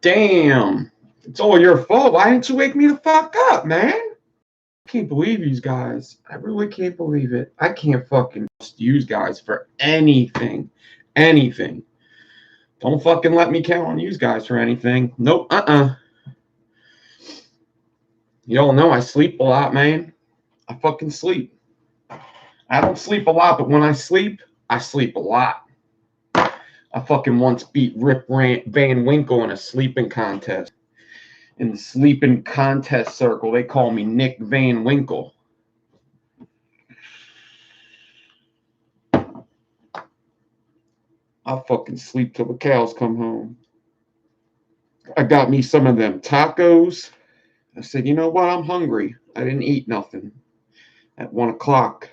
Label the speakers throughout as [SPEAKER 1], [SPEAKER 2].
[SPEAKER 1] Damn. It's all your fault. Why didn't you wake me the fuck up, man? I can't believe you guys. I really can't believe it. I can't fucking trust you guys for anything. Anything. Don't fucking let me count on you guys for anything. Nope. You all know I sleep a lot, man. I fucking sleep. I don't sleep a lot, but when I sleep a lot. I fucking once beat Rip Van Winkle in a sleeping contest. In the sleeping contest circle, they call me Nick Van Winkle. I'll fucking sleep till the cows come home. I got me some of them tacos. I said, you know what? I'm hungry. I didn't eat nothing at 1 o'clock.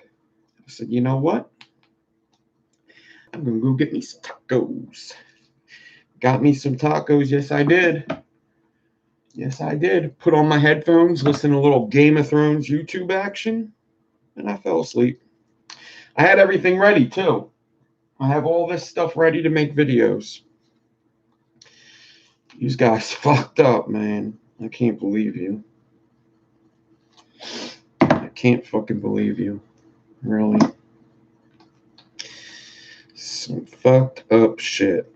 [SPEAKER 1] I said, you know what? I'm going to go get me some tacos. Got me some tacos. Yes, I did. Yes, I did. Put on my headphones, listen to a little Game of Thrones YouTube action, and I fell asleep. I had everything ready, too. I have all this stuff ready to make videos. These guys fucked up, man. I can't believe you. I can't fucking believe you. Really. Some fucked up shit.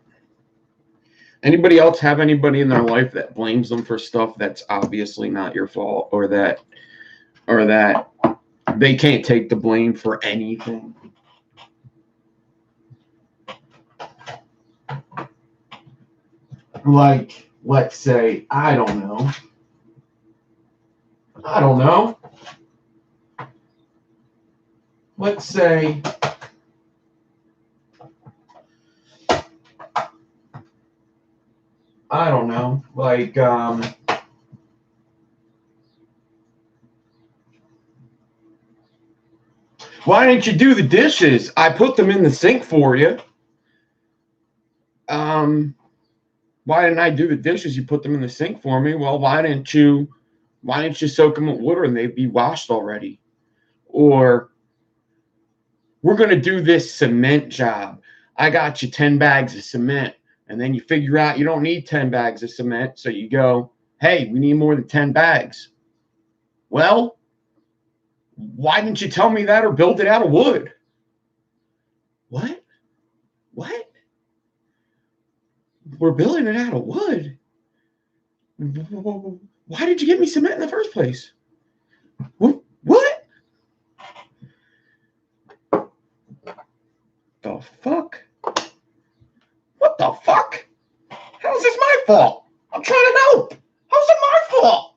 [SPEAKER 1] Anybody else have anybody in their life that blames them for stuff that's obviously not your fault, or that they can't take the blame for anything? Like, let's say, I don't know. Let's say I don't know. Like, why didn't you do the dishes? I put them in the sink for you. Why didn't I do the dishes? You put them in the sink for me. Well, why didn't you soak them with water and they'd be washed already? Or, we're going to do this cement job. I got you 10 bags of cement. And then you figure out you don't need 10 bags of cement. So you go, hey, we need more than 10 bags. Well, why didn't you tell me that or build it out of wood? What? We're building it out of wood? Why did you get me cement in the first place? What? The fuck? What the fuck? How's this my fault? I'm trying to know. How's it my fault?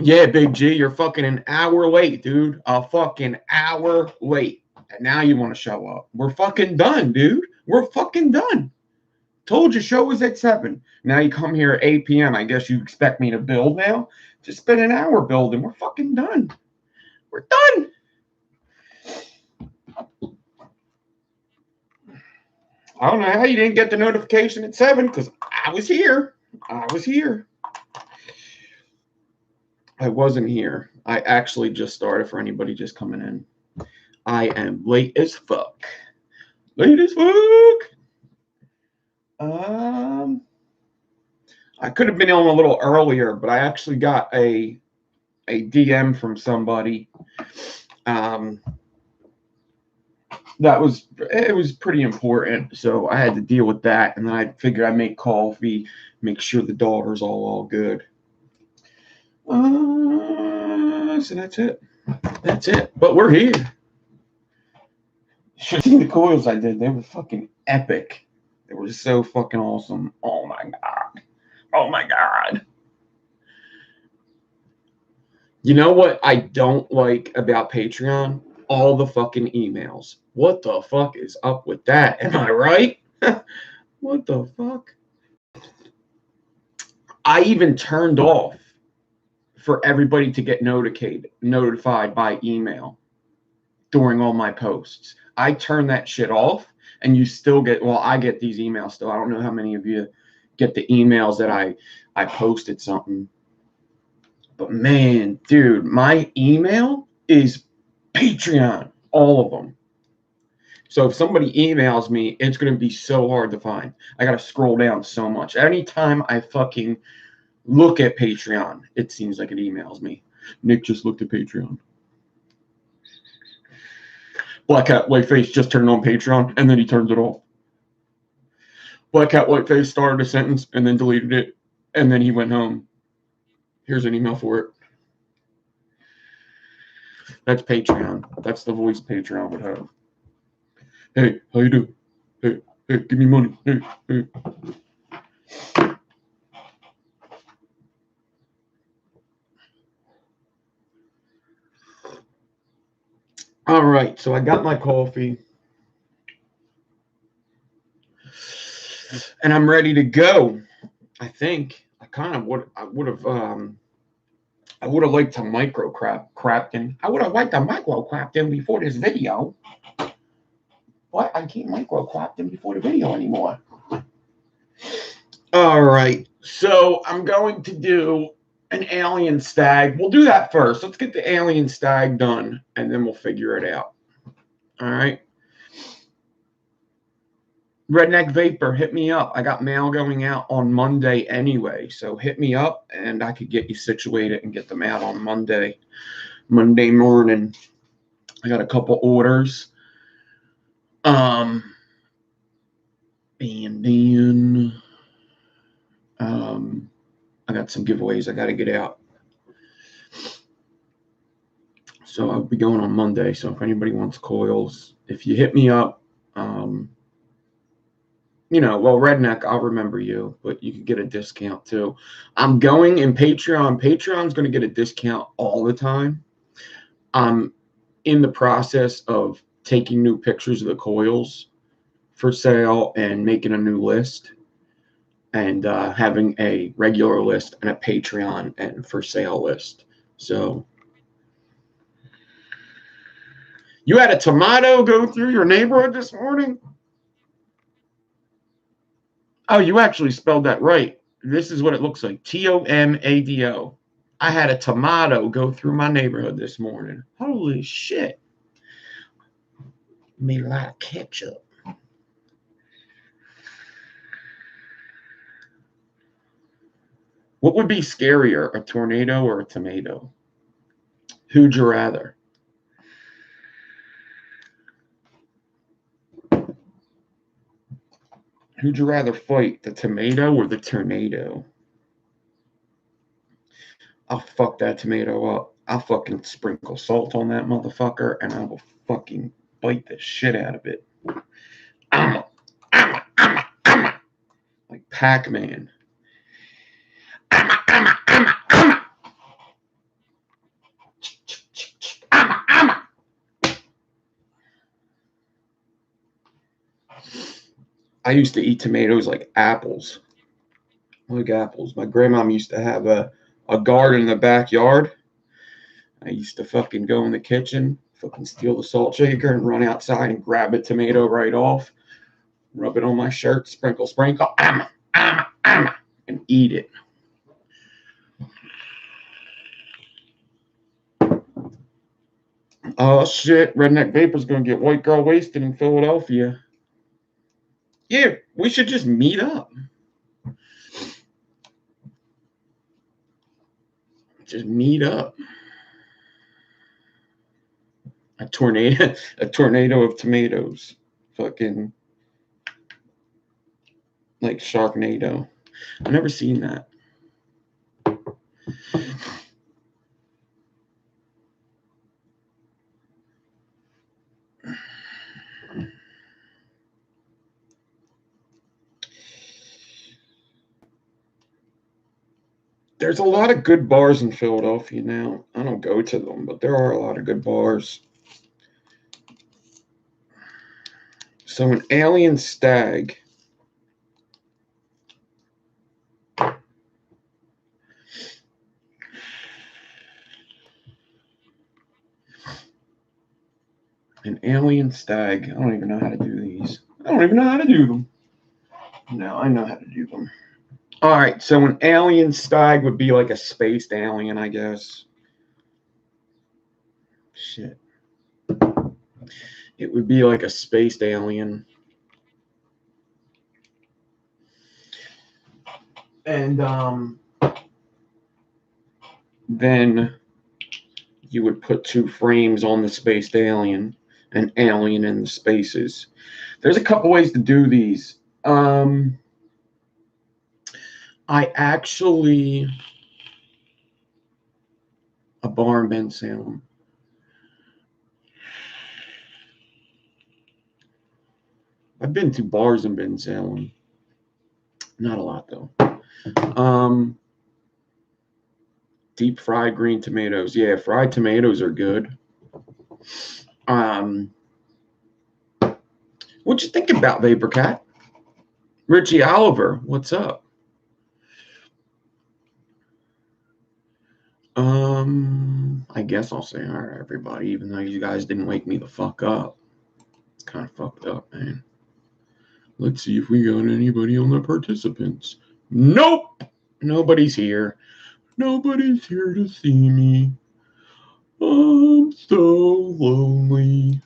[SPEAKER 1] Yeah, Big G, you're fucking an hour late, dude. A fucking hour late. And now you want to show up. We're fucking done, dude. We're fucking done. Told you show was at 7. Now you come here at 8 p.m. I guess you expect me to build now? Just spend an hour building. We're fucking done. We're done. I don't know how you didn't get the notification at 7, because I was here. I wasn't here. I actually just started, for anybody just coming in. I am late as fuck. I could have been on a little earlier, but I actually got a DM from somebody. It was pretty important, so I had to deal with that, and then I figured I'd make coffee, make sure the daughter's all good. So that's it. But we're here. Should have seen the coils I did. They were fucking epic. They were so fucking awesome. Oh my god. You know what I don't like about Patreon? All the fucking emails. What the fuck is up with that? Am I right? What the fuck? I even turned off for everybody to get notified by email during all my posts. I turn that shit off, and you still get, well, I get these emails still. I don't know how many of you get the emails that I posted something. But man, dude, my email is Patreon. All of them. So if somebody emails me, it's going to be so hard to find. I got to scroll down so much. Anytime I fucking look at Patreon, it seems like it emails me. Nick just looked at Patreon. Black Cat Whiteface just turned on Patreon, and then he turns it off. Black Cat Whiteface started a sentence and then deleted it, and then he went home. Here's an email for it. That's Patreon. That's the voice Patreon would have. Hey, how you doing? Hey, give me money. Hey. All right, so I got my coffee, and I'm ready to go. I think I would have liked to micro-crapped I would have liked to micro-crapped him before this video. But I can't micro-crapped him before the video anymore. All right, so I'm going to do an alien stag. We'll do that first. Let's get the alien stag done, and then we'll figure it out. All right. Redneck Vapor, hit me up. I got mail going out on Monday anyway, so hit me up, and I could get you situated and get them out on Monday morning. I got a couple orders. And then I got some giveaways I got to get out. So I'll be going on Monday. So if anybody wants coils, if you hit me up, Redneck, I'll remember you, but you can get a discount too. I'm going in Patreon. Patreon's going to get a discount all the time. I'm in the process of taking new pictures of the coils for sale and making a new list, and having a regular list and a Patreon and for sale list. So you had a tomato go through your neighborhood this morning? Oh, you actually spelled that right. This is what it looks like. Tomado. I had a tomato go through my neighborhood this morning. Holy shit. Made a lot of ketchup. What would be scarier, a tornado or a tomato? Who'd you rather? Who'd you rather fight, the tomato or the tornado? I'll fuck that tomato up. I'll fucking sprinkle salt on that motherfucker, and I will fucking bite the shit out of it. Like Pac-Man. I used to eat tomatoes like apples. Like apples. My grandmom used to have a garden in the backyard. I used to fucking go in the kitchen, fucking steal the salt shaker and run outside and grab a tomato right off, rub it on my shirt, sprinkle, and eat it. Oh shit, Redneck Vapor's gonna get white girl wasted in Philadelphia. Yeah, we should just meet up. Just meet up. A tornado of tomatoes. Fucking like Sharknado. I've never seen that. There's a lot of good bars in Philadelphia now. I don't go to them, but there are a lot of good bars. So an alien stag. An alien stag. I don't even know how to do these. I don't even know how to do them. No, I know how to do them. All right, so an alien stag would be like a spaced alien, I guess. Shit. It would be like a spaced alien. And then you would put 2 frames on the spaced alien, an alien in the spaces. There's a couple ways to do these. I actually, a bar in Ben Salem. I've been to bars in Ben Salem. Not a lot though. Deep fried green tomatoes. Yeah, fried tomatoes are good. What you think about Vapor Cat? Richie Oliver, what's up? I guess I'll say all right, everybody, even though you guys didn't wake me the fuck up. It's kind of fucked up, man. Let's see if we got anybody on the participants. Nope! Nobody's here. Nobody's here to see me. I'm so lonely.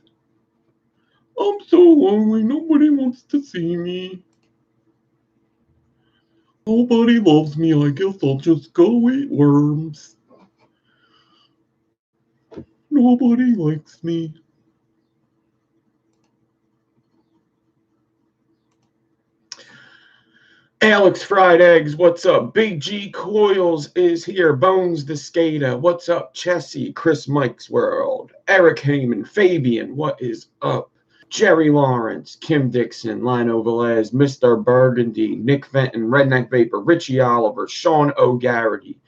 [SPEAKER 1] I'm so lonely. Nobody wants to see me. Nobody loves me. I guess I'll just go eat worms. Nobody likes me. Alex Fried Eggs, what's up? Big G Coils is here. Bones the Skater, what's up? Chessie, Chris Mike's World, Eric Heyman, Fabian, what is up? Jerry Lawrence, Kim Dixon, Lino Velez, Mr. Burgundy, Nick Fenton, Redneck Vapor, Richie Oliver, Sean O'Garrity,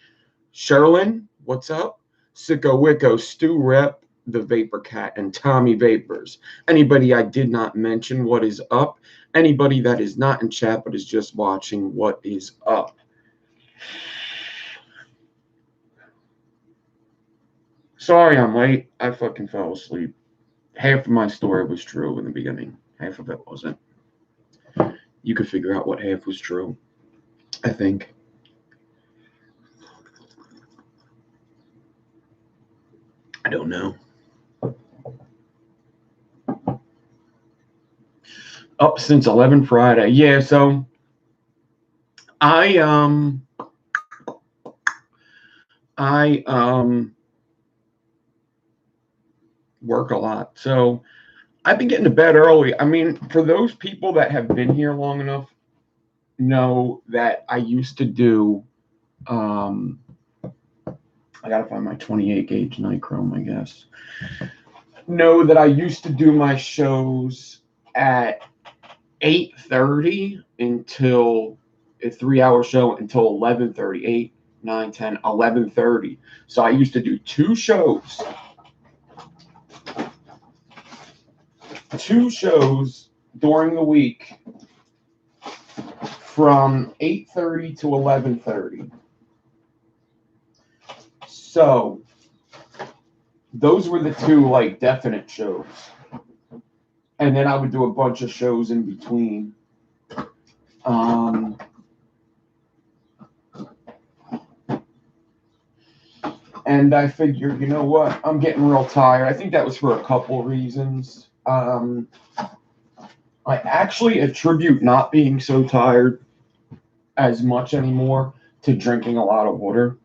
[SPEAKER 1] Sherlin, what's up? Sicko Wicko, Stu Rep, the Vapor Cat, and Tommy Vapors. Anybody I did not mention, what is up? Anybody that is not in chat but is just watching, what is up? Sorry I'm late. I fucking fell asleep. Half of my story was true in the beginning. Half of it wasn't. You could figure out what half was true, I think. I don't know. Up since 11 Friday. Yeah, so I work a lot. So I've been getting to bed early. I mean, for those people that have been here long enough, know that I used to do I gotta find my 28 gauge nichrome, I guess. Know that I used to do my shows at 8:30 until a 3-hour show until 11:30, 8, 9, 10, 11:30. So I used to do 2 shows during the week from 8:30 to 11:30. So those were the 2 like definite shows. And then I would do a bunch of shows in between. And I figured, you know what? I'm getting real tired. I think that was for a couple reasons. I actually attribute not being so tired as much anymore to drinking a lot of water.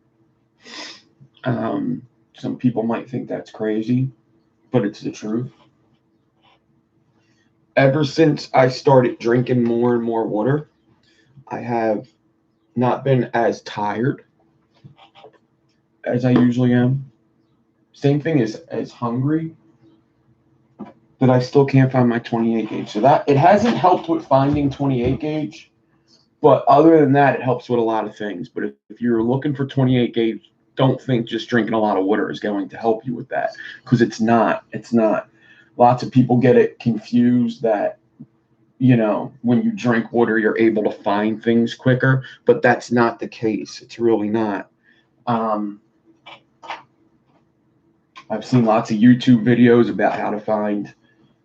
[SPEAKER 1] Some people might think that's crazy, but it's the truth. Ever since I started drinking more and more water, I have not been as tired as I usually am. Same thing as hungry, but I still can't find my 28 gauge. So that it hasn't helped with finding 28 gauge, but other than that, it helps with a lot of things. But if you're looking for 28 gauge, don't think just drinking a lot of water is going to help you with that, because it's not. It's not. Lots of people get it confused that, you know, when you drink water, you're able to find things quicker, but that's not the case. It's really not. I've seen lots of YouTube videos about how to find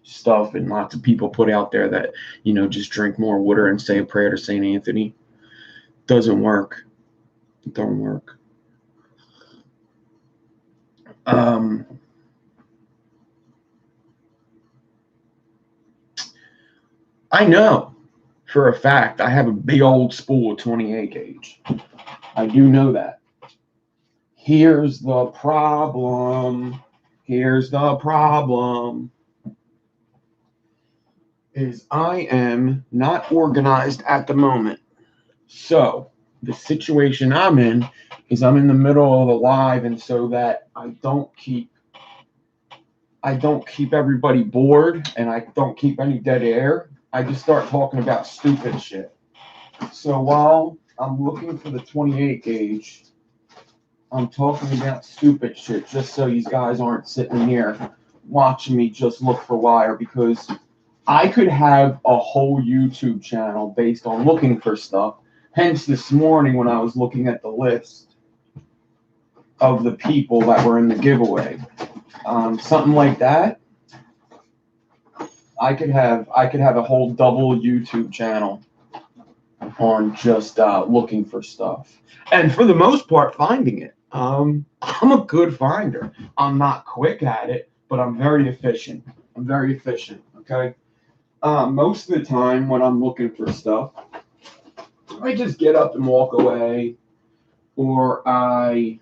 [SPEAKER 1] stuff, and lots of people put out there that, you know, just drink more water and say a prayer to St. Anthony. Doesn't work. It don't work. I know for a fact I have a big old spool of 28 gauge. I do know that. Here's the problem. Here's the problem. Is I am not organized at the moment. So the situation I'm in is I'm in the middle of a live, and so that I don't keep everybody bored and I don't keep any dead air, I just start talking about stupid shit. So while I'm looking for the 28 gauge, I'm talking about stupid shit just so you guys aren't sitting here watching me just look for wire, because I could have a whole YouTube channel based on looking for stuff. Hence this morning when I was looking at the list of the people that were in the giveaway, something like that, I could have a whole double YouTube channel on just looking for stuff, and for the most part finding it. I'm a good finder. I'm not quick at it, but I'm very efficient. Okay. Most of the time when I'm looking for stuff, I just get up and walk away, or I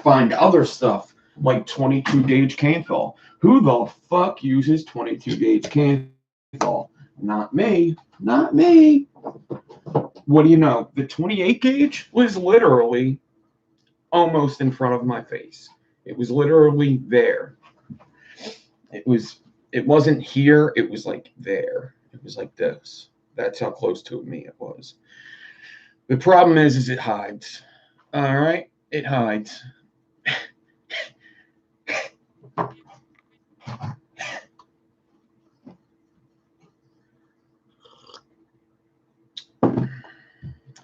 [SPEAKER 1] find other stuff like 22 gauge Canthol. Who the fuck uses 22 gauge Canthol? Not me. Not me. What do you know? The 28 gauge was literally almost in front of my face. It was literally there. It wasn't here, it was like there. It was like this. That's how close to me it was. The problem is it hides. All right? It hides.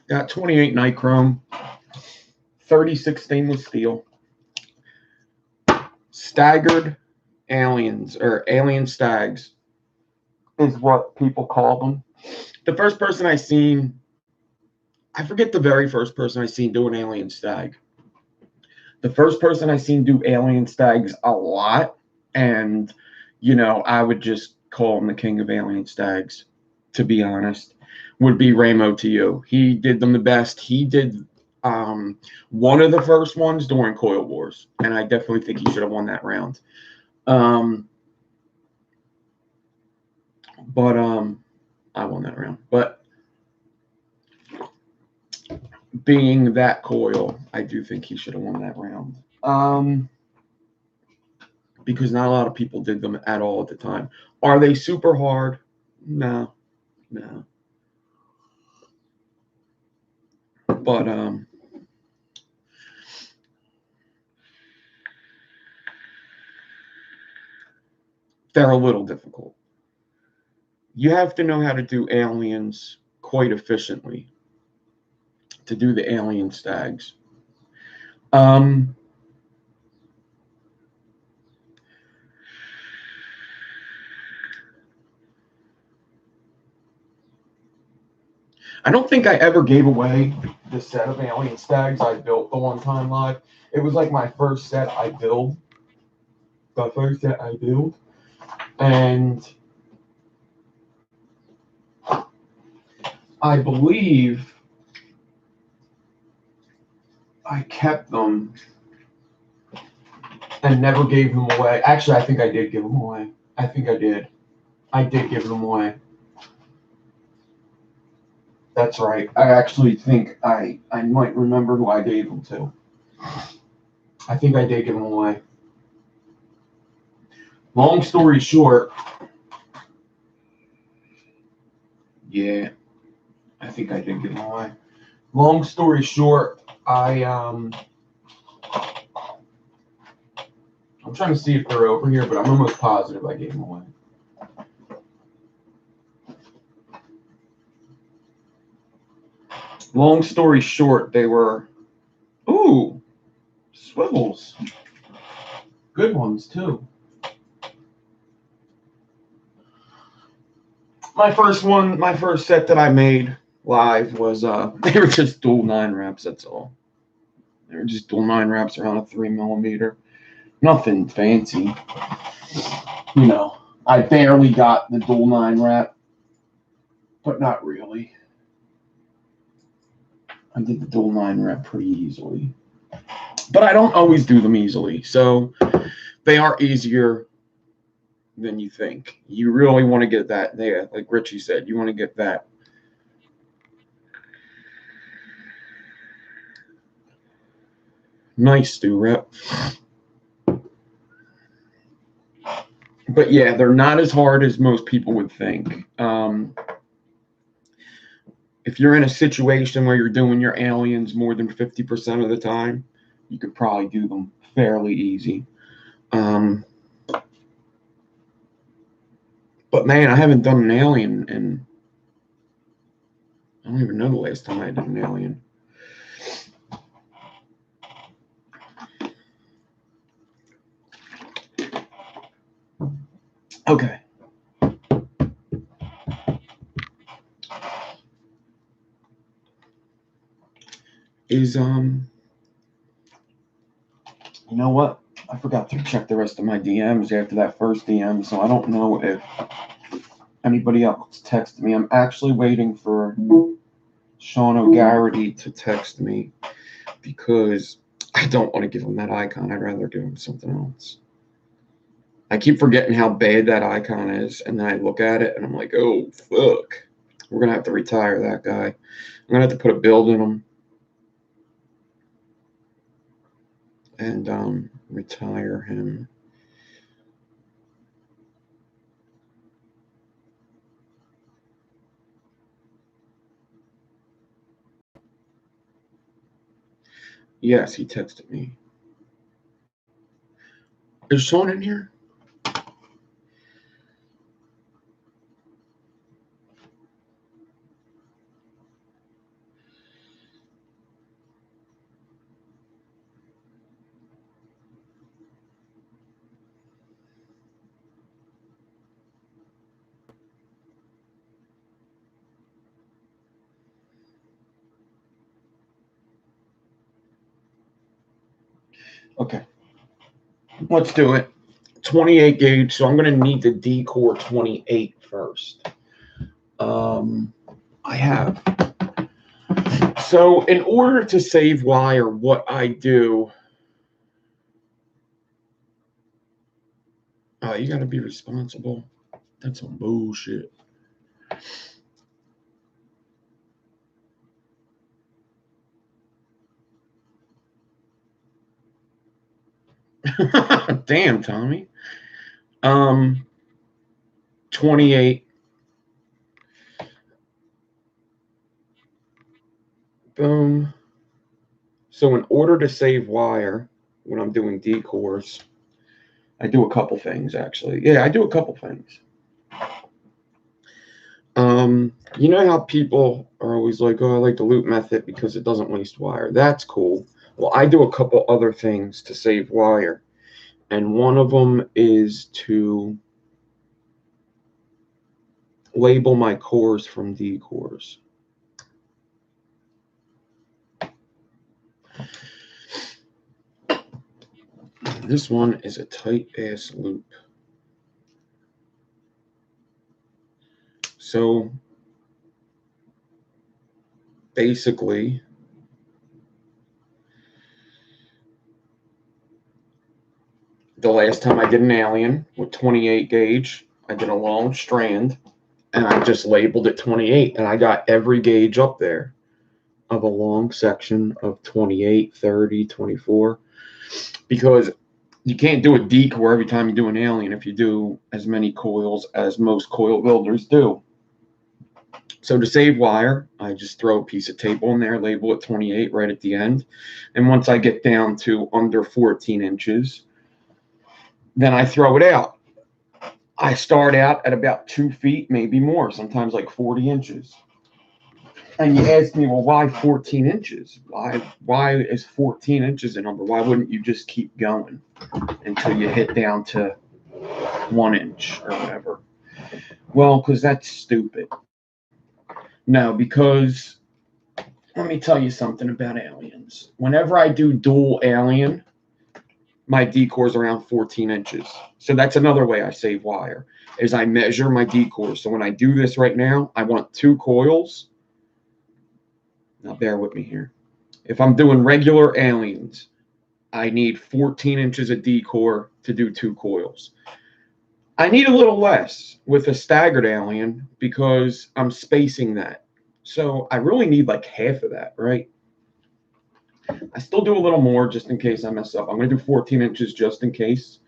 [SPEAKER 1] Got 28 nichrome, 36 stainless steel, staggered aliens, or alien stags is what people call them. The first person I seen, I forget the very first person I seen do an alien stag. The first person I seen do alien stags a lot, and I would just call him the king of alien stags, to be honest, would be Ramo to you. He did them the best. He did one of the first ones during Coil Wars, and I definitely think he should have won that round. But I won that round. But being that coil, I do think he should have won that round. Because not a lot of people did them at all at the time. Are they super hard? No. But they're a little difficult. You have to know how to do aliens quite efficiently to do the alien stags. I don't think I ever gave away the set of alien stags I built the one time live. It was like my first set I built. And I believe I kept them and never gave them away. Actually, I think I did give them away. I think I did. I did give them away. That's right. I actually think I might remember who I gave them to. I think I did give them away. Long story short, yeah, I think I did give them away. Long story short, I'm trying to see if they're over here, but I'm almost positive I gave them away. Long story short, they were, ooh, swivels. Good ones, too. My first set that I made live was, they were just dual 9 wraps, that's all. They were just dual 9 wraps around a 3mm. Nothing fancy. I barely got the dual 9 wrap. but not really. I did the dual 9 rep pretty easily. But I don't always do them easily, so they are easier than you think. You really want to get that there, like Richie said, you want to get that. Nice do rep. But yeah, they're not as hard as most people would think. If you're in a situation where you're doing your aliens more than 50% of the time, you could probably do them fairly easy. But man, I haven't done an alien in, I don't even know the last time I did an alien. Okay. You know what? I forgot to check the rest of my DMs after that first DM, so I don't know if anybody else texted me. I'm actually waiting for Sean O'Garrity to text me because I don't want to give him that icon. I'd rather give him something else. I keep forgetting how bad that icon is, and then I look at it and I'm like, oh, fuck. We're going to have to retire that guy. I'm going to have to put a build in him and retire him. Yes, he texted me. Is Sean in here? Okay. Let's do it. 28 gauge, so I'm going to need the D-Core 28 first. I have. So in order to save wire, what I do, you got to be responsible. That's some bullshit. Damn, Tommy. 28. Boom. So in order to save wire, when I'm doing D-cores, I do a couple things, actually. Yeah, I do a couple things. You know how people are always like, oh, I like the loop method because it doesn't waste wire. That's cool. Well, I do a couple other things to save wire. And one of them is to label my cores from D-cores. This one is a tight-ass loop. So basically, the last time I did an alien with 28 gauge, I did a long strand, and I just labeled it 28, and I got every gauge up there of a long section of 28, 30, 24, because you can't do a D-core every time you do an alien if you do as many coils as most coil builders do. So to save wire, I just throw a piece of tape on there, label it 28 right at the end. And once I get down to under 14 inches, then I throw it out. I start out at about 2 feet, maybe more, sometimes like 40 inches. And you ask me, well, why 14 inches? Why is 14 inches a number? Why wouldn't you just keep going until you hit down to 1 inch or whatever? Well, because that's stupid. No, because let me tell you something about aliens. Whenever I do dual alien, my decor is around 14 inches. So that's another way I save wire, is I measure my decor. So when I do this right now, I want 2 coils. Now bear with me here. If I'm doing regular aliens, I need 14 inches of decor to do 2 coils. I need a little less with a staggered alien because I'm spacing that. So I really need like half of that, right? I still do a little more just in case I mess up. I'm going to do 14 inches just in case.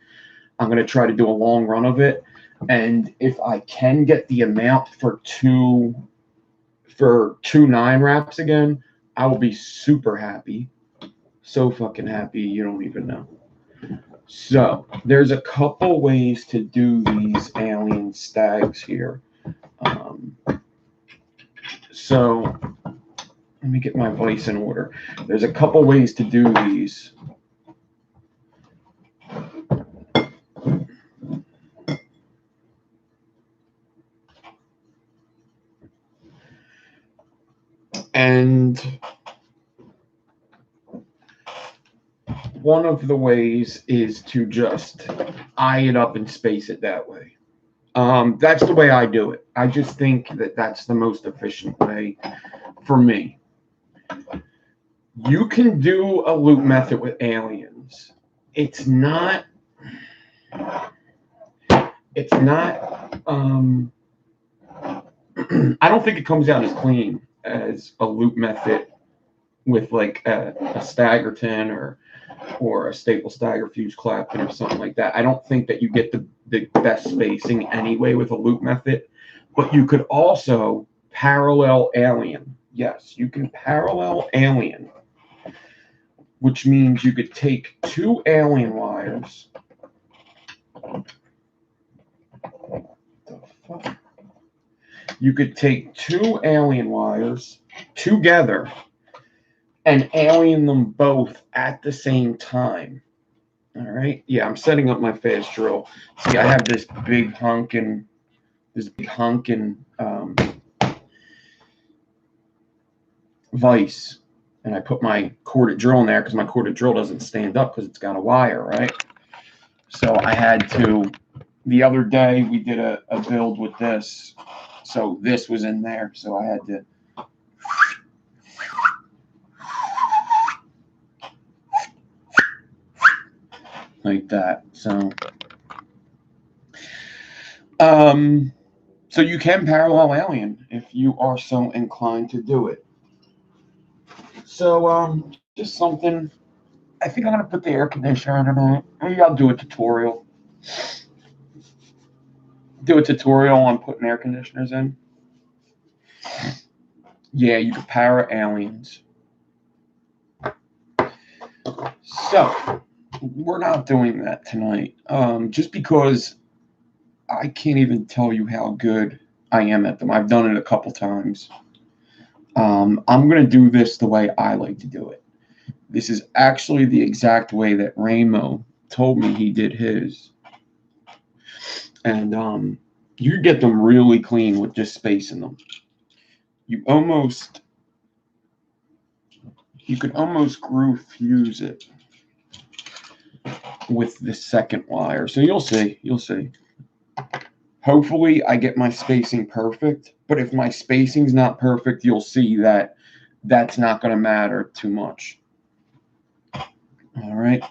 [SPEAKER 1] I'm going to try to do a long run of it. And if I can get the amount for two 9 wraps again, I will be super happy. So fucking happy, you don't even know. So there's a couple ways to do these alien stags here. So let me get my vise in order. There's a couple ways to do these. And one of the ways is to just eye it up and space it that way. That's the way I do it. I just think that that's the most efficient way for me. You can do a loop method with aliens. It's not I don't think it comes out as clean as a loop method with like a Staggerton or a staple stagger fuse clapton or something like that. I don't think that you get the best spacing anyway with a loop method, but you could also parallel alien. Yes, you can parallel alien, which means you could take 2 alien wires. The fuck? You could take 2 alien wires together and alien them both at the same time. All right. Yeah, I'm setting up my fast drill. See, I have this big honkin' vise, and I put my corded drill in there because my corded drill doesn't stand up because it's got a wire, right? So I had to. The other day we did a build with this, so this was in there, so I had to. Like that. So you can parallel alien if you are so inclined to do it. So just something. I think I'm gonna put the air conditioner in tonight. Maybe I'll do a tutorial. Do a tutorial on putting air conditioners in. Yeah, you can power aliens. So we're not doing that tonight. Just because I can't even tell you how good I am at them. I've done it a couple times. I'm going to do this the way I like to do it. This is actually the exact way that Ramo told me he did his. And you get them really clean with just spacing them. You could almost groove fuse it with the second wire. So you'll see. Hopefully I get my spacing perfect, but if my spacing's not perfect, you'll see that that's not going to matter too much. All right.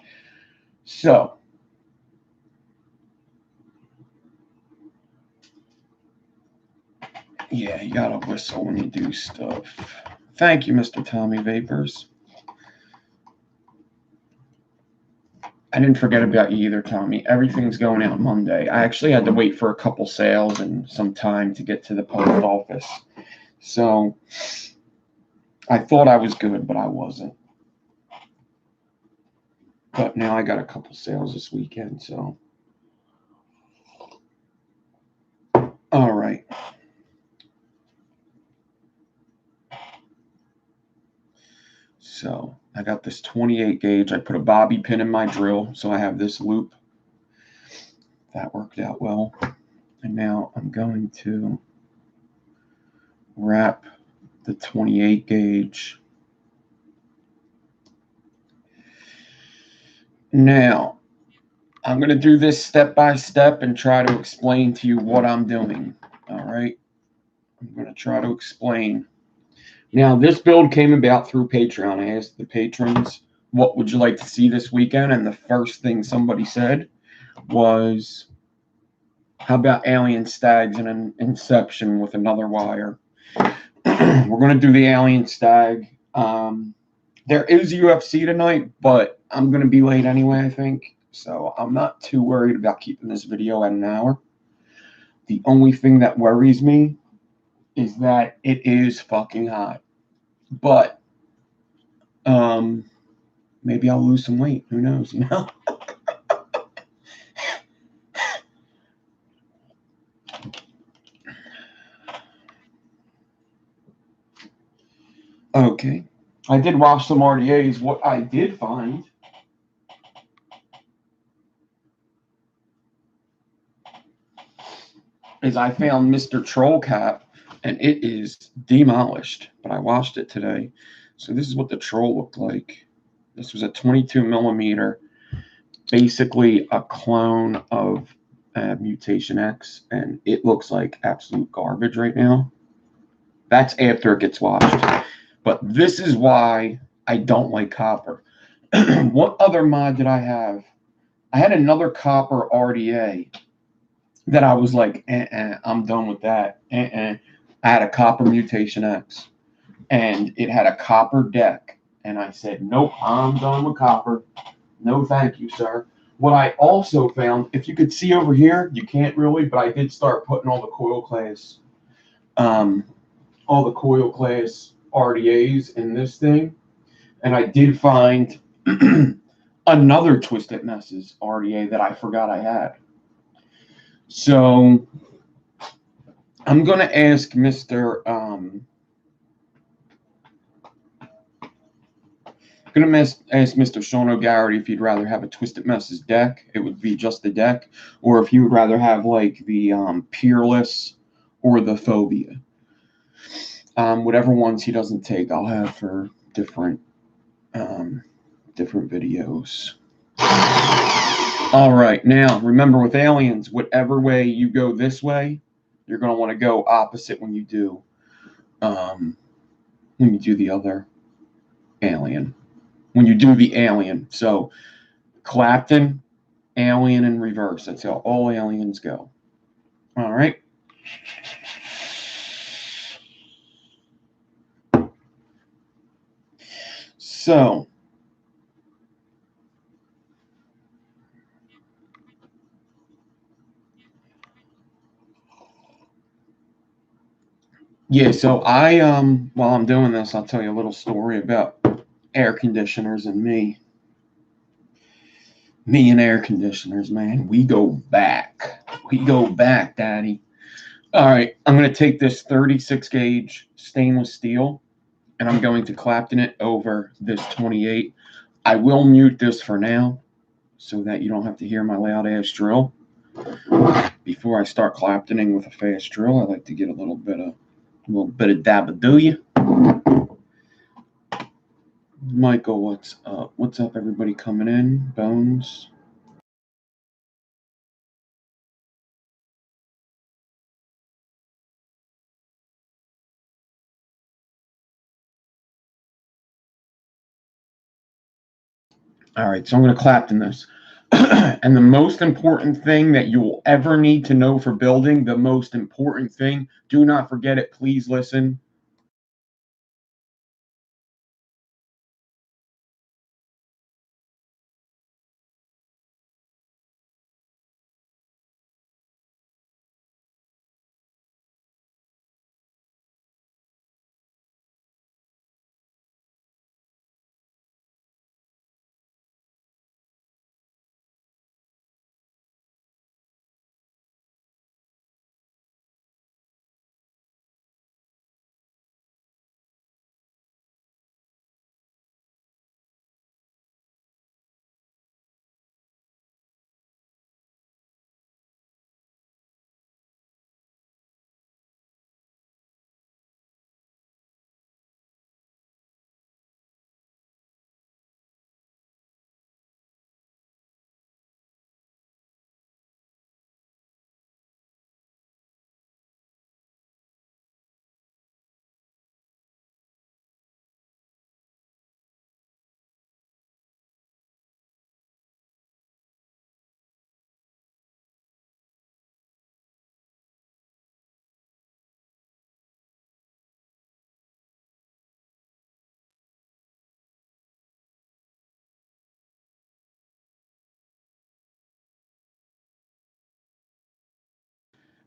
[SPEAKER 1] So yeah, you got to whistle when you do stuff. Thank you, Mr. Tommy Vapors. I didn't forget about you either, Tommy. Everything's going out Monday. I actually had to wait for a couple sales and some time to get to the post office. So I thought I was good, but I wasn't. But now I got a couple sales this weekend, so. All right. So I got this 28 gauge. I put a bobby pin in my drill, so I have this loop. That worked out well. And now I'm going to wrap the 28 gauge Now, I'm going to do this step by step and try to explain to you what I'm doing. All right? I'm going to try to explain. Now, this build came about through Patreon. I asked the patrons, what would you like to see this weekend? And the first thing somebody said was, how about alien stags and an inception with another wire? We're going to do the alien stag. There is UFC tonight, but I'm going to be late anyway, I think. So I'm not too worried about keeping this video at an hour. The only thing that worries me is that it is fucking hot. But maybe I'll lose some weight. Who knows, you know? Okay. I did watch some RDAs. What I did find is I found Mr. Troll Cap, and it is demolished. But I watched it today. So this is what the Troll looked like. This was a 22 millimeter, basically a clone of Mutation X, and it looks like absolute garbage right now. That's after it gets washed. But this is why I don't like copper. What other mod did I have? I had another copper RDA that I was like, I'm done with that. I had a copper Mutation X, and it had a copper deck. And I said, nope, I'm done with copper. No, thank you, sir. What I also found, if you could see over here, you can't really, but I did start putting all the coil class RDAs in this thing, and I did find another Twisted Messes RDA that I forgot I had. So I'm gonna ask Mr. Ask Mr. Sean O'Garrity if he'd rather have a Twisted Messes deck. It would be just the deck, or if he would rather have like the Peerless or the Phobia. Whatever ones he doesn't take, I'll have for different videos. All right, now remember with aliens, whatever way you go this way, you're going to want to go opposite when you do the other alien. When you do the alien, so Clapton, alien in reverse. That's how all aliens go. All right. So yeah, so I while I'm doing this, I'll tell you a little story about air conditioners and me. Me and air conditioners, man. We go back. We go back, Daddy. All right, I'm going to take this 36 gauge stainless steel, and I'm going to Clapton it over this 28. I will mute this for now so that you don't have to hear my loud ass drill. Before I start Claptoning with a fast drill, I like to get a little bit of dabadoo. Michael, what's up? What's up, everybody coming in? Bones. All right, so I'm going to Clapton this. And the most important thing that you will ever need to know for building, the most important thing, do not forget it, please listen.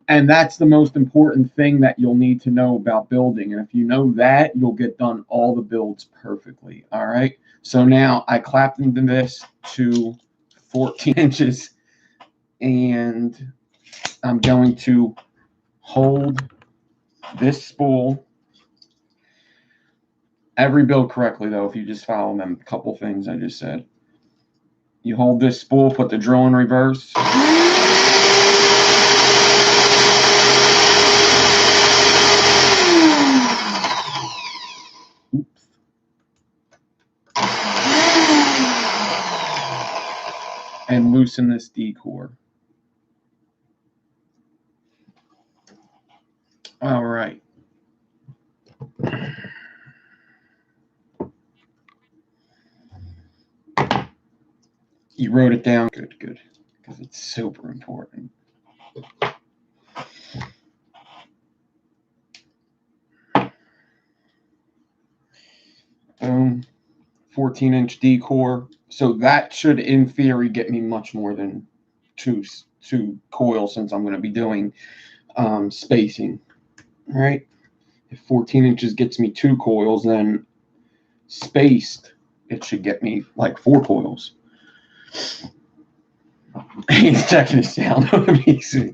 [SPEAKER 1] And that's the most important thing that you'll need to know about building. And if you know that, you'll get done all the builds perfectly. All right. So now I clapped into this to 14 inches, and I'm going to hold this spool. Every build correctly, though, if you just follow them couple things I just said. You hold this spool, put the drill in reverse. Oops. And loosen this D-core. All right. You wrote it down. Good, good. Because it's super important. 14-inch D-core. So that should, in theory, get me much more than two coils, since I'm going to be doing spacing. All right. If 14 inches gets me 2 coils, then spaced, it should get me like 4 coils. He's checking his sound. Let me see.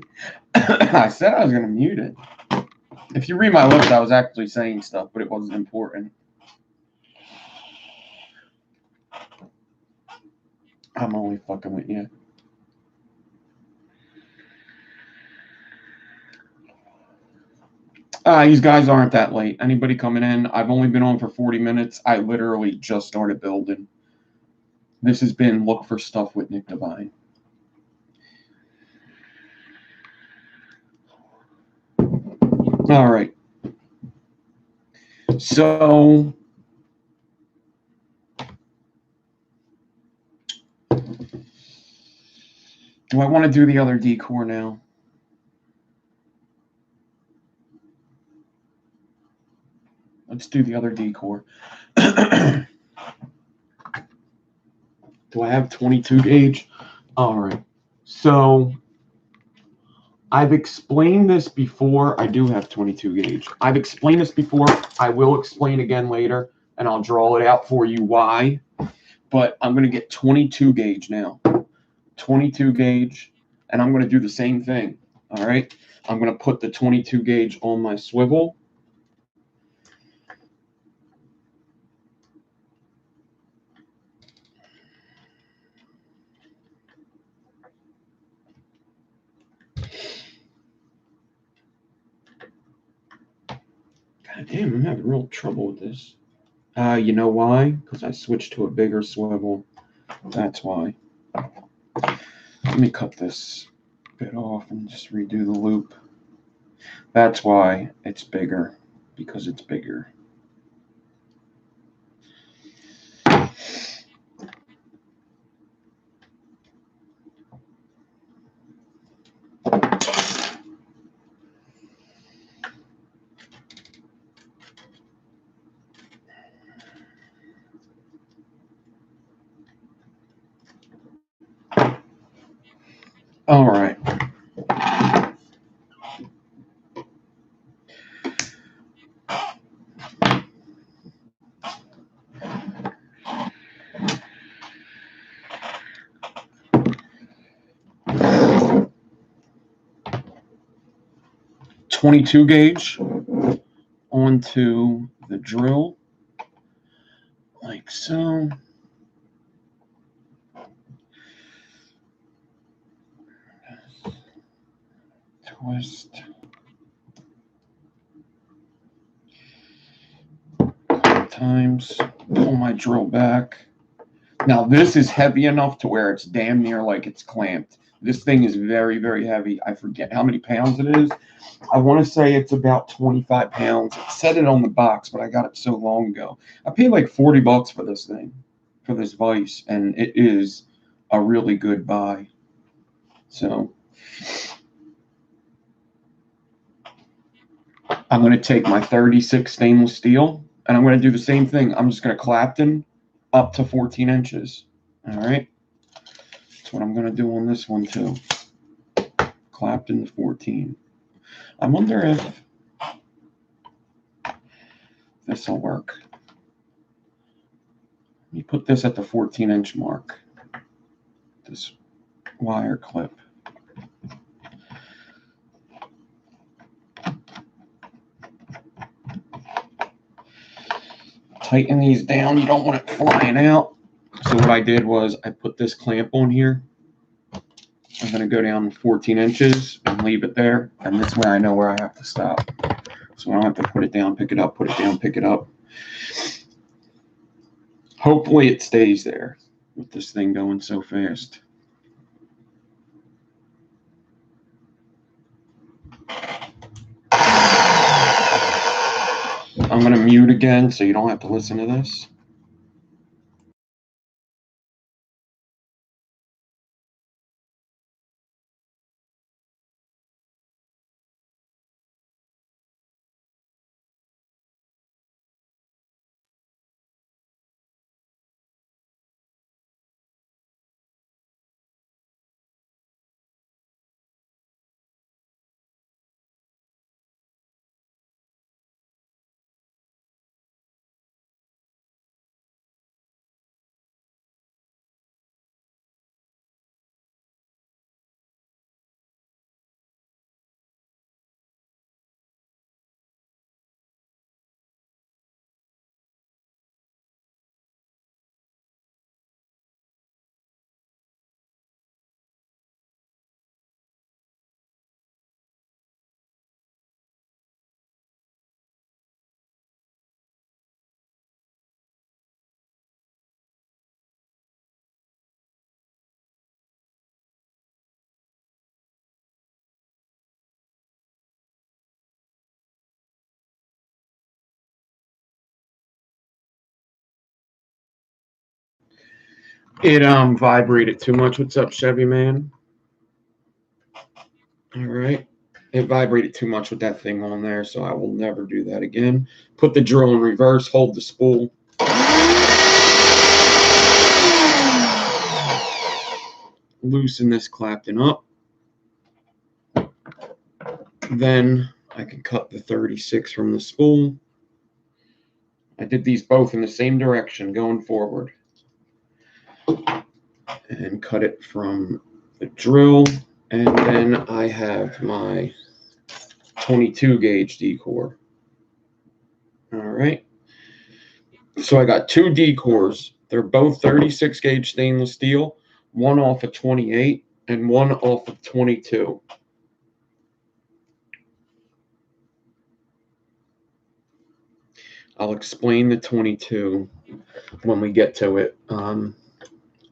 [SPEAKER 1] I said I was going to mute it. If you read my lips, I was actually saying stuff, but it wasn't important. I'm only fucking with you. These guys aren't that late. Anybody coming in? I've only been on for 40 minutes. I literally just started building. This has been Look for Stuff with Nick Devine. All right. So do I want to do the other D-core now? Let's do the other D-core. Do I have 22 gauge? All right. So I've explained this before. I do have 22 gauge. I've explained this before. I will explain again later, and I'll draw it out for you why. But I'm going to get 22 gauge now. 22 gauge, and I'm going to do the same thing. All right. I'm going to put the 22 gauge on my swivel. God damn, I'm having real trouble with this. You know why? Because I switched to a bigger swivel. That's why. Let me cut this bit off and just redo the loop. That's why it's bigger, because it's bigger. All right. .22 gauge onto the drill, like so. Twist. Times. Pull my drill back. Now this is heavy enough to where it's damn near like it's clamped. This thing is very, very heavy. I forget how many pounds it is. I want to say it's about 25 pounds. It said it on the box, but I got it so long ago. I paid like $40 for this thing, for this vise, and it is a really good buy. So I'm going to take my 36 stainless steel, and I'm going to do the same thing. I'm just going to Clapton up to 14 inches. All right. That's what I'm going to do on this one too. Clapton to 14. I wonder if this will work. You put this at the 14-inch mark. This wire clip. Tighten these down. You don't want it flying out. So what I did was I put this clamp on here. I'm going to go down 14 inches and leave it there. And this way I know where I have to stop. So I don't have to put it down, pick it up, put it down, pick it up. Hopefully it stays there with this thing going so fast. I'm going to mute again so you don't have to listen to this. It vibrated too much. What's up, Chevy man? All right. It vibrated too much with that thing on there, so I will never do that again. Put the drill in reverse, hold the spool. Loosen this clapton up. Then I can cut the 36 from the spool. I did these both in the same direction going forward. And cut it from the drill. And then I have my 22 gauge D-core. All right. So I got two D-cores. They're both 36 gauge stainless steel, one off of 28 and one off of 22. I'll explain the 22 when we get to it.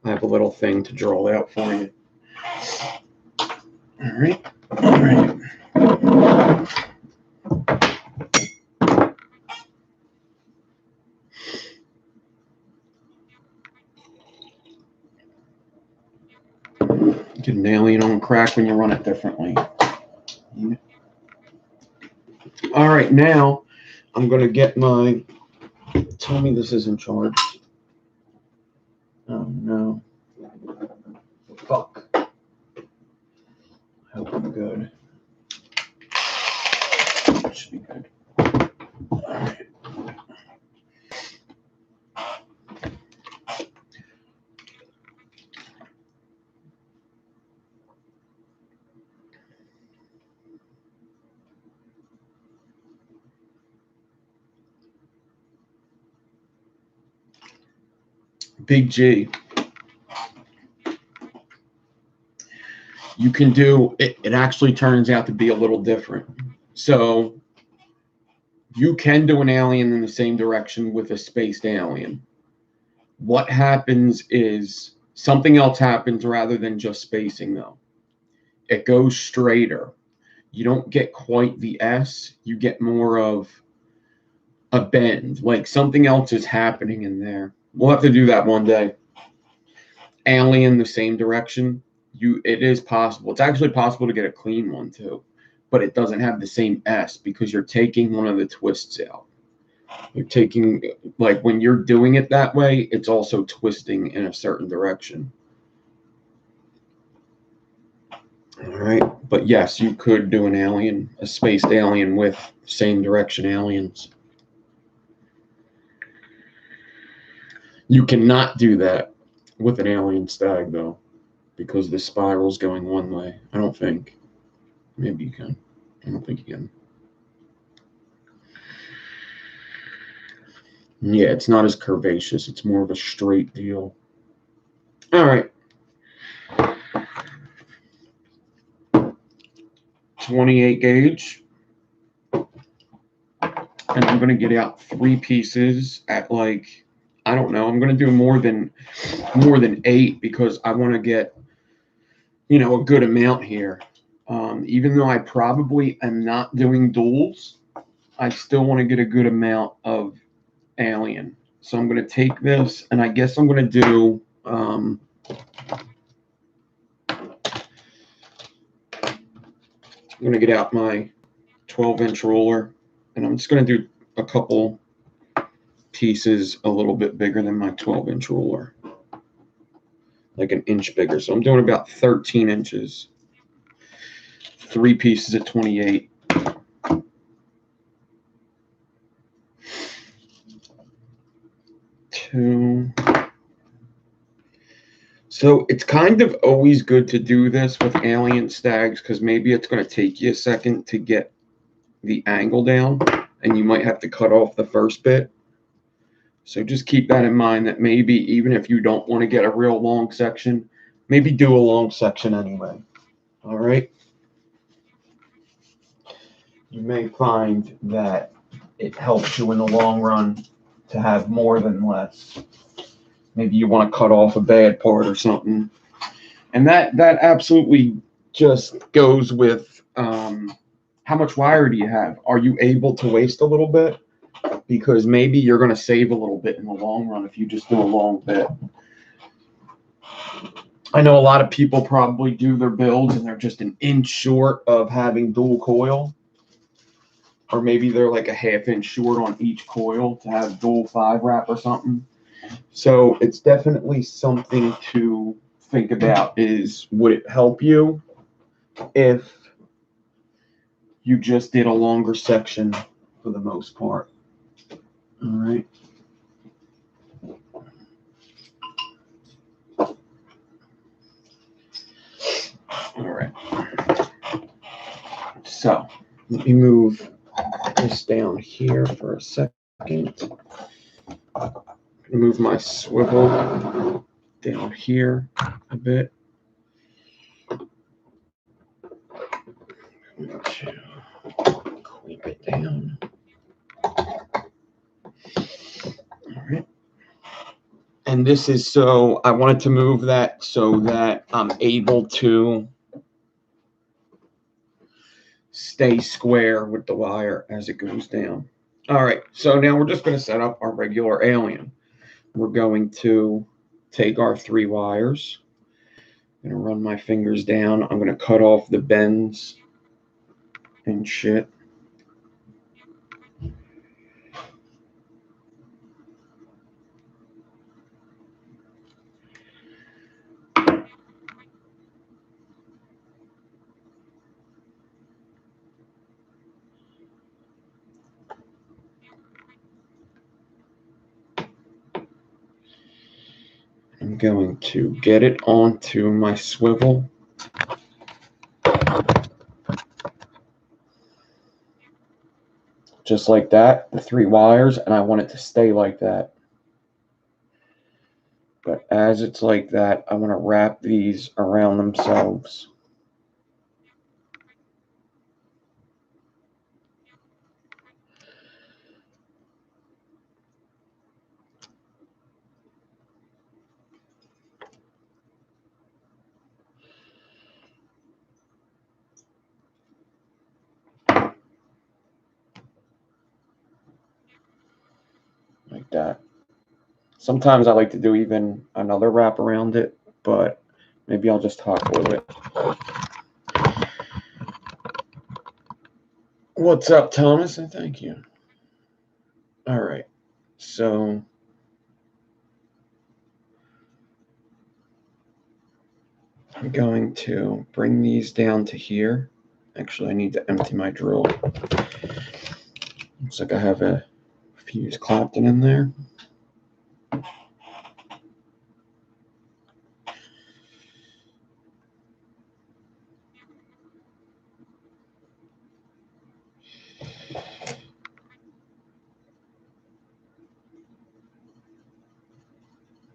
[SPEAKER 1] I have a little thing to draw out for you. All right. All right. Get an alien on crack when you run it differently. All right, now I'm going to get my... Tell me this isn't charged. Oh, no. Fuck. I hope I'm good. That should be good. All right. Big G. You can do it. It actually turns out to be a little different. So you can do an alien in the same direction with a spaced alien. What happens is something else happens rather than just spacing, though. It goes straighter. You don't get quite the S. You get more of a bend. Like something else is happening in there. We'll have to do that one day. Alien the same direction. It is possible. It's actually possible to get a clean one too, but it doesn't have the same S because you're taking one of the twists out. You're taking, like when you're doing it that way, it's also twisting in a certain direction. All right, But yes, you could do an alien, a spaced alien with same direction aliens. You cannot do that with an alien stag, though, because the spiral's going one way. I don't think. Maybe you can. I don't think you can. Yeah, it's not as curvaceous. It's more of a straight deal. All right. 28 gauge. And I'm going to get out 3 pieces at like, I don't know. I'm going to do more than 8 because I want to get, a good amount here. Even though I probably am not doing duals, I still want to get a good amount of alien. So I'm going to take this, and I guess I'm going to do, I'm going to get out my 12-inch roller, and I'm just going to do a couple pieces a little bit bigger than my 12-inch ruler, like an inch bigger. So I'm doing about 13 inches, 3 pieces at 28. Two. So it's kind of always good to do this with alien stags because maybe it's going to take you a second to get the angle down, and you might have to cut off the first bit. So just keep that in mind, that maybe even if you don't want to get a real long section, maybe do a long section anyway. All right. You may find that it helps you in the long run to have more than less. Maybe you want to cut off a bad part or something. And that absolutely just goes with how much wire do you have? Are you able to waste a little bit? Because maybe you're going to save a little bit in the long run if you just do a long bit. I know a lot of people probably do their builds and they're just an inch short of having dual coil. Or maybe they're like a ½ inch short on each coil to have dual 5-wrap or something. So it's definitely something to think about, is would it help you if you just did a longer section for the most part? All right. All right. So let me move this down here for a second. Move my swivel down here a bit. Clamp it down. All right. And this is so I wanted to move that so that I'm able to stay square with the wire as it goes down. All right, so now we're just going to set up our regular alien. We're going to take our 3 wires. I'm going to run my fingers down. I'm going to cut off the bends and shit. I'm going to get it onto my swivel. Just like that, the 3 wires, and I want it to stay like that. But as it's like that, I want to wrap these around themselves. Like that. Sometimes I like to do even another wrap around it, but maybe I'll just hot glue it. What's up, Thomas? And thank you. All right. So I'm going to bring these down to here. Actually, I need to empty my drill. Looks like I have a fuse Clapton in there.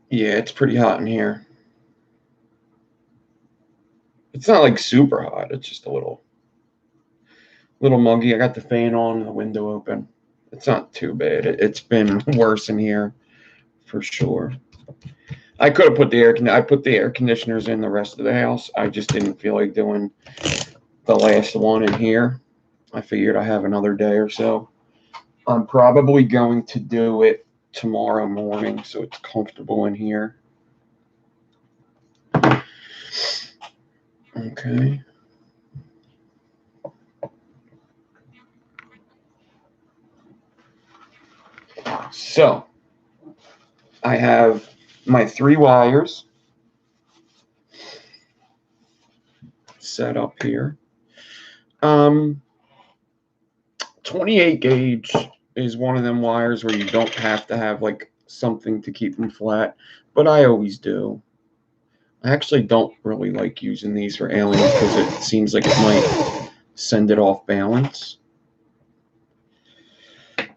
[SPEAKER 1] Yeah, it's pretty hot in here. It's not like super hot. It's just a little muggy. I got the fan on and the window open. It's not too bad. It's been worse in here for sure. I could have put I put the air conditioners in the rest of the house. I just didn't feel like doing the last one in here. I figured I have another day or so. I'm probably going to do it tomorrow morning so it's comfortable in here. Okay. So I have my 3 wires set up here. 28 gauge is one of them wires where you don't have to have like something to keep them flat, but I always do. I actually don't really like using these for aliens because it seems like it might send it off balance.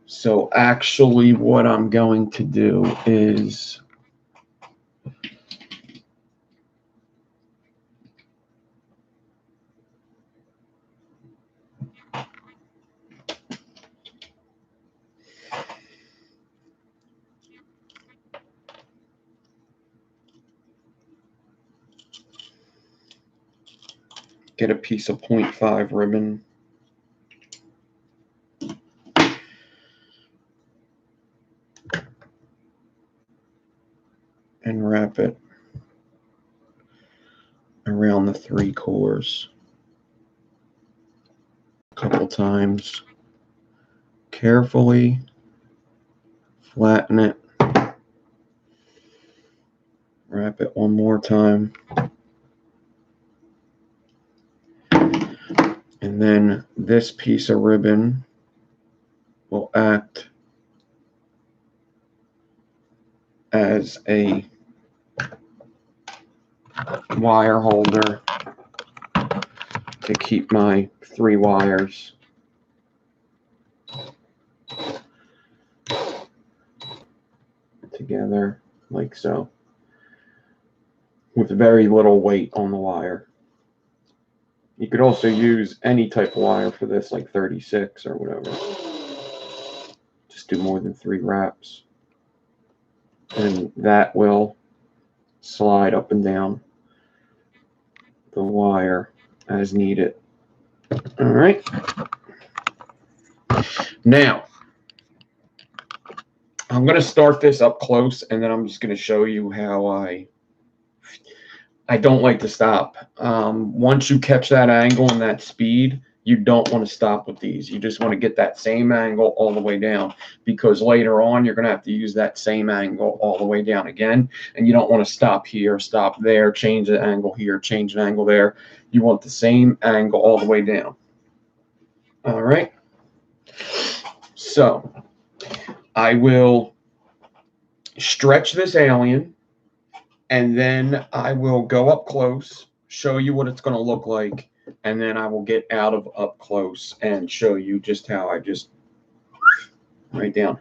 [SPEAKER 1] So actually what I'm going to do is get a piece of 0.5 ribbon and wrap it around the 3 cores a couple times. Carefully flatten it. Wrap it one more time. And then this piece of ribbon will act as a wire holder to keep my 3 wires together like so, with very little weight on the wire. You could also use any type of wire for this, like 36 or whatever. Just do more than 3 wraps. And that will slide up and down the wire as needed. All right. Now, I'm going to start this up close, and then I'm just going to show you how I don't like to stop. Once you catch that angle and that speed, you don't want to stop with these. You just want to get that same angle all the way down, because later on you're going to have to use that same angle all the way down again, and you don't want to stop here, stop there, change the angle here, change the angle there. You want the same angle all the way down. All right. So I will stretch this alien, and then I will go up close, show you what it's going to look like, and then I will get out of up close and show you just how I just right down.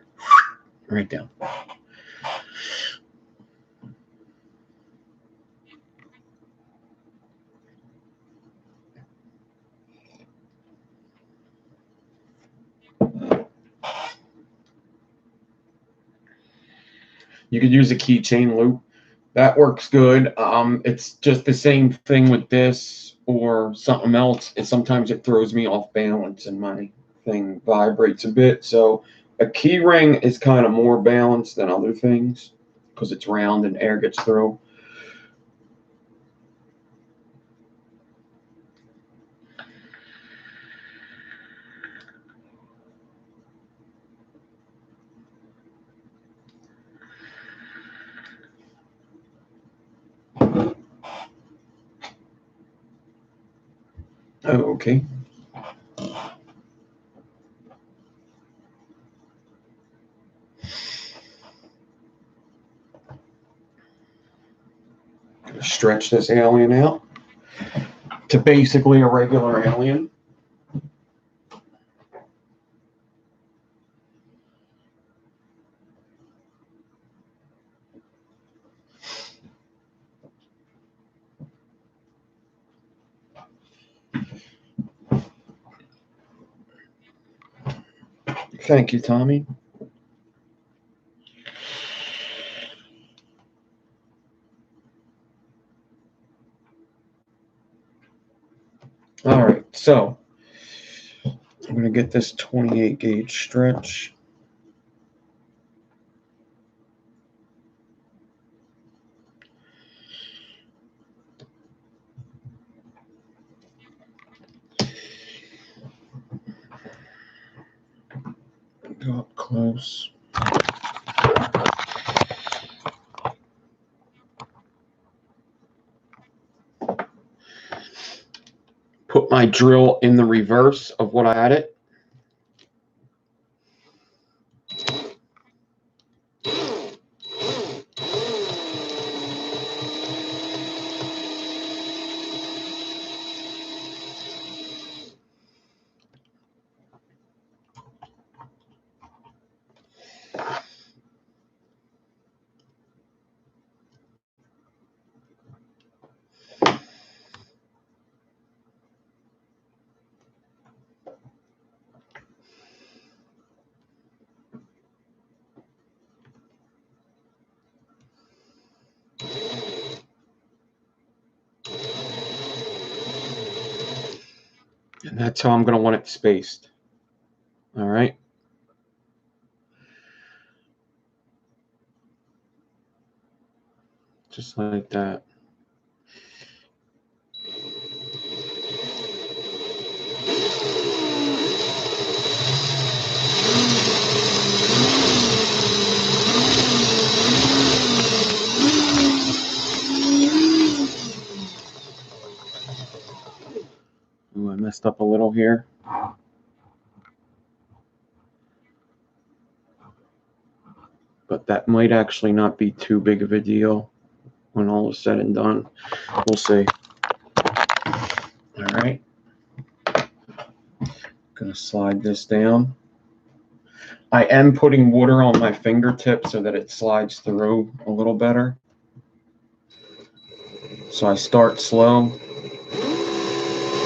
[SPEAKER 1] You could use a keychain loop. That works good. It's just the same thing with this or something else. Sometimes it throws me off balance and my thing vibrates a bit. So a key ring is kind of more balanced than other things because it's round and air gets through. Oh, okay. Gonna stretch this alien out to basically a regular alien. Thank you, Tommy. All right, so I'm going to get this 28 gauge stretch. Go up close. Put my drill in the reverse of what I had it. And that's how I'm going to want it spaced. All right. Just like that. Ooh, I messed up a little here. But that might actually not be too big of a deal when all is said and done. We'll see. All right. Gonna slide this down. I am putting water on my fingertip so that it slides through a little better. So I start slow,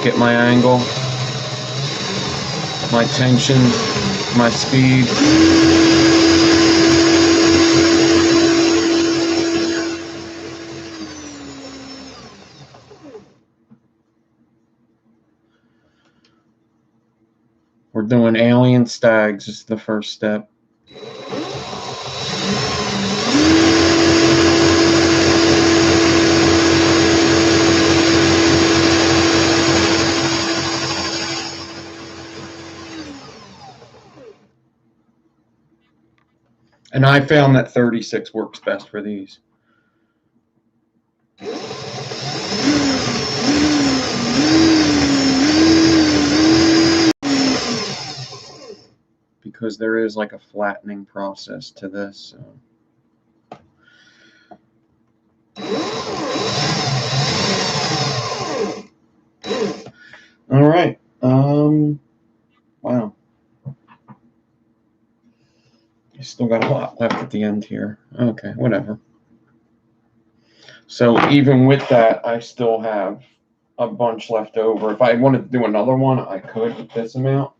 [SPEAKER 1] get my angle, my tension, my speed. We're doing alien stags. This is the first step. And I found that 36 works best for these. Because there is like a flattening process to this. So. All right. Wow. I still got a lot left at the end here. Okay, whatever. So even with that, I still have a bunch left over. If I wanted to do another one, I could with this amount.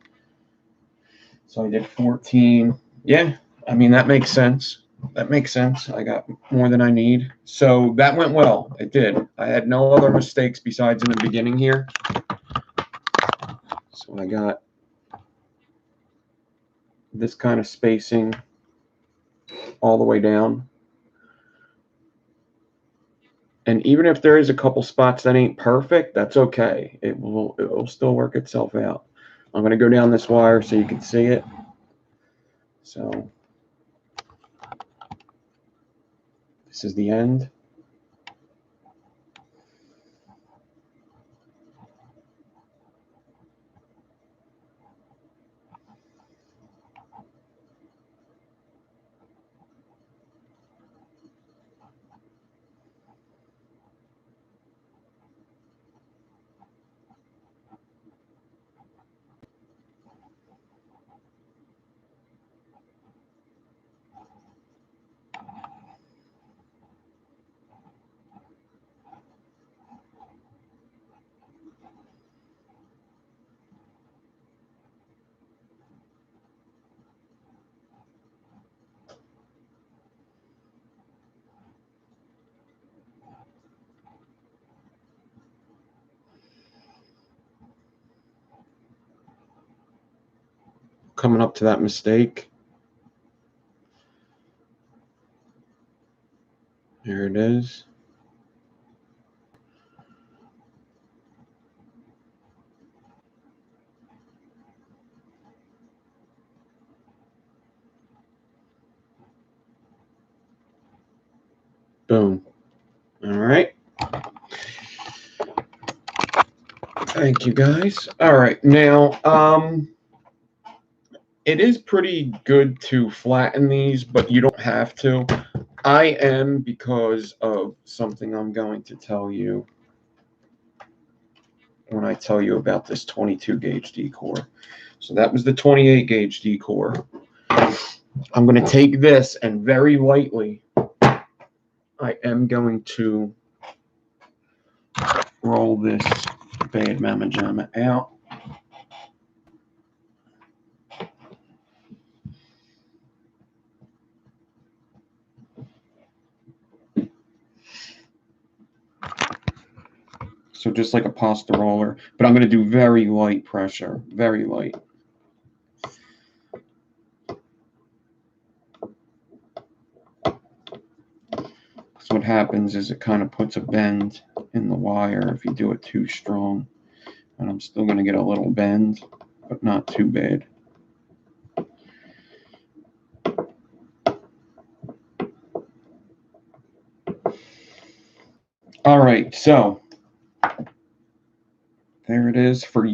[SPEAKER 1] So I did 14. Yeah, I mean, that makes sense. That makes sense. I got more than I need. So that went well. It did. I had no other mistakes besides in the beginning here. So I got this kind of spacing all the way down. And even if there is a couple spots that ain't perfect, that's okay. It will still work itself out. I'm going to go down this wire so you can see it. So this is the end. coming up to that mistake. Here it is. Boom. All right. Thank you, guys. All right. Now, it is pretty good to flatten these, but you don't have to. I am, because of something I'm going to tell you when I tell you about this 22 gauge D-core. So that was the 28 gauge D-core. I'm going to take this and very lightly, I am going to roll this bad mama jamma out. So just like a pasta roller, but I'm going to do very light pressure, very light. So what happens is it kind of puts a bend in the wire if you do it too strong. And I'm still going to get a little bend, but not too bad. All right, so there it is for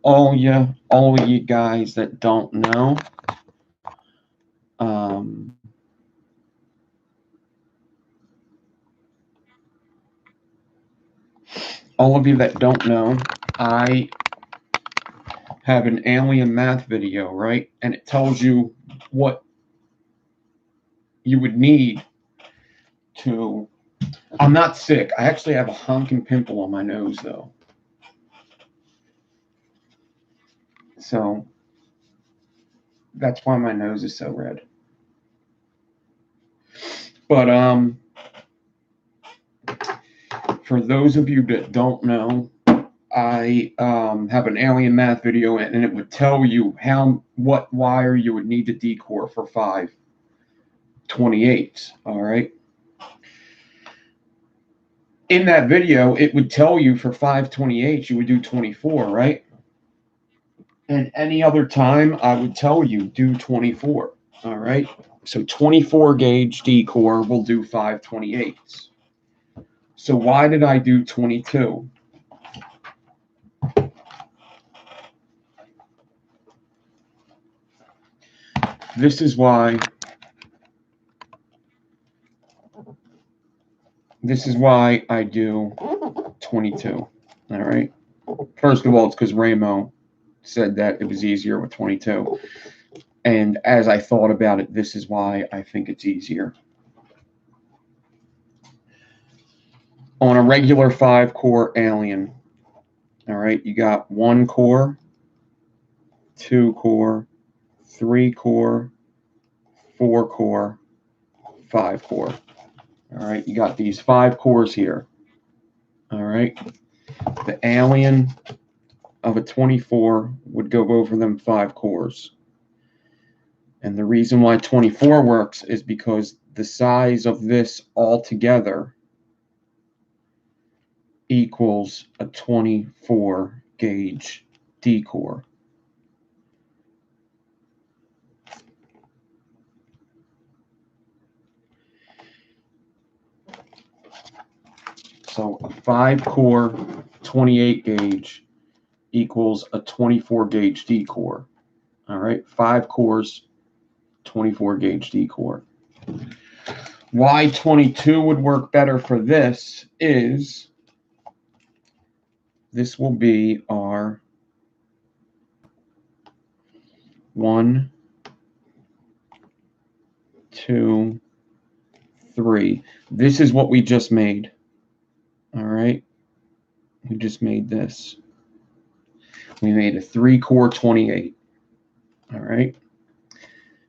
[SPEAKER 1] all you guys that don't know. All of you that don't know, I have an alien math video, right? And it tells you what you would need to... I'm not sick. I actually have a honking pimple on my nose, though. So that's why my nose is so red. But for those of you that don't know, I have an alien math video, and it would tell you what wire you would need to D-core for 5/28. All right. In that video, it would tell you for 5/28 you would do 24, right? And any other time, I would tell you do 24. All right. So 24 gauge D-core will do 5/28. So why did I do 22? This is why I do 22. All right. First of all, it's because Ramo said that it was easier with 22. And as I thought about it, this is why I think it's easier. On a regular 5-core alien, all right, you got 1 core, 2 core, 3 core, 4 core, 5 core. All right, you got these 5 cores here. All right, the alien of a 24 would go over them 5 cores. And the reason why 24 works is because the size of this altogether equals a 24 gauge D-core. So a 5-core 28 gauge equals a 24 gauge D-core. All right, 5 cores, 24 gauge D-core. Why 22 would work better for this is this will be our 1, 2, 3. This is what we just made. All right, we just made this. We made a 3-core 28. All right.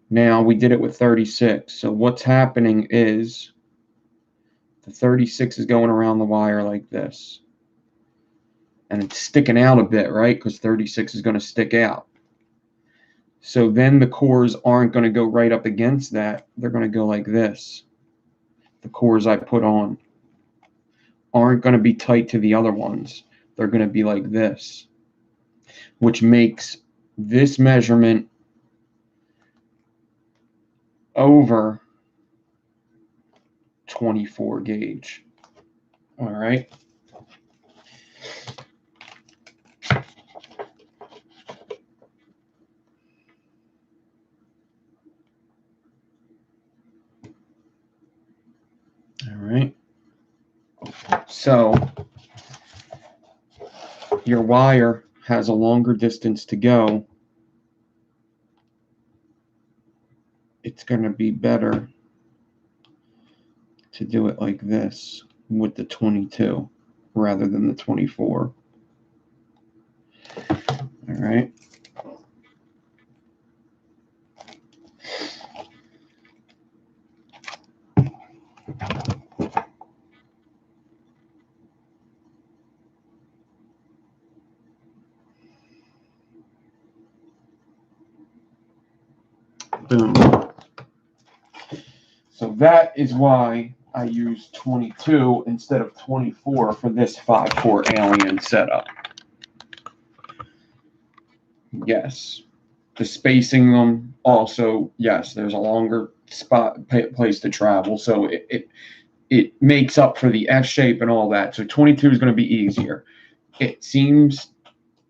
[SPEAKER 1] Now we did it with 36. So what's happening is the 36 is going around the wire like this. And it's sticking out a bit, right? Because 36 is going to stick out. So then the cores aren't going to go right up against that. They're going to go like this. The cores I put on aren't going to be tight to the other ones. They're going to be like this, which makes this measurement over 24 gauge. All right. All right. So your wire has a longer distance to go. It's going to be better to do it like this with the 22 rather than the 24. All right. Boom. So that is why I use 22 instead of 24 for this 5-core alien setup. Yes. The spacing them also, yes, there's a longer place to travel, so it makes up for the F shape and all that. So 22 is going to be easier. It seems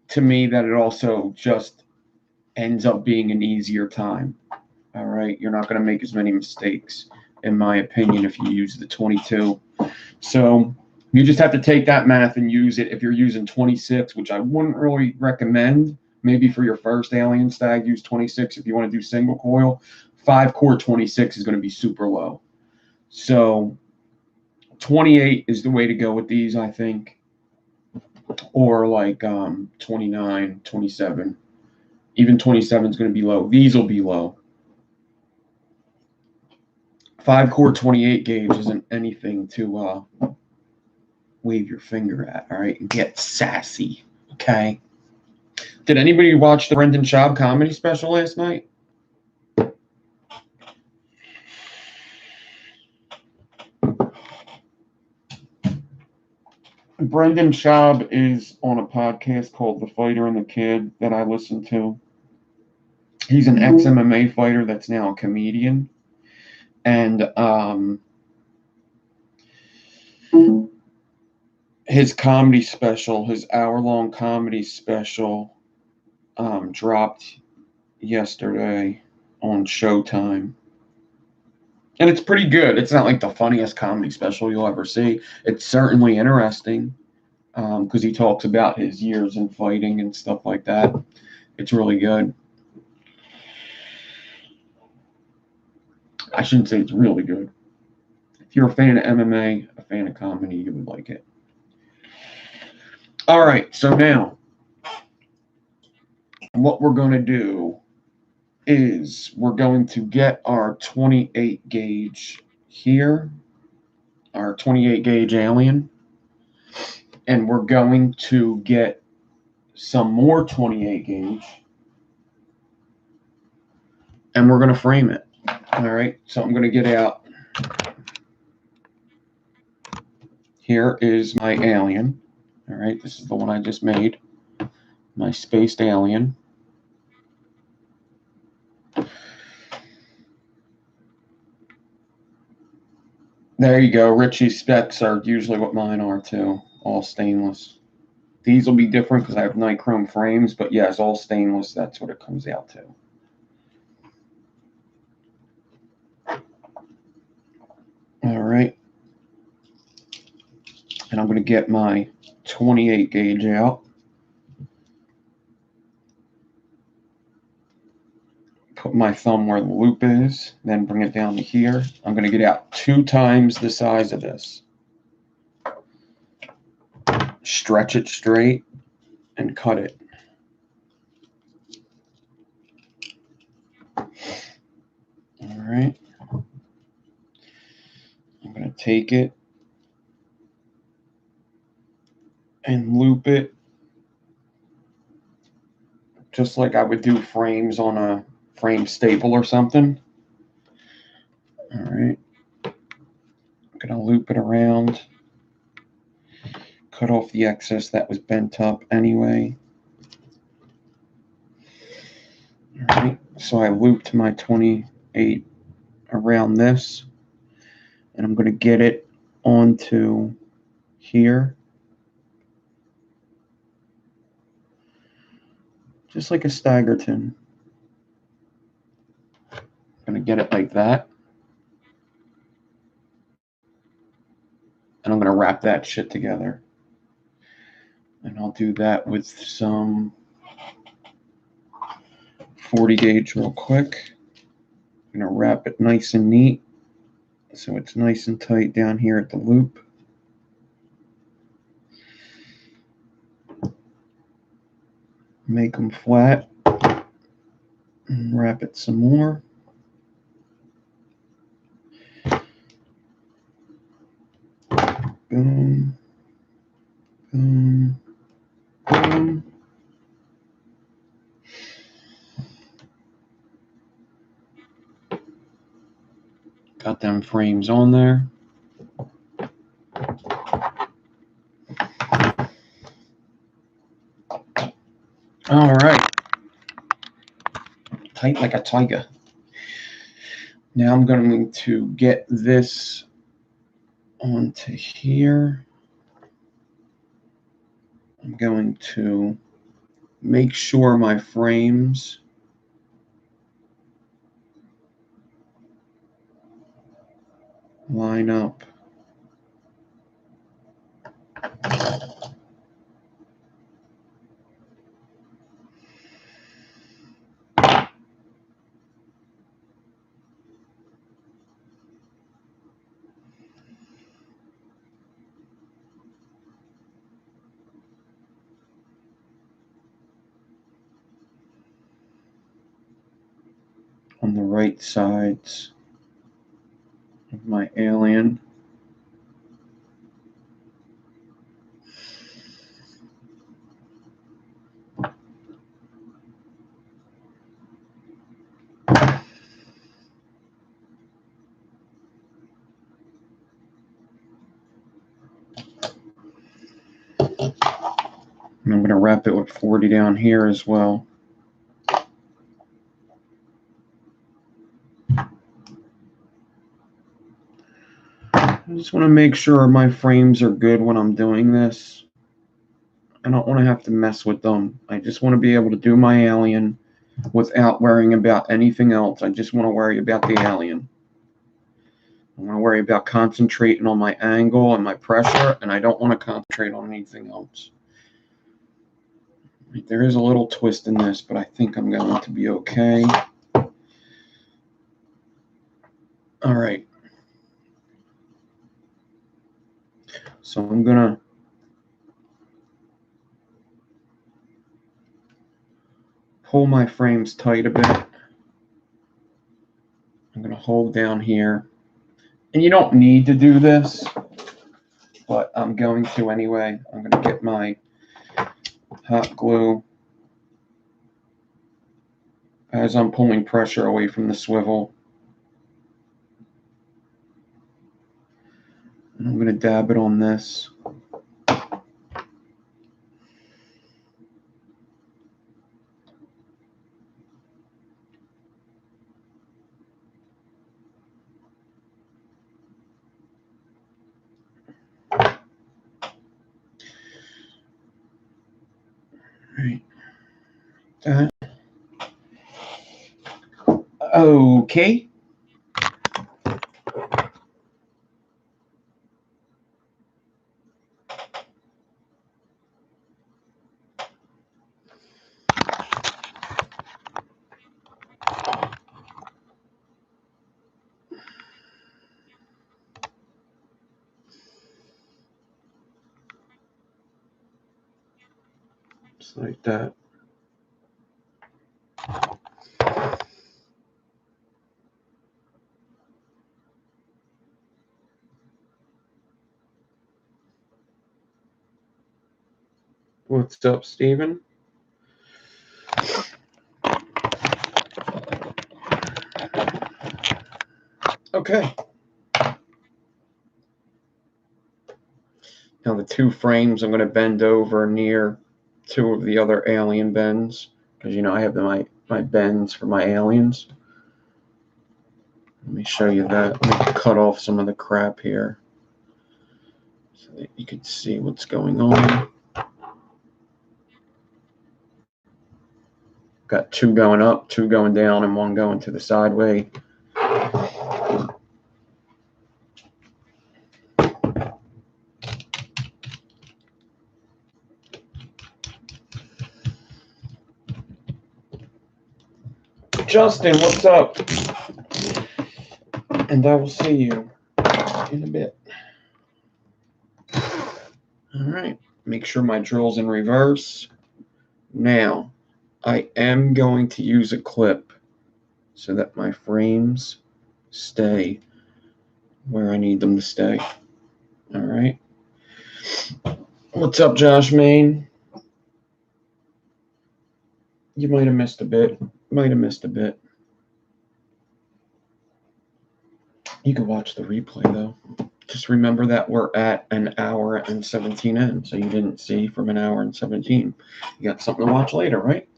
[SPEAKER 1] to me that it also just ends up being an easier time. All right, you're not going to make as many mistakes, in my opinion, if you use the 22. So you just have to take that math and use it. If you're using 26, which I wouldn't really recommend, maybe for your first alien stag, use 26. If you want to do single coil, 5-core 26 is going to be super low. So 28 is the way to go with these, I think, or like 29, 27. Even 27 is going to be low. These will be low. 5-core 28 gauge isn't anything to wave your finger at, all right? And get sassy, okay? Did anybody watch the Brendan Schaub comedy special last night? Brendan Schaub is on a podcast called The Fighter and the Kid that I listen to. He's an ex-MMA fighter that's now a comedian. And his comedy special, his hour-long comedy special, dropped yesterday on Showtime. And it's pretty good. It's not like the funniest comedy special you'll ever see. It's certainly interesting because he talks about his years in fighting and stuff like that. It's really good. I shouldn't say it's really good. If you're a fan of MMA, a fan of comedy, you would like it. All right, so now what we're going to do is we're going to get our 28 gauge here, our 28 gauge alien, and we're going to get some more 28 gauge, and we're going to frame it. All right, so I'm going to get out. Here is my alien. All right, this is the one I just made, my spaced alien. There you go. Richie's specs are usually what mine are too, all stainless. These will be different because I have nichrome frames, but yes, all stainless, that's what it comes out to. All right. And I'm going to get my 28 gauge out. Put my thumb where the loop is, then bring it down to here. I'm going to get out 2 times the size of this. Stretch it straight and cut it. All right. I'm going to take it and loop it just like I would do frames on a frame staple or something. All right. I'm going to loop it around. Cut off the excess that was bent up anyway. All right. So I looped my 28 around this, and I'm going to get it onto here, just like a staggerton. I'm going to get it like that, and I'm going to wrap that shit together. And I'll do that with some 40 gauge real quick. I'm going to wrap it nice and neat so it's nice and tight down here at the loop. Make them flat and wrap it some more. Boom, boom, boom. Got them frames on there. All right. Tight like a tiger. Now I'm going to get this onto here. I'm going to make sure my frames line up. On the right sides of my alien. And I'm going to wrap it with 40 down here as well. I just want to make sure my frames are good when I'm doing this. I don't want to have to mess with them. I just want to be able to do my alien without worrying about anything else. I just want to worry about the alien. I want to worry about concentrating on my angle and my pressure, and I don't want to concentrate on anything else. There is a little twist in this, but I think I'm going to be okay. All right. So I'm going to pull my frames tight a bit. I'm going to hold down here. And you don't need to do this, but I'm going to anyway. I'm going to get my hot glue as I'm pulling pressure away from the swivel. And I'm going to dab it on this. Right. That. Okay. Just like that. What's up, Steven? Okay. Now the two frames I'm going to bend over near two of the other alien bends, because you know I have my bends for my aliens. Let me show you that. Let me cut off some of the crap here so that you can see what's going on. Got two going up, two going down, and one going to the sideway. Justin, what's up? And I will see you in a bit. All right, make sure my drill's in reverse. Now, I am going to use a clip so that my frames stay where I need them to stay. All right. What's up, Josh Main? You might have missed a bit. You can watch the replay, though. Just remember that we're at an hour and 17 in, so you didn't see from an hour and 17. You got something to watch later, right?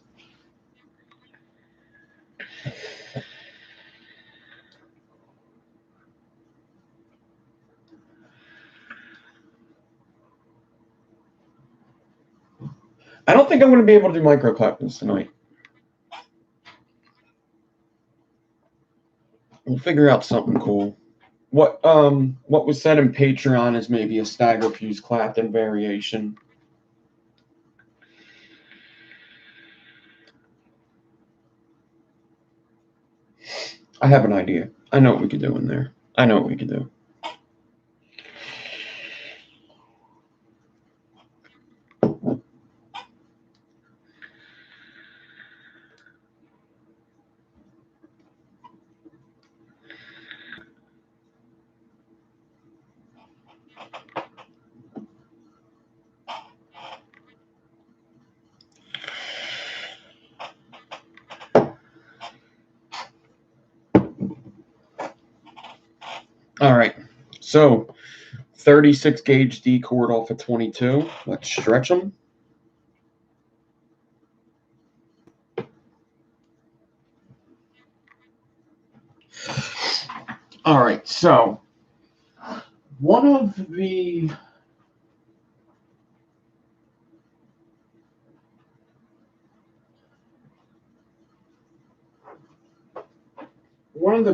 [SPEAKER 1] I don't think I'm going to be able to do microclappings tonight. We'll figure out something cool. What was said in Patreon is maybe a stagger fuse Clapton variation. I have an idea. I know what we could do in there. I know what we could do. All right, so 36 gauge D cord off of 22. Let's stretch them. All right, so one of the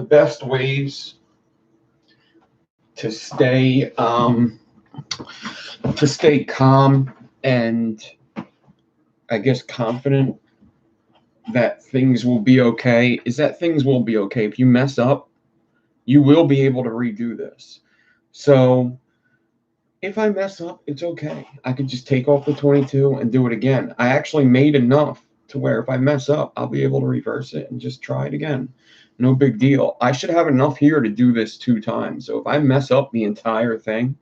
[SPEAKER 1] best ways to stay calm and I guess confident that things will be okay is that things will be okay. If you mess up, you will be able to redo this. So if I mess up, it's okay. I could just take off the 22 and do it again. I actually made enough to where if I mess up, I'll be able to reverse it and just try it again. No big deal. I should have enough here to do this 2 times. So if I mess up the entire thing,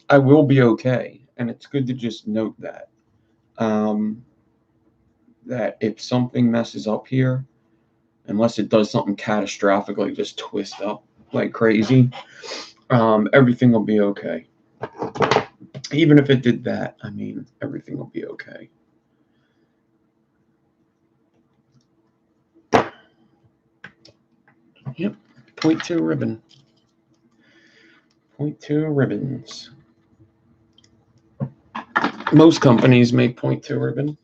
[SPEAKER 1] I will be okay. And it's good to just note that. That if something messes up here, unless it does something catastrophic, like just twist up like crazy, everything will be okay. Even if it did that, I mean, everything will be okay. Yep, 0.2 ribbon. 0.2 ribbons. Most companies make 0.2 ribbon.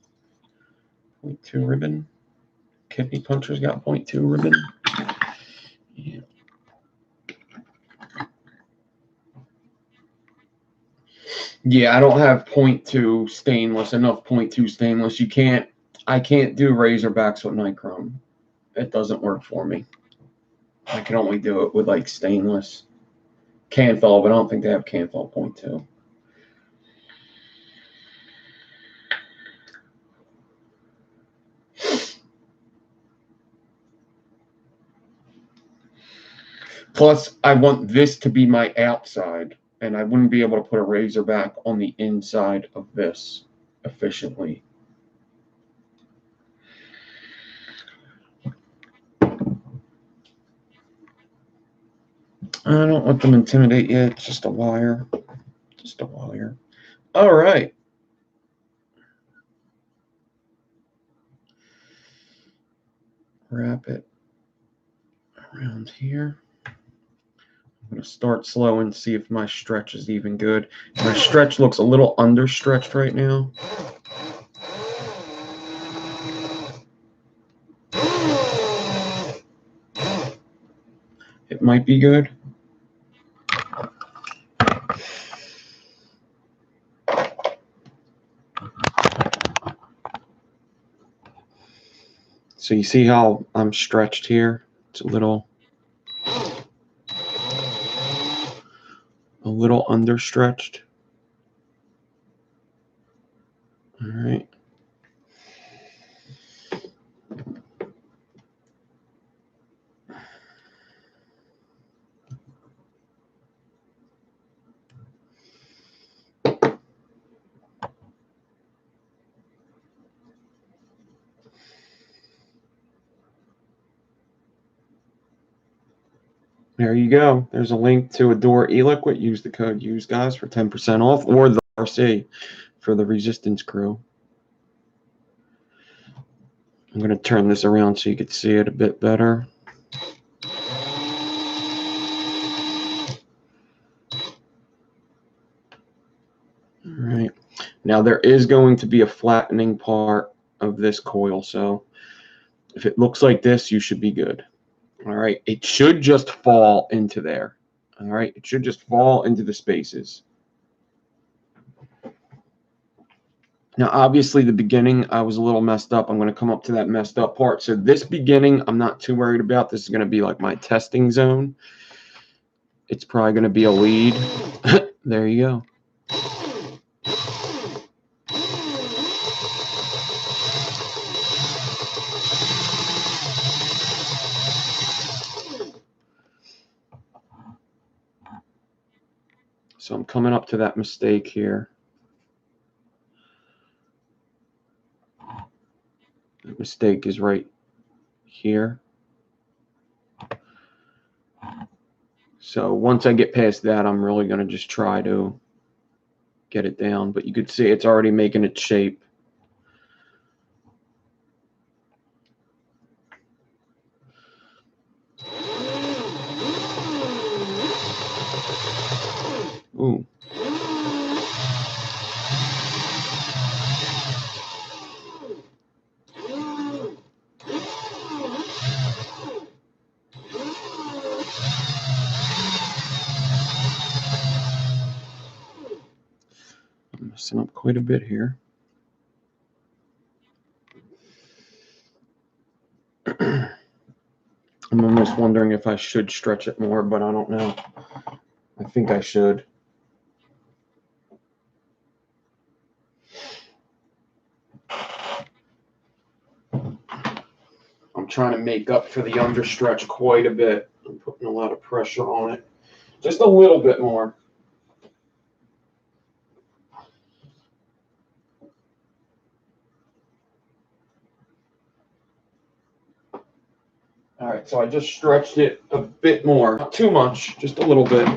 [SPEAKER 1] 0.2 ribbon. Kidney punchers got 0.2 ribbon. Yeah. Yeah, I don't have 0.2 stainless, enough 0.2 stainless. I can't do razorbacks with nichrome. It doesn't work for me. I can only do it with like stainless. Canthol, but I don't think they have Canthol 0.2. Plus, I want this to be my outside, and I wouldn't be able to put a razorback on the inside of this efficiently. I don't let them intimidate you. It's just a wire. Just a wire. All right. Wrap it around here. I'm going to start slow and see if my stretch is even good. My stretch looks a little understretched right now. It might be good. So you see how I'm stretched here? It's a little understretched. All right. There you go. There's a link to Adore eLiquid. Use the code USE guys for 10% off, or the RC for the Resistance crew. I'm going to turn this around so you can see it a bit better. All right. Now there is going to be a flattening part of this coil, so if it looks like this, you should be good. All right. It should just fall into there. All right. It should just fall into the spaces. Now, obviously, the beginning, I was a little messed up. I'm going to come up to that messed up part. So this beginning, I'm not too worried about. This is going to be like my testing zone. It's probably going to be a lead. There you go. So I'm coming up to that mistake here. The mistake is right here. So once I get past that, I'm really going to just try to get it down. But you could see it's already making its shape. Ooh. I'm messing up quite a bit here. I'm almost wondering if I should stretch it more, but I don't know. I think I should. I'm trying to make up for the understretch quite a bit. I'm putting a lot of pressure on it. Just a little bit more. All right, so I just stretched it a bit more. Not too much, just a little bit.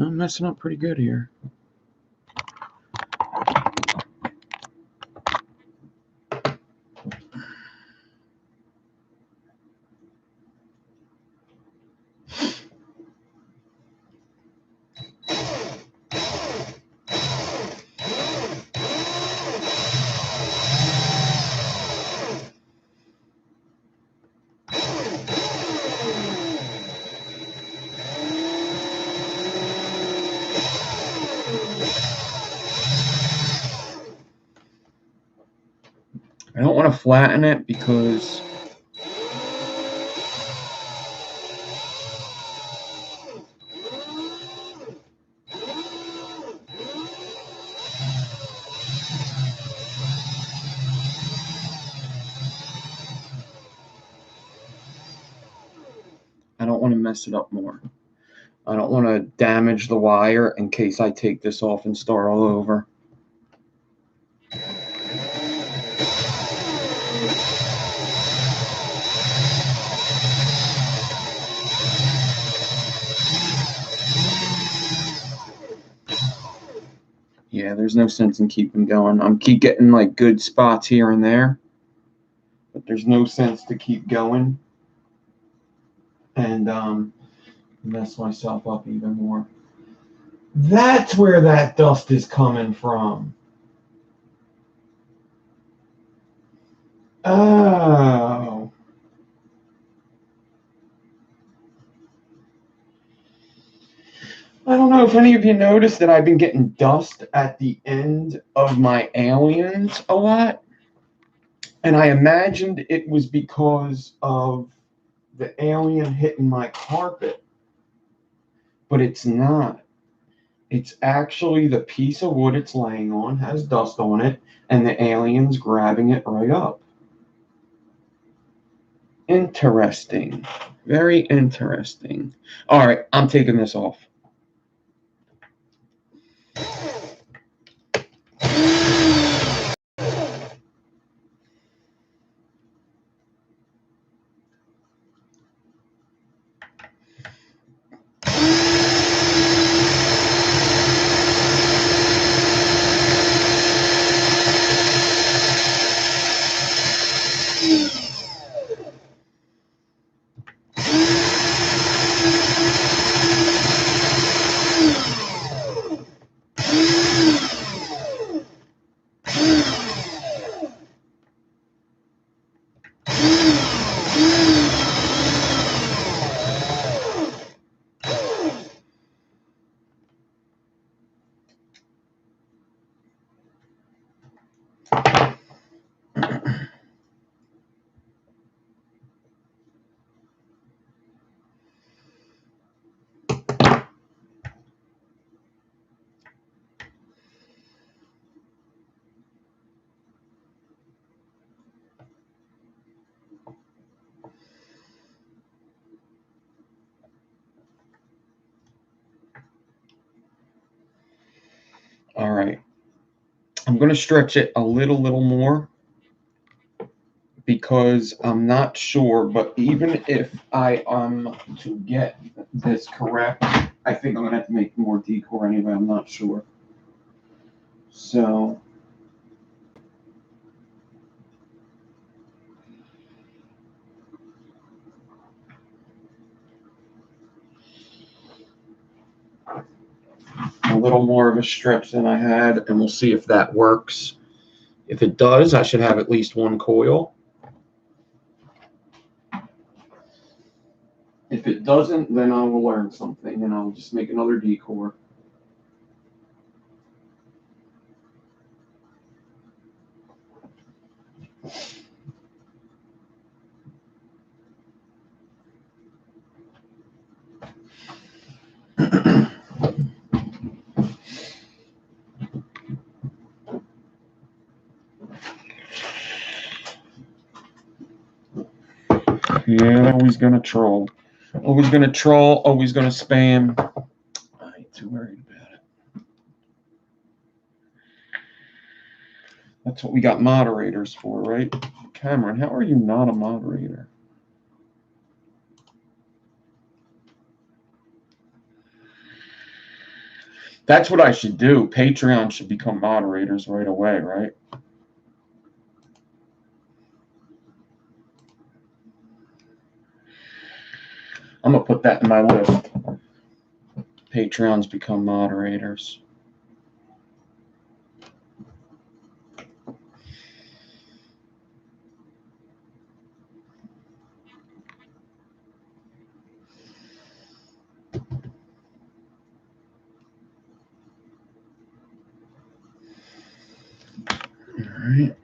[SPEAKER 1] I'm messing up pretty good here. I don't want to flatten it because want to mess it up more. I don't want to damage the wire in case I take this off and start all over. Yeah, there's no sense in keeping going. I'm keep getting like good spots here and there, but there's no sense to keep going and mess myself up even more. That's where that dust is coming from. Oh. I don't know if any of you noticed that I've been getting dust at the end of my aliens a lot. And I imagined it was because of the alien hitting my carpet. But it's not. It's actually the piece of wood it's laying on has dust on it, and the alien's grabbing it right up. Interesting. Very interesting. All right, I'm taking this off. All right. I'm going to stretch it a little more because I'm not sure, but even if I am to get this correct, I think I'm going to have to make more decor anyway. I'm not sure. So a little more of a stretch than I had, and we'll see if that works. If it does, I should have at least one coil. If it doesn't, then I will learn something and I'll just make another decor. Yeah, always gonna troll. Always gonna troll, always gonna spam. I ain't too worried about it. That's what we got moderators for, right? Cameron, how are you not a moderator? That's what I should do. Patreon should become moderators right away, right? I'm gonna put that in my list. Patreons become moderators. All right.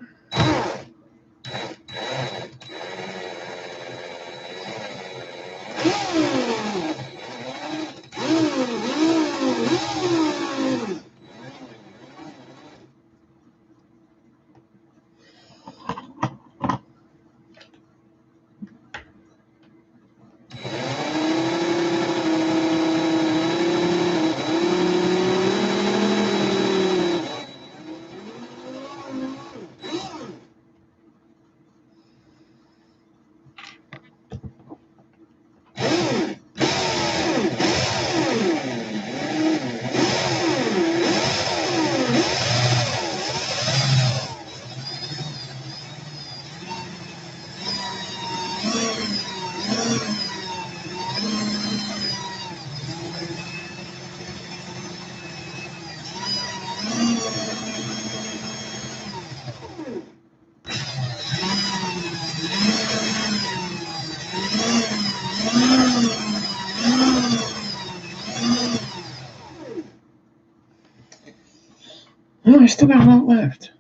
[SPEAKER 1] I still got a lot left.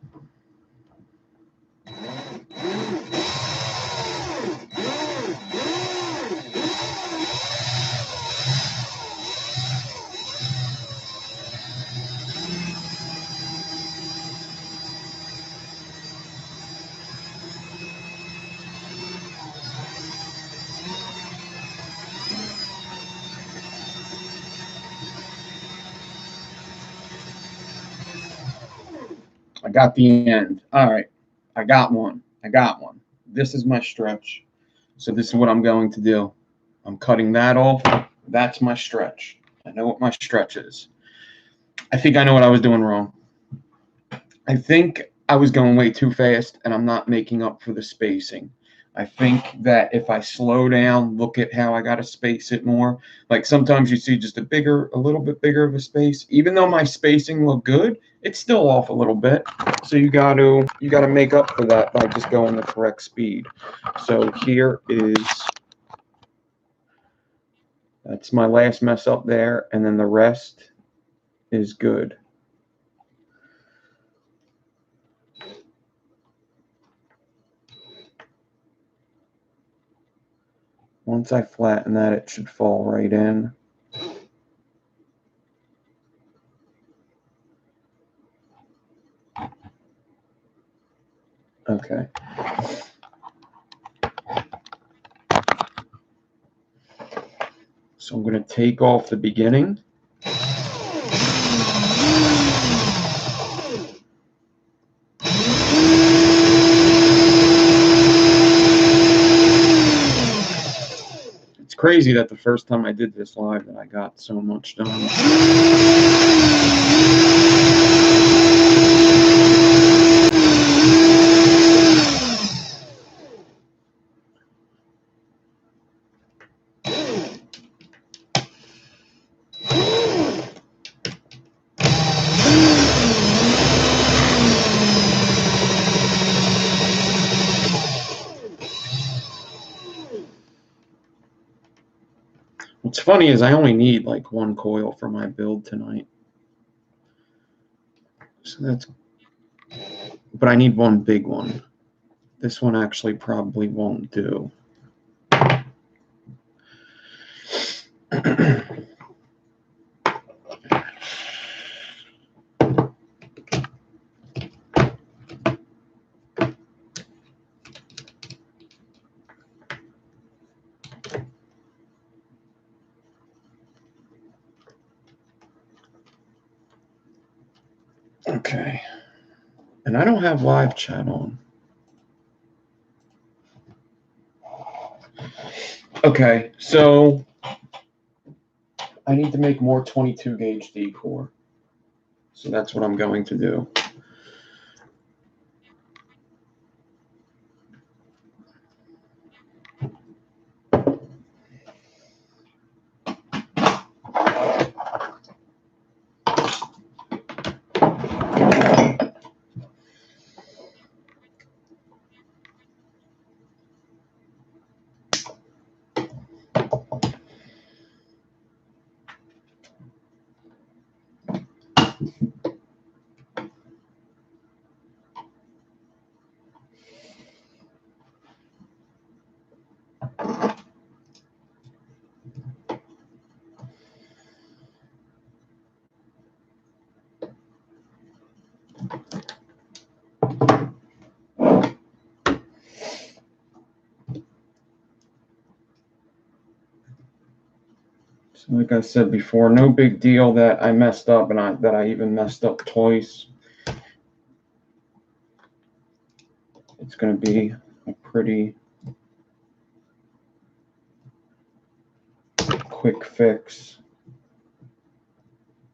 [SPEAKER 1] I got the end. All right. I got one. This is my stretch. So this is what I'm going to do. I'm cutting that off. That's my stretch. I know what my stretch is. I think I know what I was doing wrong. I think I was going way too fast and I'm not making up for the spacing. I think that if I slow down, look at how I got to space it more. Like sometimes you see just a little bit bigger of a space. Even though my spacing looked good, it's still off a little bit. So you got to make up for that by just going the correct speed. So here is, that's my last mess up there, and then the rest is good. Once I flatten that, it should fall right in. Okay. So I'm going to take off the beginning. It's crazy that the first time I did this live that I got so much done. What's funny is I only need like one coil for my build tonight. So that's, but I need one big one. This one actually probably won't do. Okay. And I don't have live chat on. Okay, so I need to make more 22 gauge D-core. So that's what I'm going to do. So like I said before, no big deal that I messed up and that I even messed up twice. It's going to be a pretty quick fix,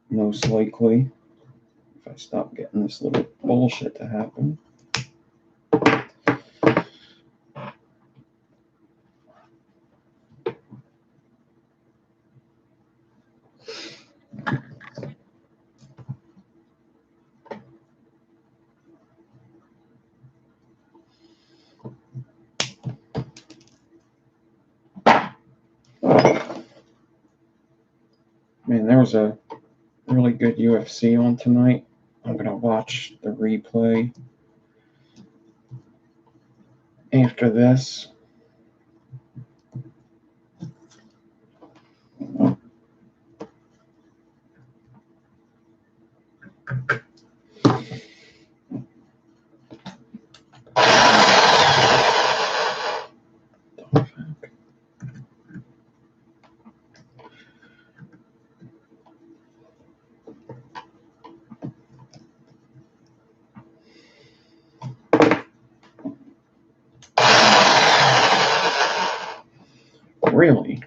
[SPEAKER 1] most likely, if I stop getting this little bullshit to happen. Man, there was a really good UFC on tonight. I'm going to watch the replay after this. Really?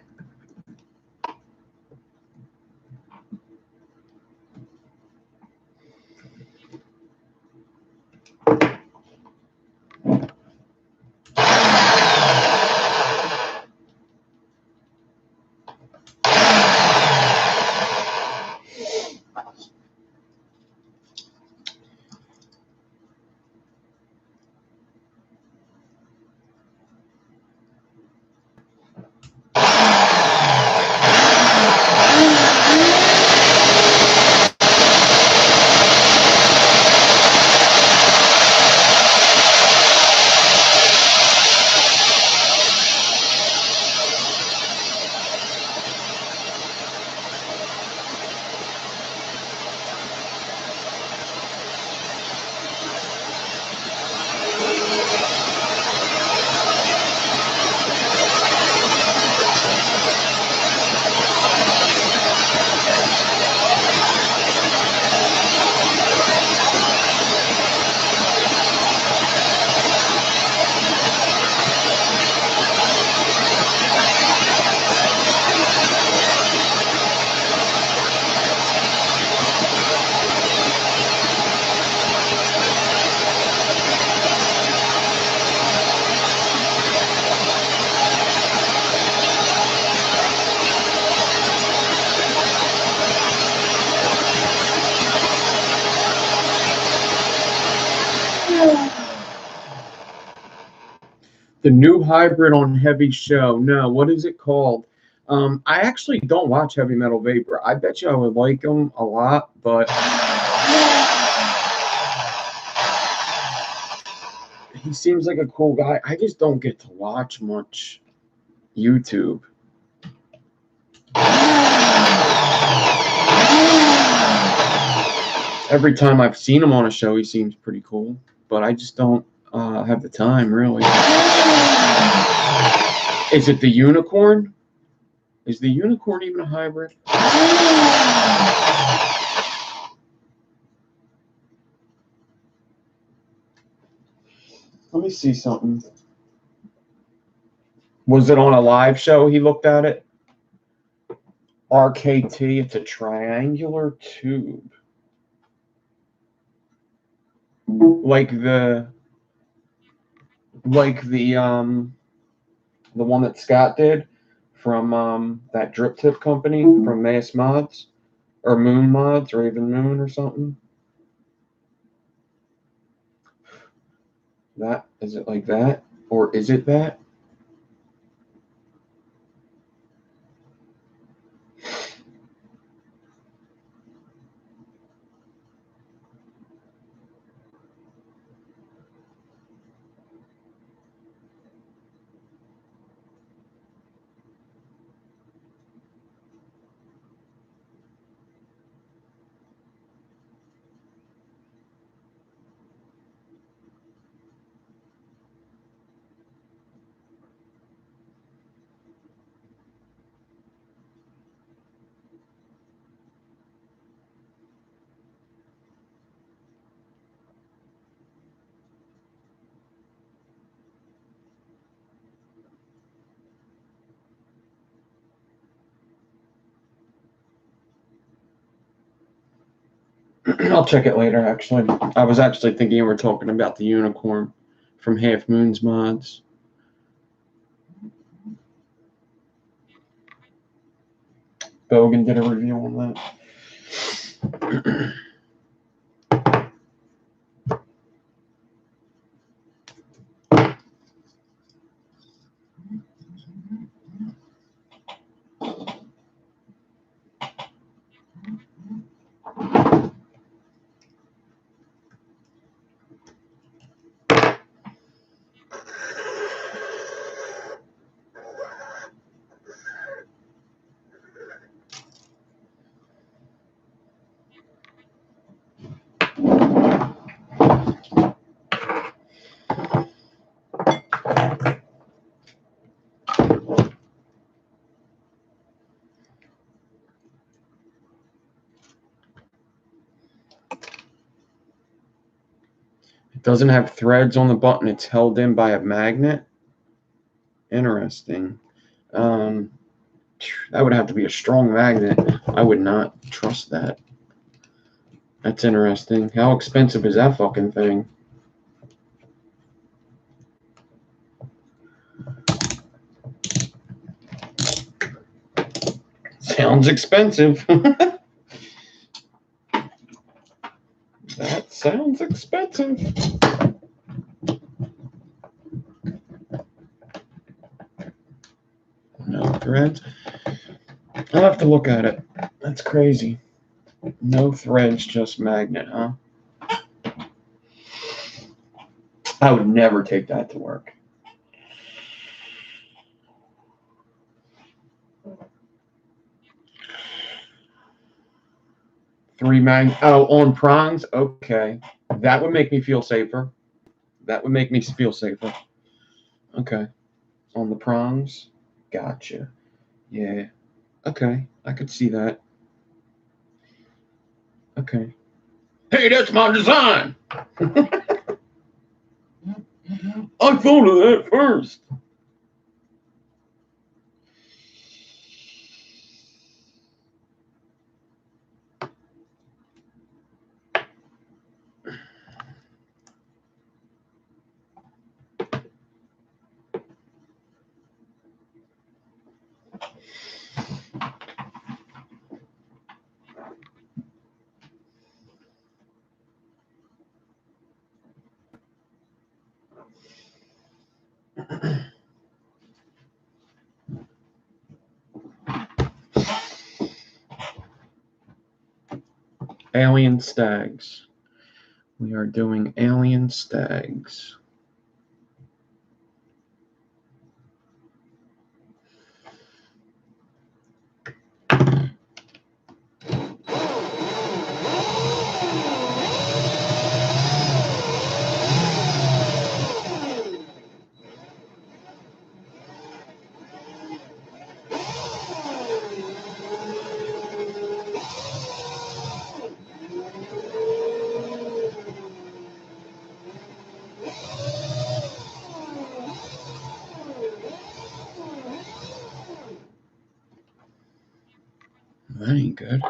[SPEAKER 1] The new hybrid on Heavy Show. No, what is it called? I actually don't watch Heavy Metal Vapor. I bet you I would like him a lot, but he seems like a cool guy. I just don't get to watch much YouTube. Every time I've seen him on a show, he seems pretty cool, but I just don't have the time, really. Is it the unicorn? Is the unicorn even a hybrid? Let me see something. Was it on a live show he looked at it? RKT, it's a triangular tube. Like the one that Scott did from that drip tip company from Mass Mods or Moon Mods, Raven Moon or something. That is it like that? Or is it that? I'll check it later, actually. I was actually thinking you were talking about the unicorn from Half Moon's Mods. Bogan did a review on that. Doesn't have threads on the button. It's held in by a magnet. Interesting. That would have to be a strong magnet. I would not trust that. That's interesting. How expensive is that fucking thing? Sounds expensive. That sounds expensive. No threads. I'll have to look at it. That's crazy. No threads, just magnet, huh? I would never take that to work. On prongs? Okay. That would make me feel safer. That would make me feel safer. Okay. On the prongs? Gotcha. Yeah. Okay. I could see that. Okay. Hey, that's my design! I thought of that first. Alien stags. We are doing alien stags. That ain't good.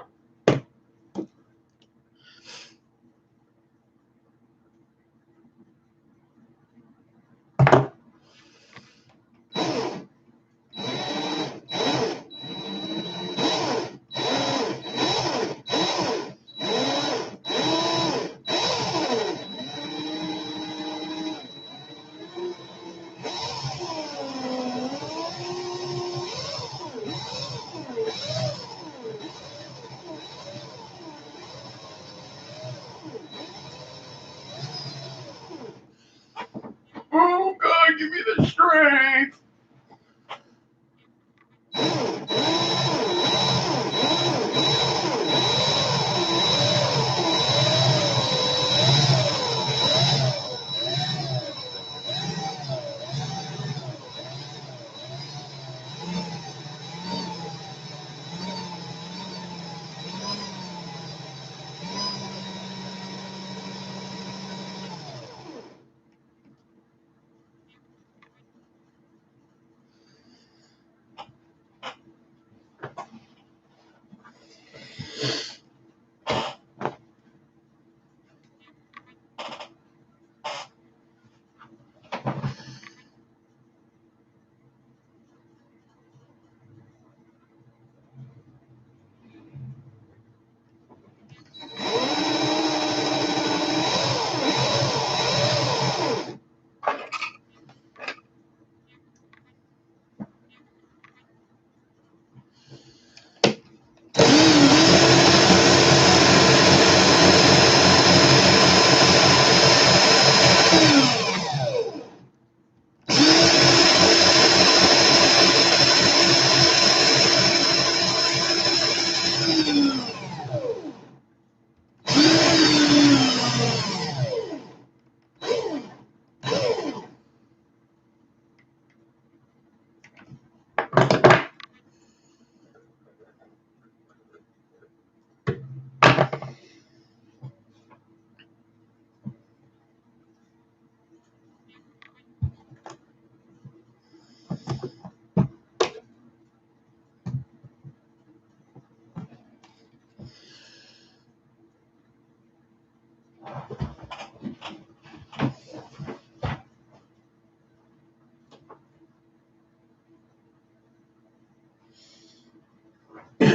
[SPEAKER 1] Oh, God, give me the strength.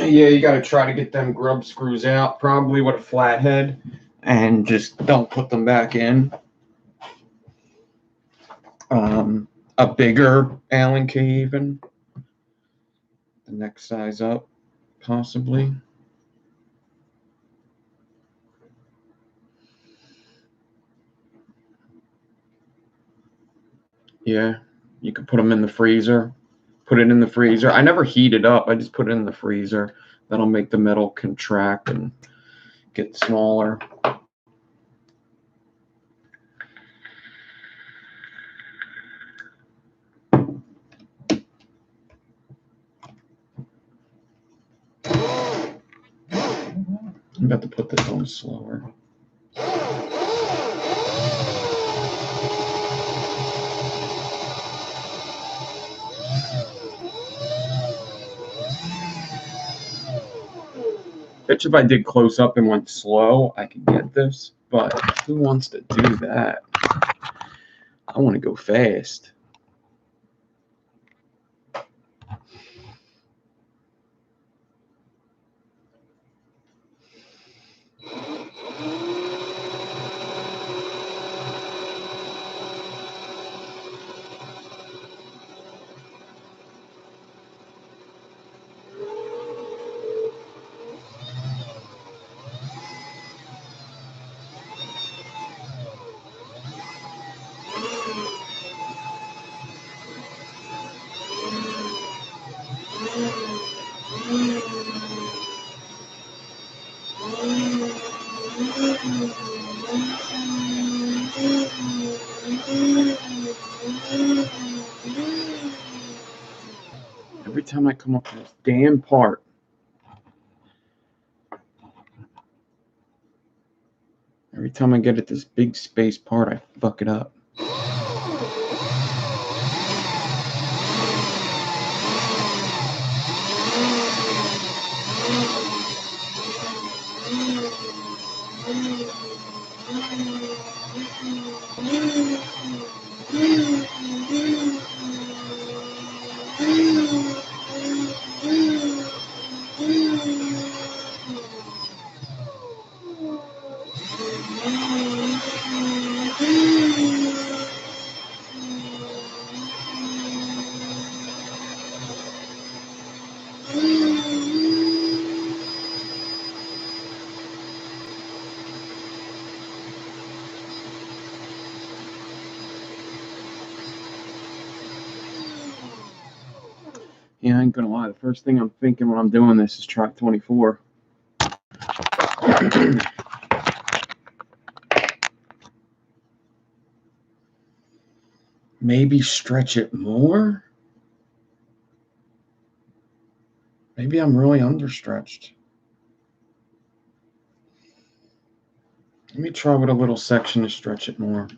[SPEAKER 1] Yeah, you got to try to get them grub screws out, probably with a flathead, and just don't put them back in. A bigger Allen key, even the next size up, possibly. Yeah, you could put them in the freezer. Put it in the freezer. I never heat it up. I just put it in the freezer. That'll make the metal contract and get smaller. I'm about to put this on slower. Bet if I did close up and went slow, I could get this. But who wants to do that? I want to go fast. Every time I come up to this damn part, every time I get at this big space part, I fuck it up. Yeah, I ain't gonna lie. The first thing I'm thinking when I'm doing this is track 24. Maybe stretch it more? Maybe I'm really understretched. Let me try with a little section to stretch it more.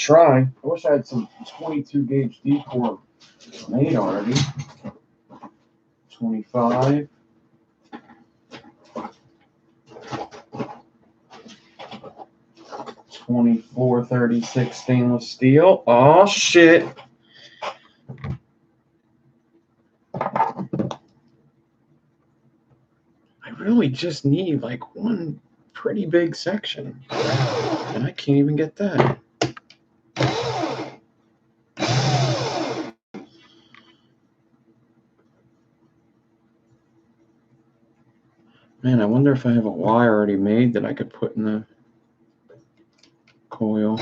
[SPEAKER 1] try. I wish I had some 22 gauge D-core made already. 25. $24.36 stainless steel. Oh shit. I really just need like one pretty big section. And I can't even get that. Man, I wonder if I have a wire already made that I could put in the coil.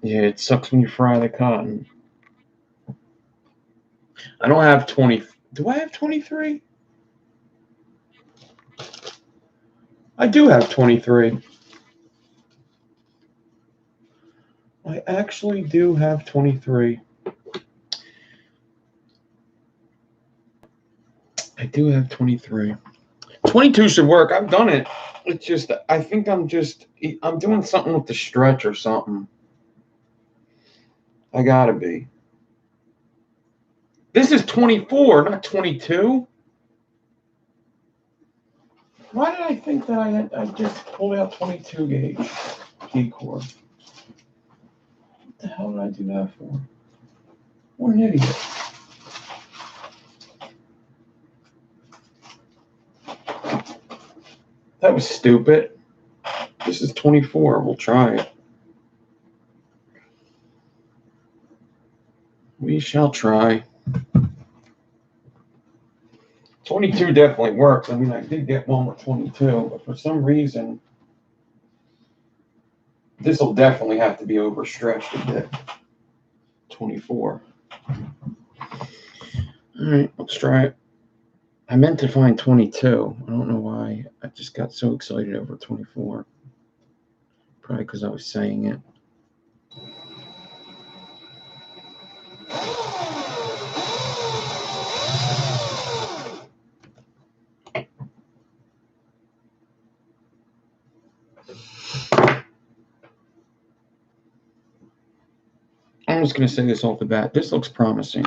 [SPEAKER 1] Yeah, it sucks when you fry the cotton. I don't have 20. Do I have 23? I do have 23. I actually do have 23. I do have 23. 22 should work. I've done it. It's just, I think I'm doing something with the stretch or something. I gotta be. This is 24, not 22. Why did I think that I just pulled out 22 gauge D-core? What the hell did I do that for? What an idiot. That was stupid. This is 24. We'll try it. We shall try. 22 definitely works. I mean, I did get one with 22, but for some reason, this will definitely have to be overstretched a bit. 24. All right, let's try it. I meant to find 22. I don't know why. I just got so excited over 24. Probably because I was saying it. I'm just going to say this off the bat. This looks promising.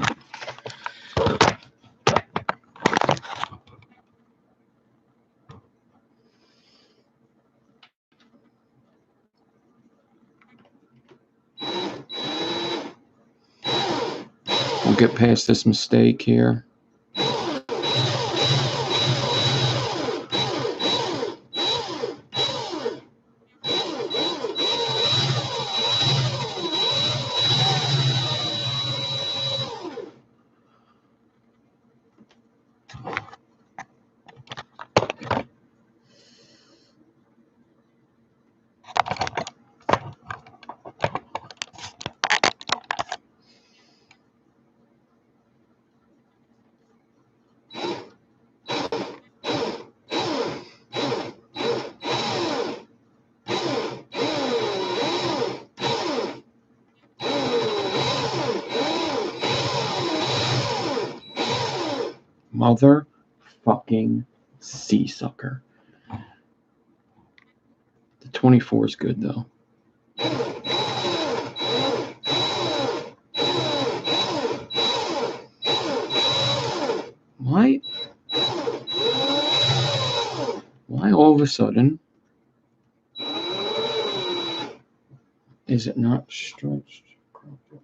[SPEAKER 1] We'll get past this mistake here. Motherfucking sea sucker. The 24 is good though. Why all of a sudden is it not stretched properly?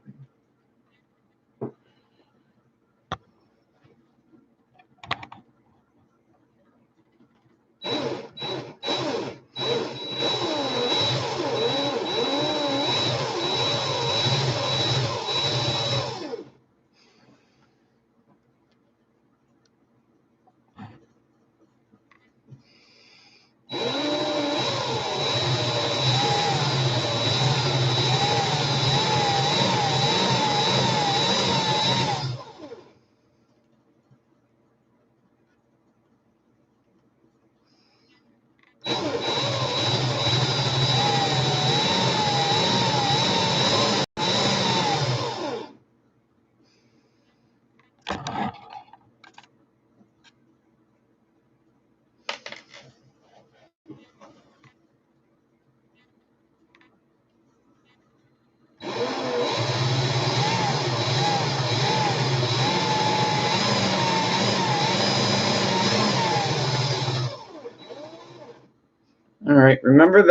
[SPEAKER 1] All right, remember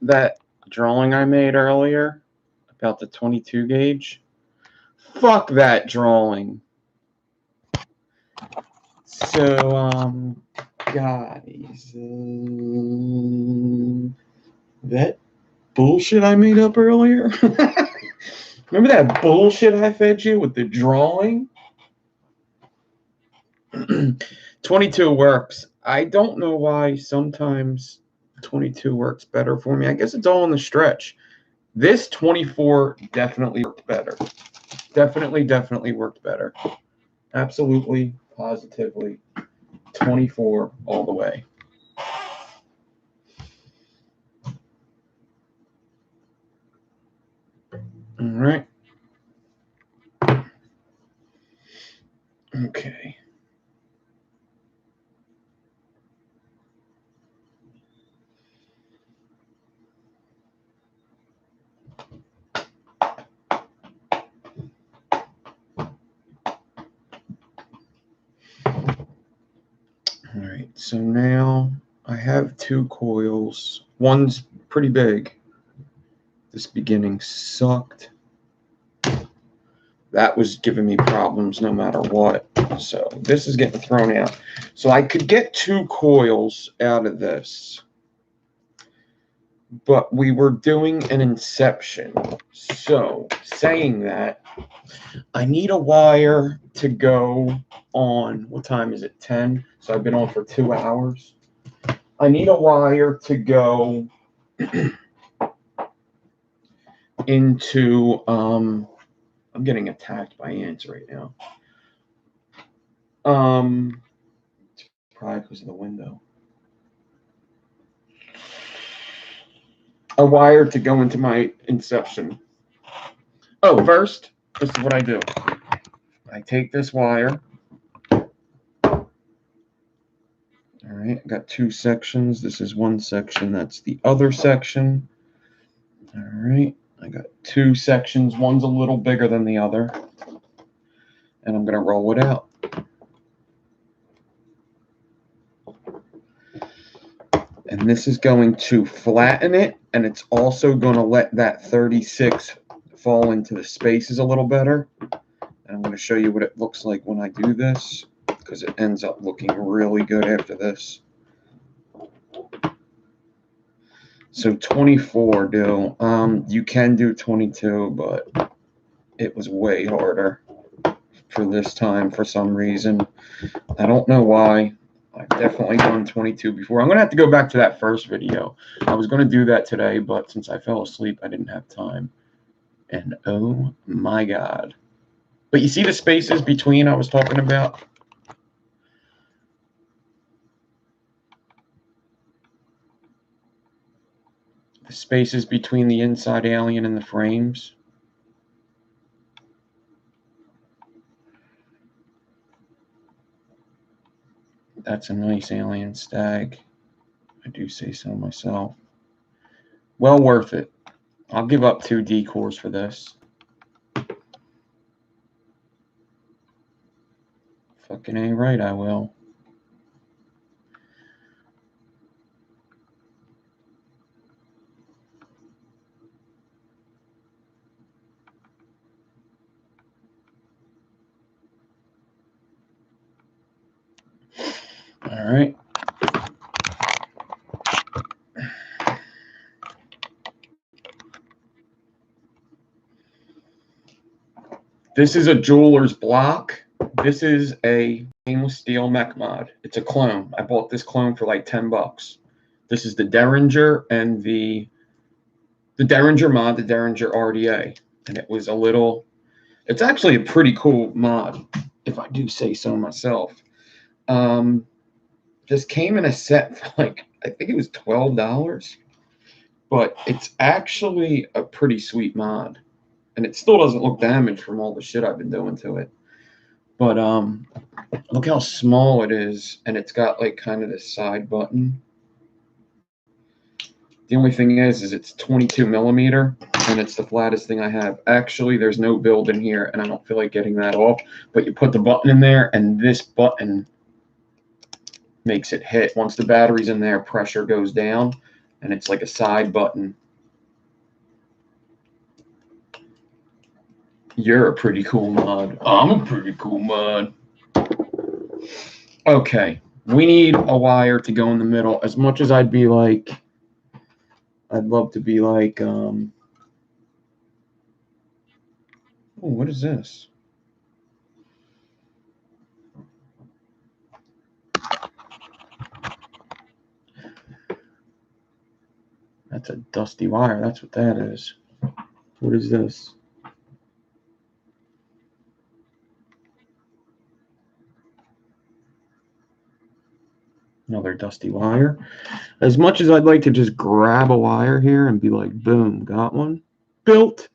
[SPEAKER 1] that drawing I made earlier about the 22 gauge? Fuck that drawing. So, guys, that bullshit I made up earlier? Remember that bullshit I fed you with the drawing? 22 works. I don't know why sometimes 22 works better for me. I guess it's all in the stretch. This 24 definitely worked better. Definitely worked better. Absolutely, positively. 24 all the way. All right. Okay. All right, so now I have 2 coils. One's pretty big. This beginning sucked. That was giving me problems no matter what. So this is getting thrown out. So I could get 2 coils out of this. But we were doing an inception. So saying that, I need a wire to go on, what time is it, 10? So I've been on for 2 hours. I need a wire to go into, I'm getting attacked by ants right now. It's probably because of the window. A wire to go into my inception. Oh, first, this is what I do. I take this wire. All right, I got 2 sections. This is one section. That's the other section. All right, I got 2 sections. One's a little bigger than the other. And I'm going to roll it out. And this is going to flatten it, and it's also going to let that 36 fall into the spaces a little better. And I'm going to show you what it looks like when I do this, because it ends up looking really good after this. So 24 do. You can do 22, but it was way harder for this time for some reason. I don't know why. I've definitely done 22 before. I'm going to have to go back to that first video. I was going to do that today, but since I fell asleep, I didn't have time. And oh my God. But you see the spaces between I was talking about? The spaces between the inside alien and the frames. That's a nice alien stag. I do say so myself. Well worth it. I'll give up 2 decors for this. Fucking ain't right, I will. All right. This is a jeweler's block. This is a stainless steel mech mod. It's a clone. I bought this clone for like $10. This is the Derringer and the Derringer mod, the Derringer RDA. And it was a little, it's actually a pretty cool mod, if I do say so myself. Just came in a set for like, I think it was $12. But it's actually a pretty sweet mod. And it still doesn't look damaged from all the shit I've been doing to it. But look how small it is, and it's got like kind of this side button. The only thing is it's 22 millimeter, and it's the flattest thing I have. Actually, there's no build in here, and I don't feel like getting that off. But you put the button in there, and this button makes it hit. Once the battery's in there, pressure goes down. and it's like a side button. You're a pretty cool mod. I'm a pretty cool mod. Okay, we need a wire to go in the middle. As much as I'd love to be like, oh, what is this? That's a dusty wire. That's what that is. What is this? Another dusty wire. As much as I'd like to just grab a wire here and be like, boom, got one. Built.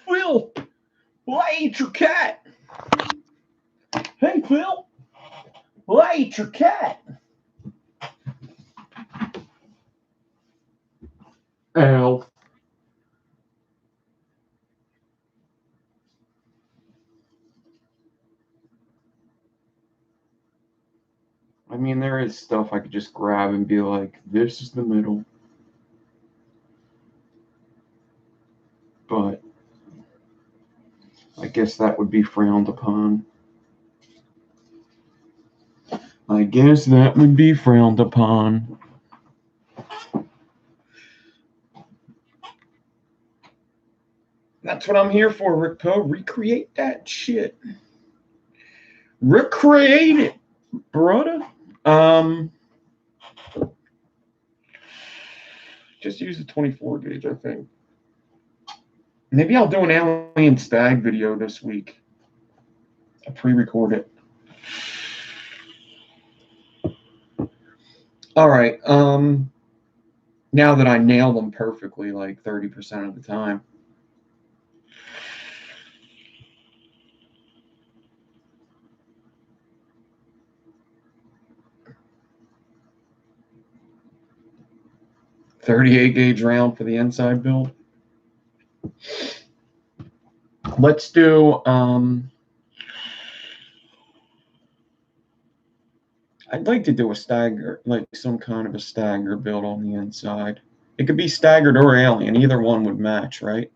[SPEAKER 1] Will, I ate your cat. Hey, Phil, I ate your cat. Ow. I mean, there is stuff I could just grab and be like, this is the middle. But I guess that would be frowned upon. That's what I'm here for, Rick Poe. Recreate that shit. Recreate it, brother. Just use the 24 gauge, I think. Maybe I'll do an alien stag video this week. I'll pre-record it. All right. Now that I nail them perfectly, like 30% of the time. .38 gauge round for the inside build. Let's do. I'd like to do a stagger, like some kind of a stagger build on the inside. It could be staggered or alien. Either one would match, right?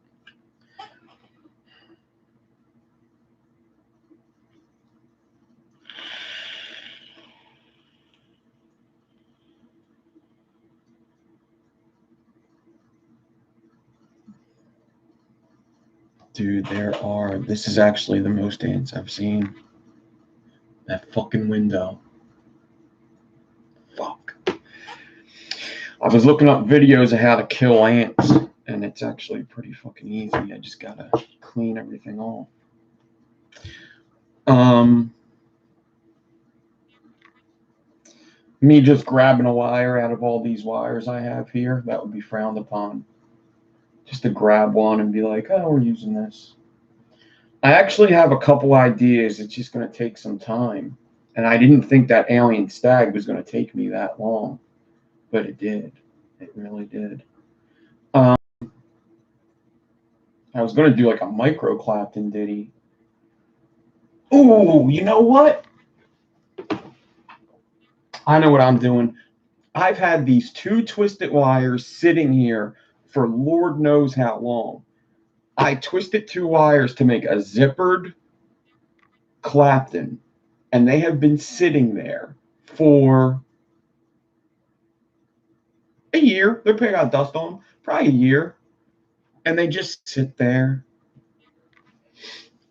[SPEAKER 1] Dude, this is actually the most ants I've seen. That fucking window. Fuck. I was looking up videos of how to kill ants, and it's actually pretty fucking easy. I just gotta clean everything off. Me just grabbing a wire out of all these wires I have here, that would be frowned upon. Just to grab one and be like, oh, we're using this. I actually have a couple ideas. It's just going to take some time. And I didn't think that alien stag was going to take me that long. But it did. It really did. I was going to do like a micro Clapton ditty. Ooh, you know what? I know what I'm doing. I've had these 2 twisted wires sitting here for Lord knows how long. I twisted 2 wires to make a zippered Clapton, and they have been sitting there for a year. They're putting out dust on them, probably a year, and they just sit there.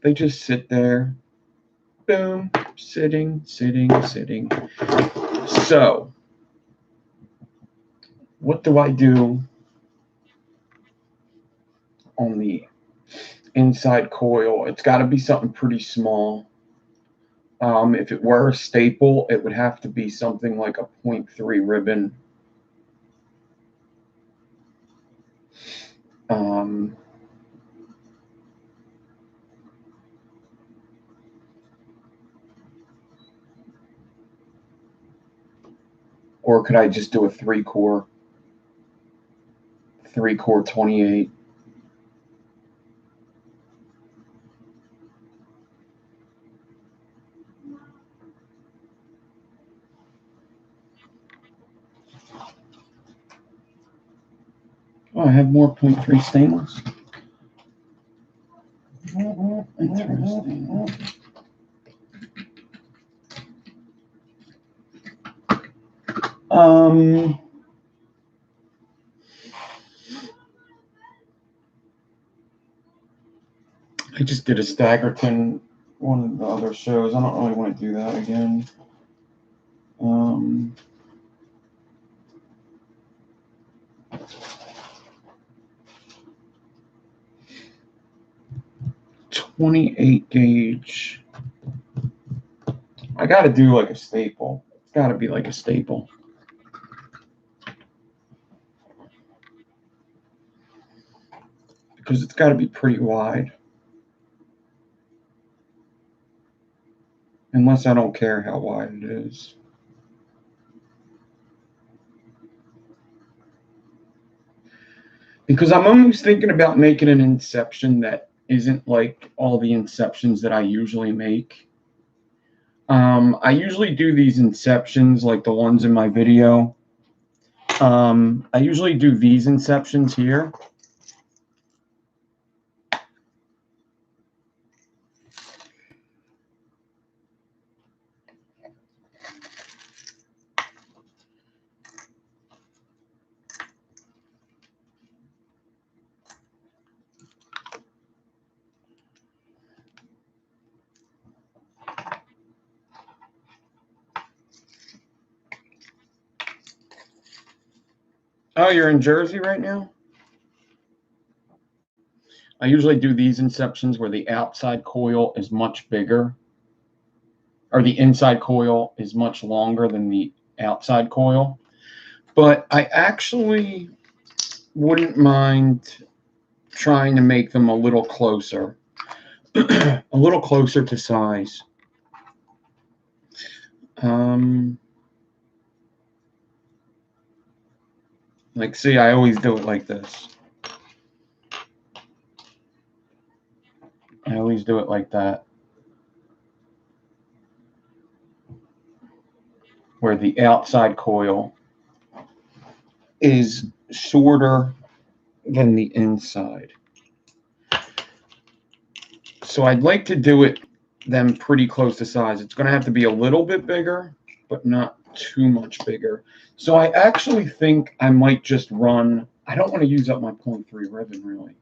[SPEAKER 1] They just sit there. Boom, sitting. So, what do I do on the inside coil? It's got to be something pretty small. If it were a staple, it would have to be something like a 0.3 ribbon. Or could I just do a 3-core 28? Oh, I have more 0.3 stainless. Interesting. I just did a Staggerton one of the other shows. I don't really want to do that again. 28 gauge. I got to do like a staple. It's got to be like a staple. Because it's got to be pretty wide. Unless I don't care how wide it is. Because I'm almost thinking about making an inception that isn't like all the inceptions that I usually make. I usually do these inceptions like the ones in my video. I usually do these inceptions here. Oh, you're in Jersey right now? I usually do these inceptions where the outside coil is much bigger, or the inside coil is much longer than the outside coil. But I actually wouldn't mind trying to make them a little closer, a little closer to size. Like, see, I always do it like this. I always do it like that. Where the outside coil is shorter than the inside. So I'd like to do them pretty close to size. It's going to have to be a little bit bigger, but not too much bigger. So I actually think I might just run, I don't want to use up my 0.3 ribbon really.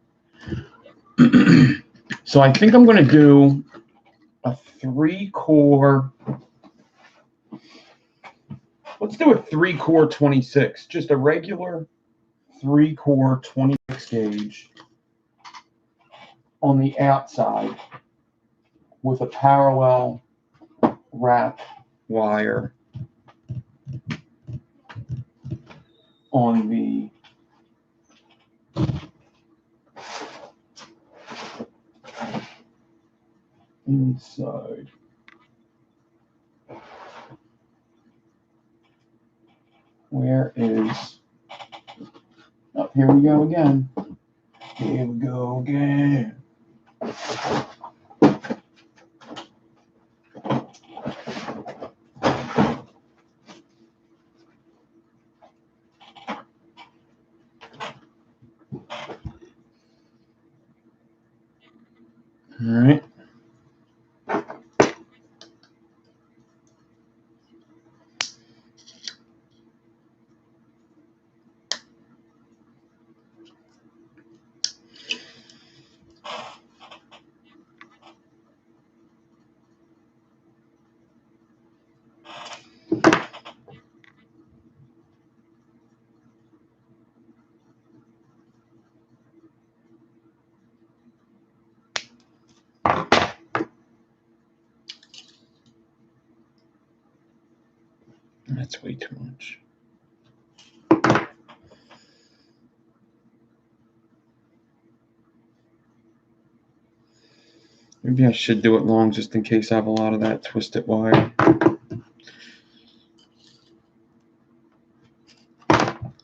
[SPEAKER 1] So I think I'm going to do a 3-core, let's do a 3-core 26, just a regular 3-core 26 gauge on the outside with a parallel wrap wire on the inside. Where is, oh, here we go again. Here we go again. All right. That's way too much. Maybe I should do it long just in case I have a lot of that twisted wire.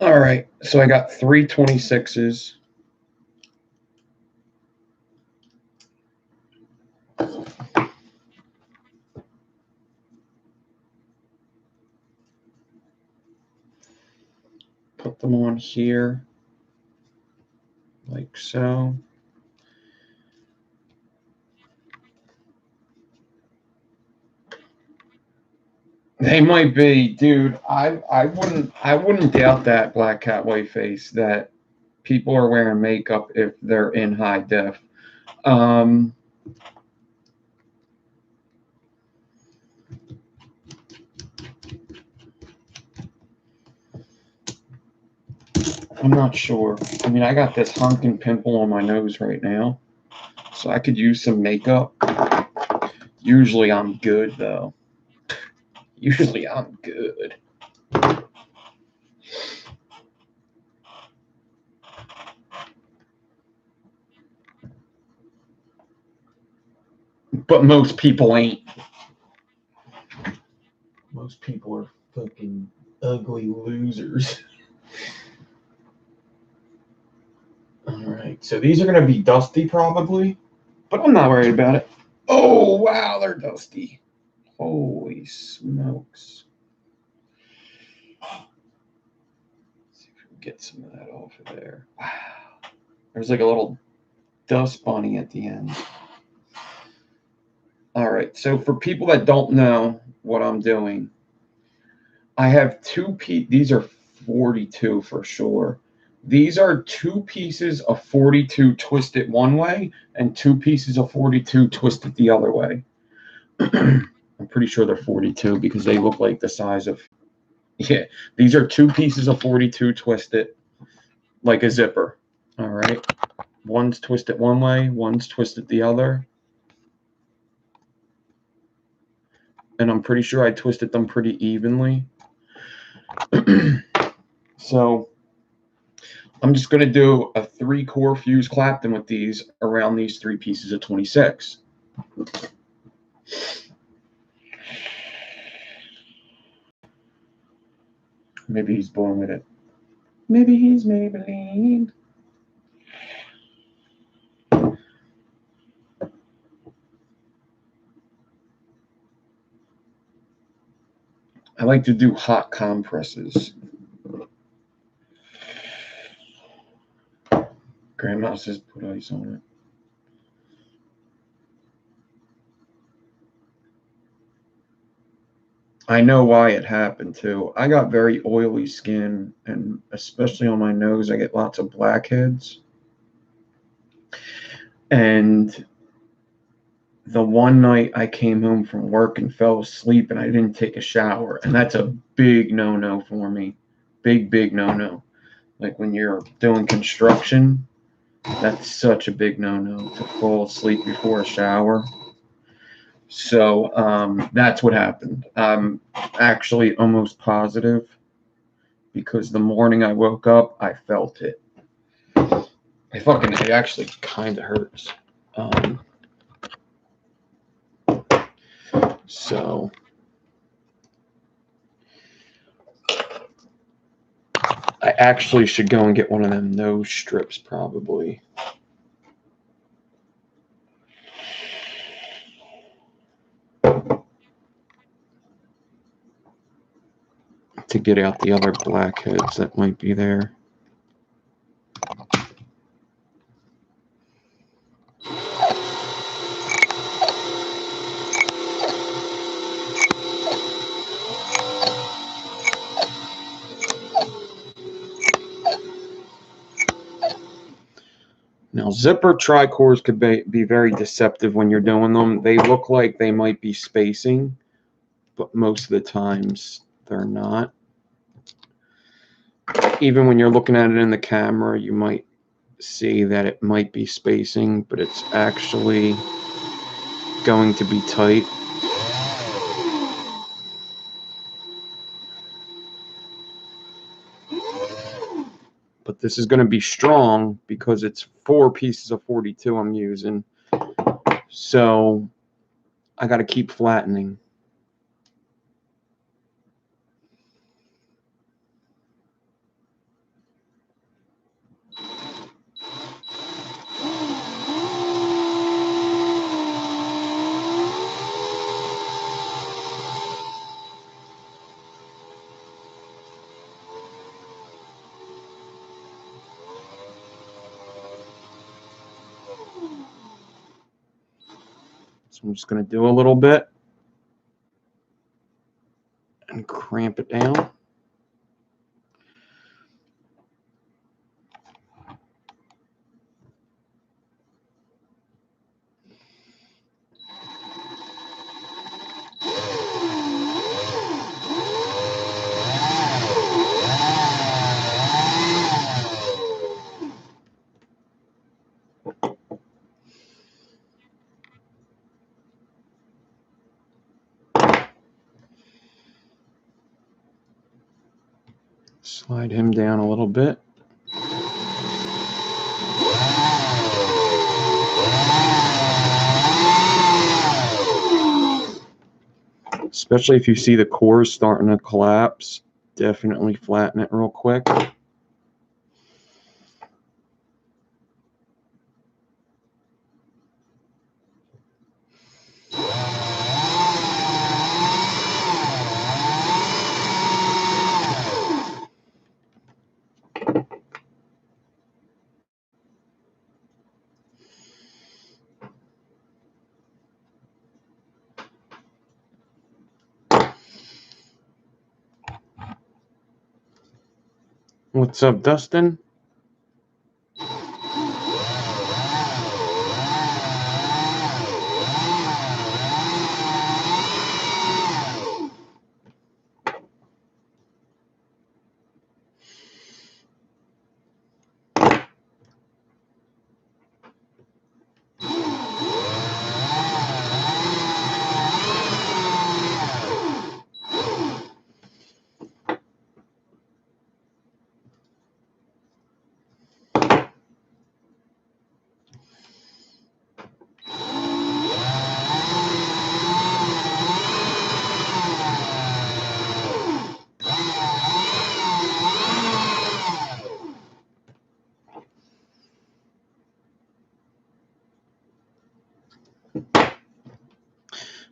[SPEAKER 1] All right, so I got 3 26s. Put them on here. like so. They might be, dude. I wouldn't doubt that, Black Cat White Face, that people are wearing makeup if they're in high def. Um, I'm not sure. I mean, I got this honking pimple on my nose right now, so I could use some makeup. Usually I'm good, though. Usually I'm good. But most people ain't. Most people are fucking ugly losers. Alright, so these are going to be dusty probably, but I'm not worried about it. Oh, wow, they're dusty. Holy smokes. Let's see if we can get some of that off of there. Wow. There's like a little dust bunny at the end. Alright, so for people that don't know what I'm doing, I have these are 42 for sure. These are 2 pieces of 42 twisted one way and 2 pieces of 42 twisted the other way. I'm pretty sure they're 42 because they look like the size of, yeah, these are 2 pieces of 42 twisted like a zipper. All right. One's twisted one way, one's twisted the other. And I'm pretty sure I twisted them pretty evenly. So I'm just going to do a 3-core fuse Clapton with these around these 3 pieces of 26. Maybe he's born with it. Maybe he's Maybelline. I like to do hot compresses. Grandma says put ice on it. I know why it happened too. I got very oily skin, and especially on my nose, I get lots of blackheads. And the one night I came home from work and fell asleep and I didn't take a shower, and that's a big no-no for me. Big, big no-no. Like when you're doing construction, that's such a big no-no to fall asleep before a shower. So that's what happened. I'm actually almost positive because the morning I woke up, I felt it. It actually kind of hurts. So I actually should go and get one of them nose strips probably. To get out the other blackheads that might be there. Now, zipper tricores could be very deceptive when you're doing them. They look like they might be spacing, but most of the times they're not. Even when you're looking at it in the camera, you might see that it might be spacing, but it's actually going to be tight. But this is going to be strong because it's 4 pieces of 42 I'm using. So I got to keep flattening. So I'm just going to do a little bit and cramp it down. Slide him down a little bit. Especially if you see the core starting to collapse, definitely flatten it real quick. What's up, Dustin?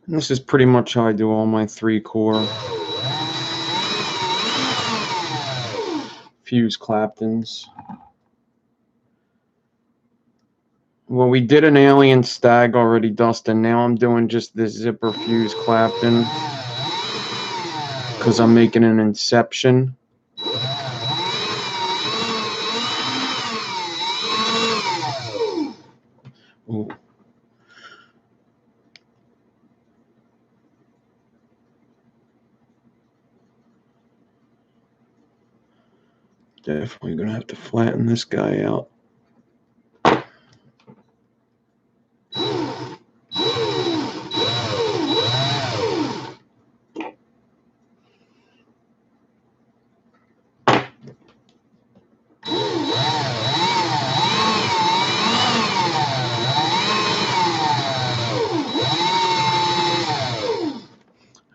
[SPEAKER 1] And this is pretty much how I do all my 3-core fuse Claptons. Well, we did an alien stag already, Dustin. Now I'm doing just this zipper fuse Clapton because I'm making an inception. Ooh. Definitely gonna have to flatten this guy out.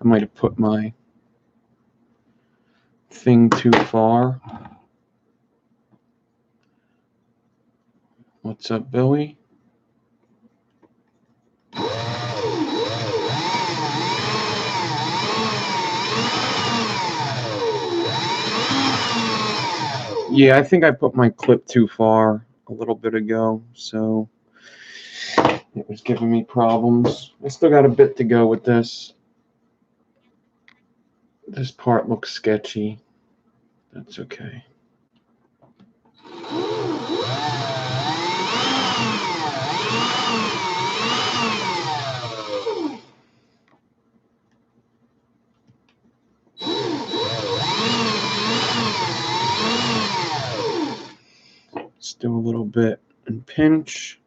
[SPEAKER 1] I might have put my thing too far. What's up, Billy? Yeah, I think I put my clip too far a little bit ago, so it was giving me problems. I still got a bit to go with this. This part looks sketchy. That's okay. Let's do a little bit and pinch.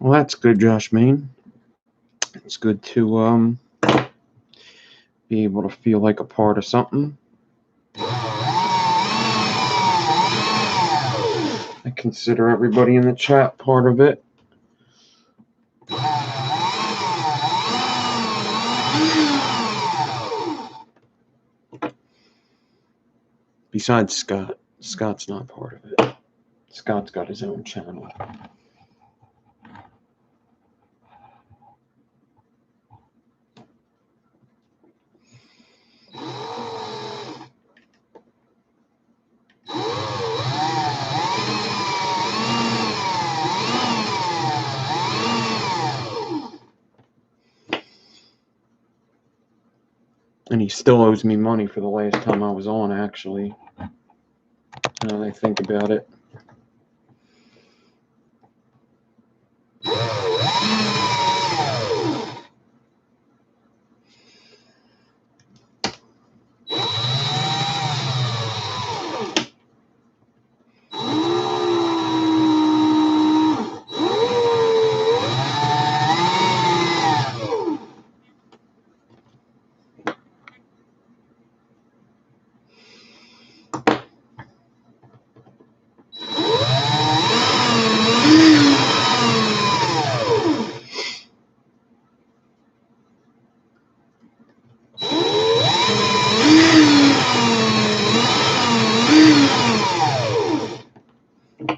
[SPEAKER 1] Well, that's good, Josh Main. It's good to be able to feel like a part of something. I consider everybody in the chat part of it. Besides Scott. Scott's not part of it. Scott's got his own channel. And he still owes me money for the last time I was on, actually. Now that I think about it.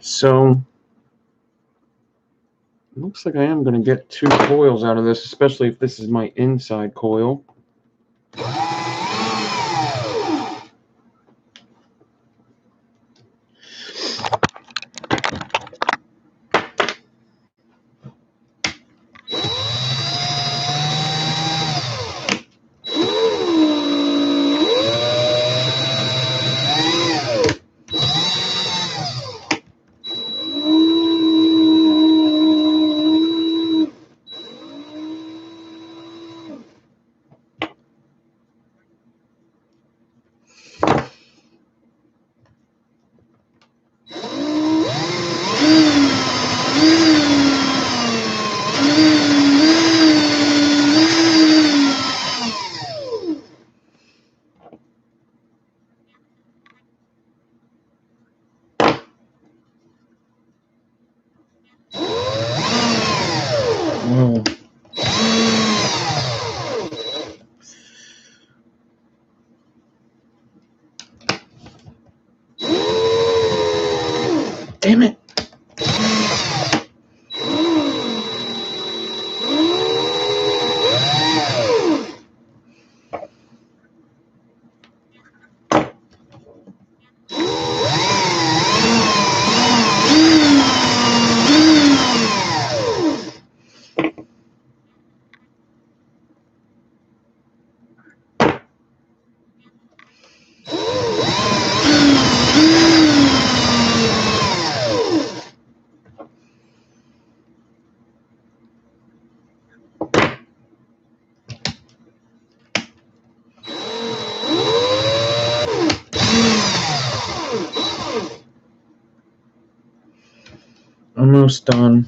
[SPEAKER 1] So, it looks like I am going to get 2 coils out of this, especially if this is my inside coil. Whoa. Damn it. Almost done.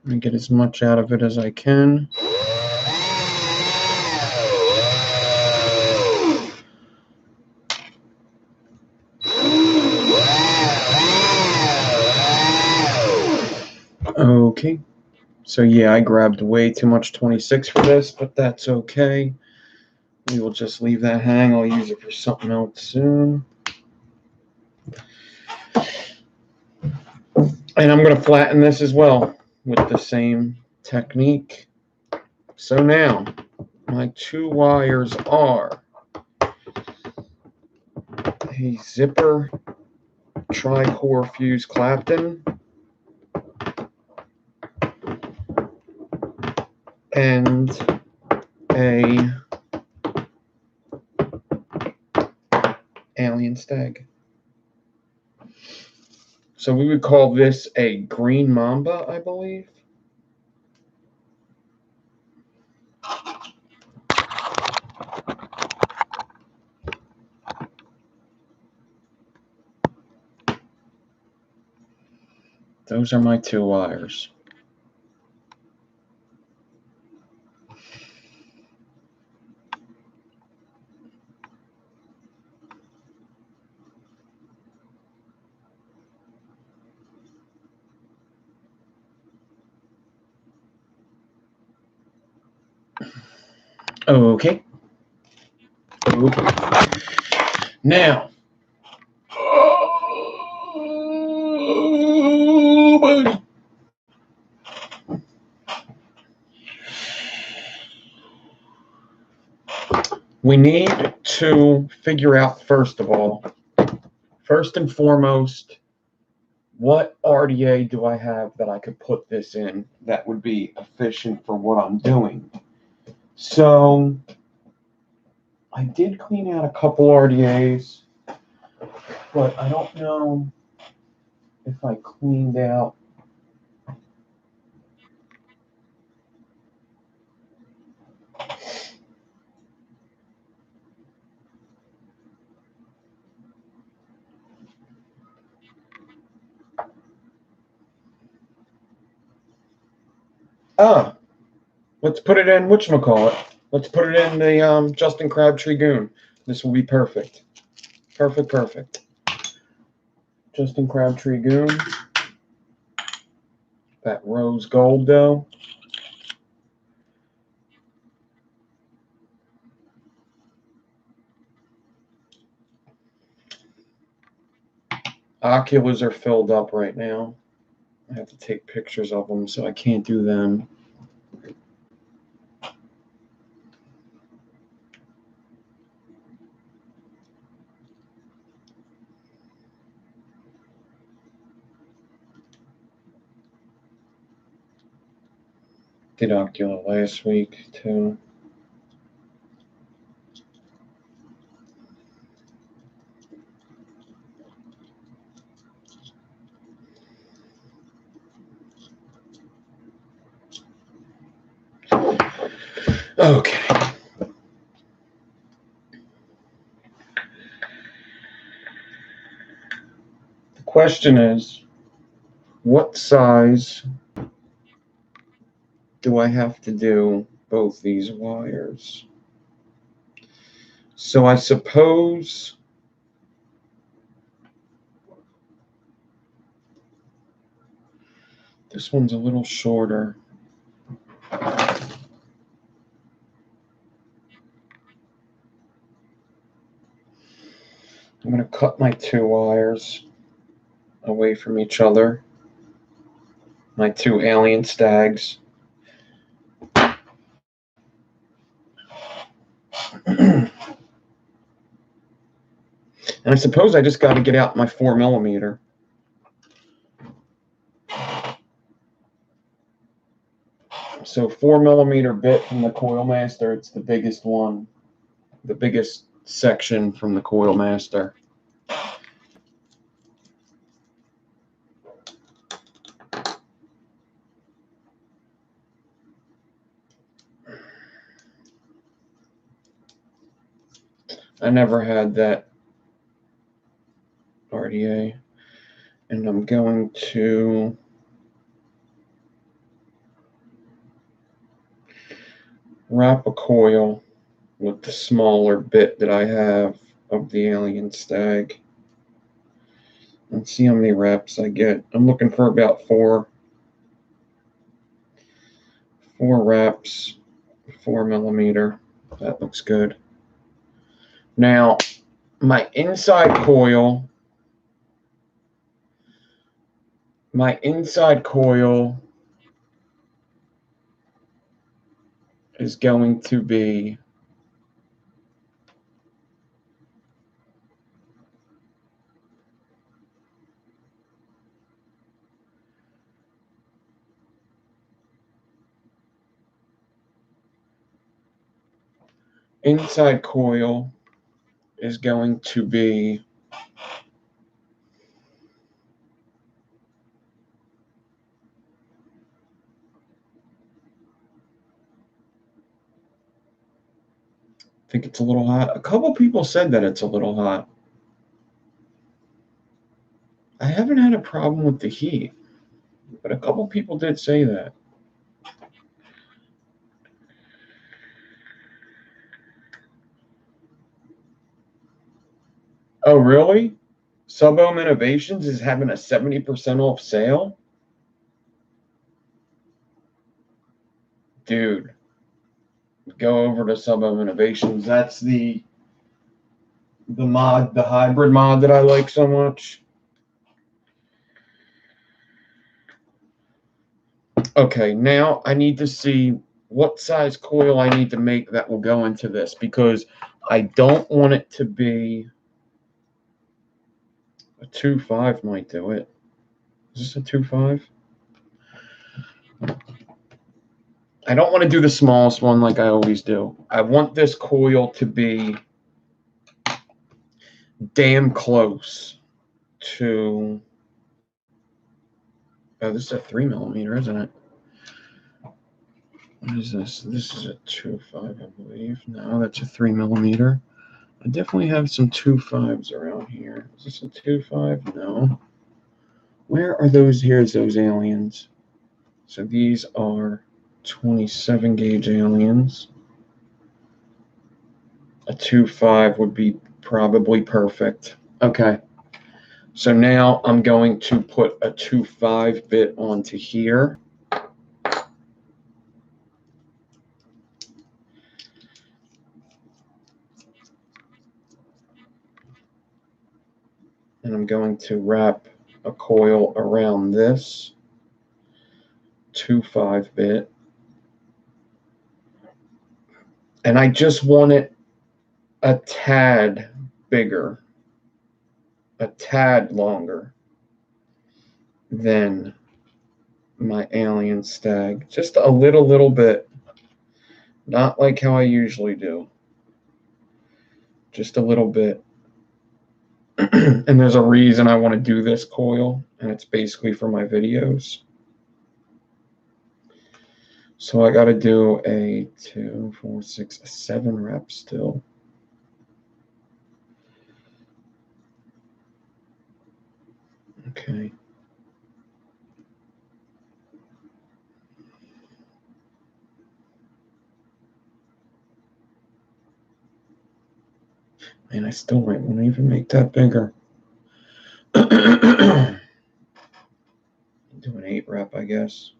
[SPEAKER 1] Let me get as much out of it as I can. Okay. So yeah, I grabbed way too much 26 for this, but that's okay. We will just leave that hang. I'll use it for something else soon. And I'm going to flatten this as well with the same technique. So now, my 2 wires are a zipper tri-core fuse Clapton and a alien stag. So we would call this a green mamba, I believe. Those are my 2 wires. Okay. Now, oh, buddy. We need to figure out, first and foremost, what RDA do I have that I could put this in that would be efficient for what I'm doing? So I did clean out a couple RDAs, but I don't know if I cleaned out. Let's put it in whatchamacallit. Let's put it in the Justin Crabtree Goon. This will be perfect. Perfect. Justin Crabtree Goon. That rose gold, though. Oculars are filled up right now. I have to take pictures of them, so I can't do them. Did ocular last week, too. Okay. The question is, what size do I have to do both these wires? So I suppose this one's a little shorter. I'm going to cut my 2 wires away from each other. My 2 alien stags. And I suppose I just got to get out my 4mm. So 4mm bit from the Coil Master. It's the biggest one, the biggest section from the Coil Master. I never had that RDA, and I'm going to wrap a coil with the smaller bit that I have of the alien stag and see how many wraps I get. I'm looking for about 4 wraps, 4mm. That looks good. Now, my inside coil is going to be I think it's a little hot. A couple people said that it's a little hot. I haven't had a problem with the heat. But a couple people did say that. Oh, really? Sub-Ohm Innovations is having a 70% off sale? Dude, go over to Sub-Ohm Innovations. That's the mod, the hybrid mod that I like so much. Okay, now I need to see what size coil I need to make that will go into this, because I don't want it to be a 2.5 might do it. Is this a 2.5? I don't want to do the smallest one like I always do. I want this coil to be damn close to... Oh, this is a 3mm, isn't it? What is this? This is a 2.5, I believe. No, that's a 3mm. I definitely have some 2.5s around here. Is this a 2.5? No. Where are those? Here's those aliens. So these are 27 gauge aliens. A 2.5 would be probably perfect. Okay. So now I'm going to put a 2.5 bit onto here. And I'm going to wrap a coil around this 2.5 bit. And I just want it a tad bigger, a tad longer than my alien stag. Just a little bit. Not like how I usually do. Just a little bit. And there's a reason I want to do this coil, and it's basically for my videos. So I got to do a 2, 4, 6, 7 rep still. Okay. And I still might want to even make that bigger. Do an 8 rep, I guess.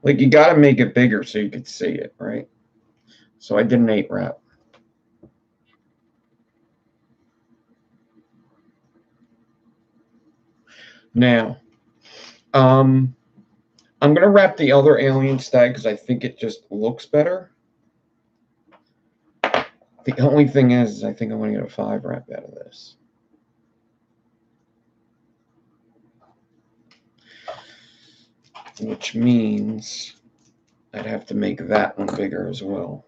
[SPEAKER 1] Like, you got to make it bigger so you could see it, right? So I did an 8 rep. Now, I'm going to wrap the other alien stag because I think it just looks better. The only thing is I think I'm going to get a 5 rep out of this. Which means I'd have to make that one bigger as well.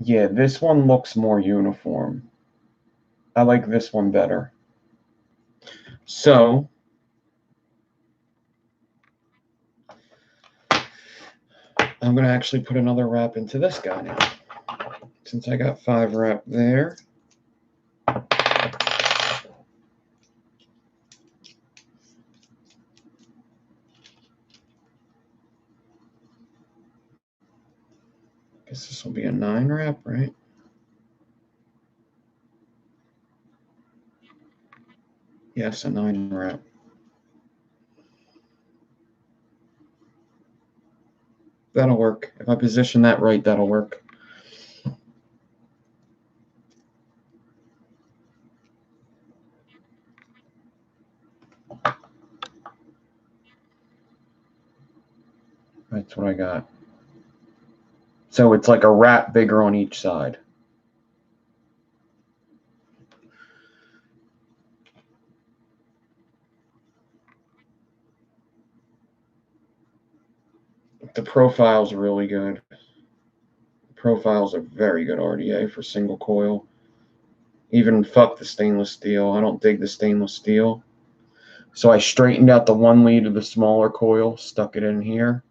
[SPEAKER 1] Yeah, this one looks more uniform. I like this one better. So I'm going to actually put another wrap into this guy now. Since I got 5 wrap there. Guess this will be a 9 wrap, right? Yes, a 9 wrap. That'll work. If I position that right, that'll work. That's what I got. So it's like a wrap bigger on each side. the profile's really good. The profile's a very good RDA for single coil. Even fuck the stainless steel. I don't dig the stainless steel. So I straightened out the 1 lead of the smaller coil, stuck it in here.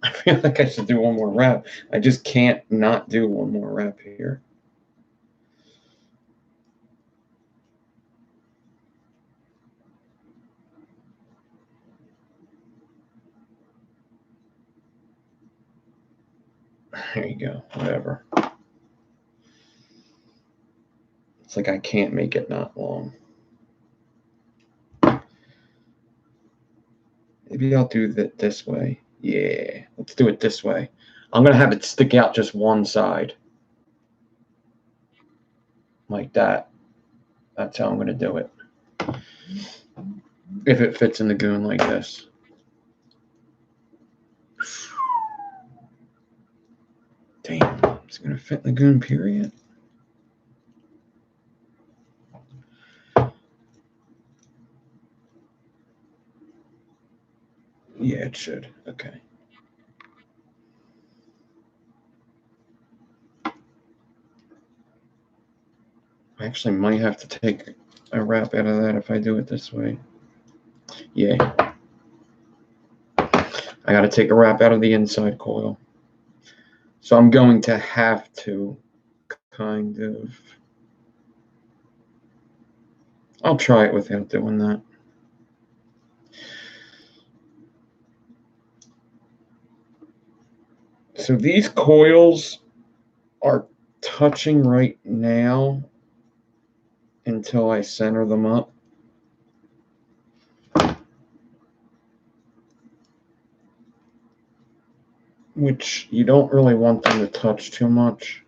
[SPEAKER 1] I feel like I should do one more wrap. I just can't not do one more wrap here. There you go, whatever. It's like I can't make it not long. Maybe I'll do that this way. Yeah, let's do it this way. I'm going to have it stick out just one side. Like that. That's how I'm going to do it. If it fits in the goon like this. Damn, it's going to fit in the goon, period. Yeah, it should. Okay. I actually might have to take a wrap out of that if I do it this way. Yeah. I got to take a wrap out of the inside coil. So I'm going to have to kind of... I'll try it without doing that. So these coils are touching right now until I center them up. Which you don't really want them to touch too much.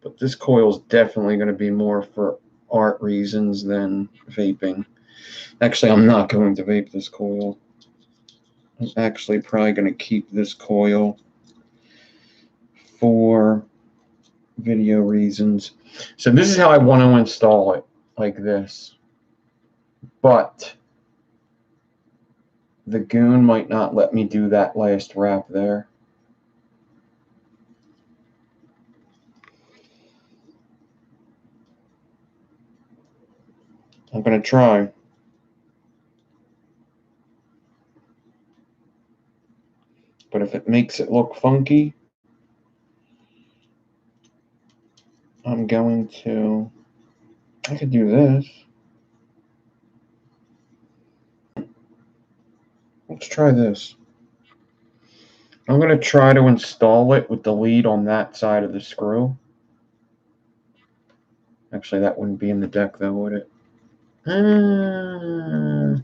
[SPEAKER 1] But this coil is definitely going to be more for art reasons than vaping. Actually, I'm not going to vape this coil. I'm actually probably going to keep this coil for video reasons. So this is how I want to install it, like this. But the goon might not let me do that last wrap there. I'm going to try. But if it makes it look funky, I'm going to... I could do this. Let's try this. I'm going to try to install it with the lead on that side of the screw. Actually, that wouldn't be in the deck, though, would it? No.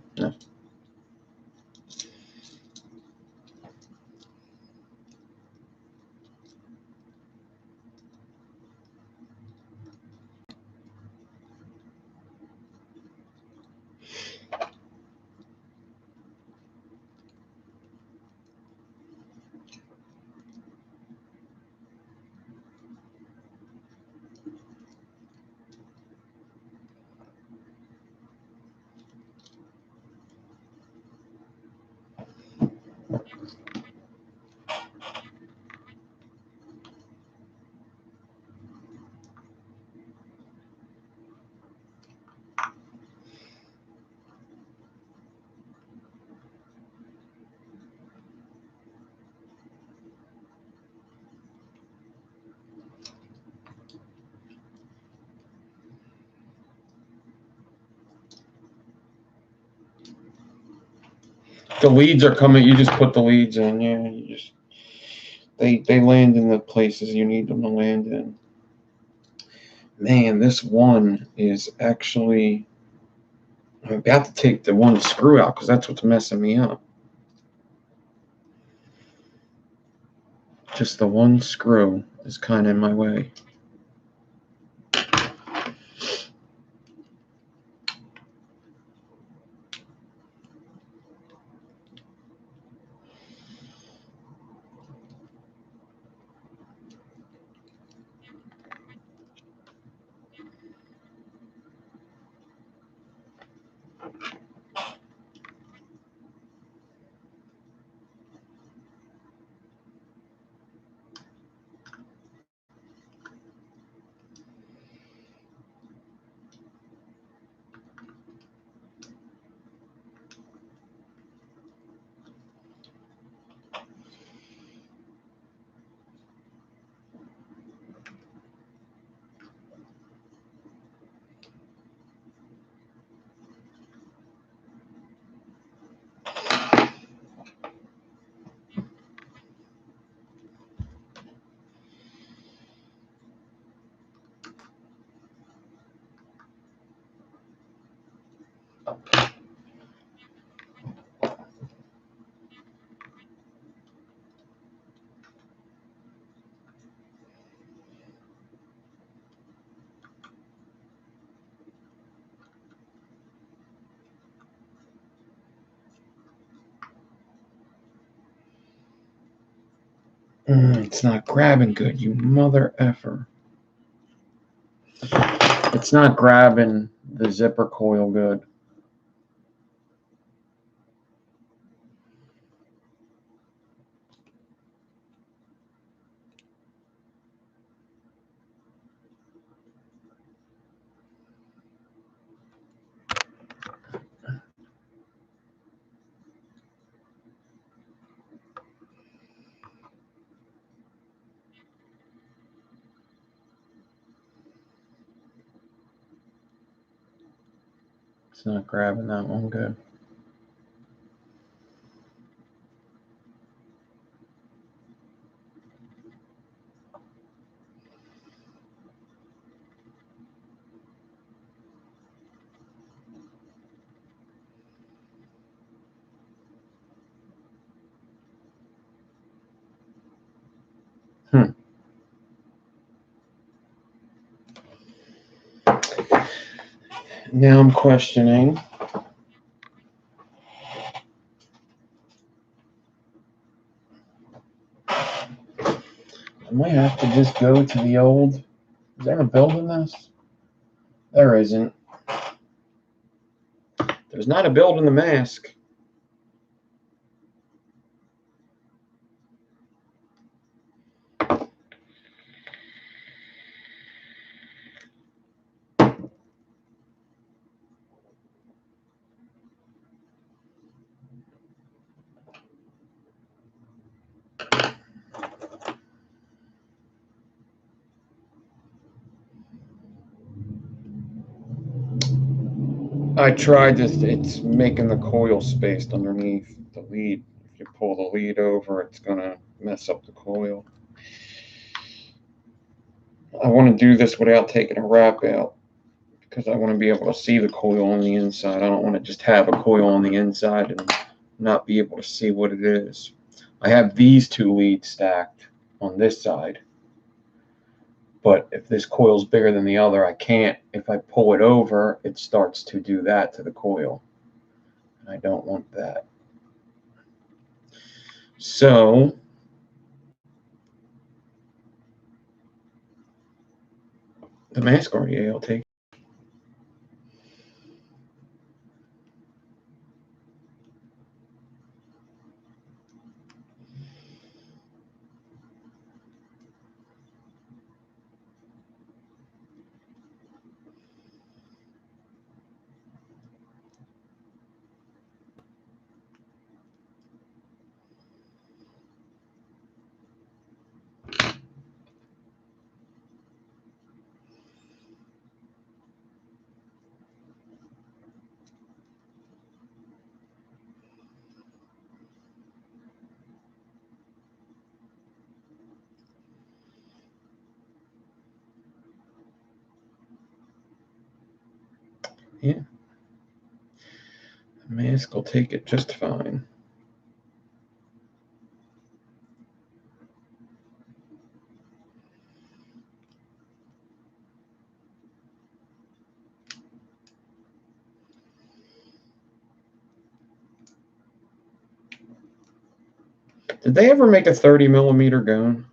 [SPEAKER 1] The leads are coming. You just put the leads in. Yeah, you just they land in the places you need them to land in. Man, this one is actually... I'm about to take the one screw out because that's what's messing me up. Just the one screw is kind of in my way. It's not grabbing good, you mother effer. It's not grabbing the zipper coil good. It's not grabbing that one good. Now I'm questioning. I might have to just go to the old. Is there a build in this? There isn't. There's not a build in the mask. I tried this. It's making the coil spaced underneath the lead. If you pull the lead over, it's going to mess up the coil. I want to do this without taking a wrap out because I want to be able to see the coil on the inside. I don't want to just have a coil on the inside and not be able to see what it is. I have these two leads stacked on this side. But if this coil's bigger than the other, I can't. If I pull it over, it starts to do that to the coil. And I don't want that. So the mask RDA I'll take. Yeah. The mask will take it just fine. Did they ever make a 30 millimeter gun?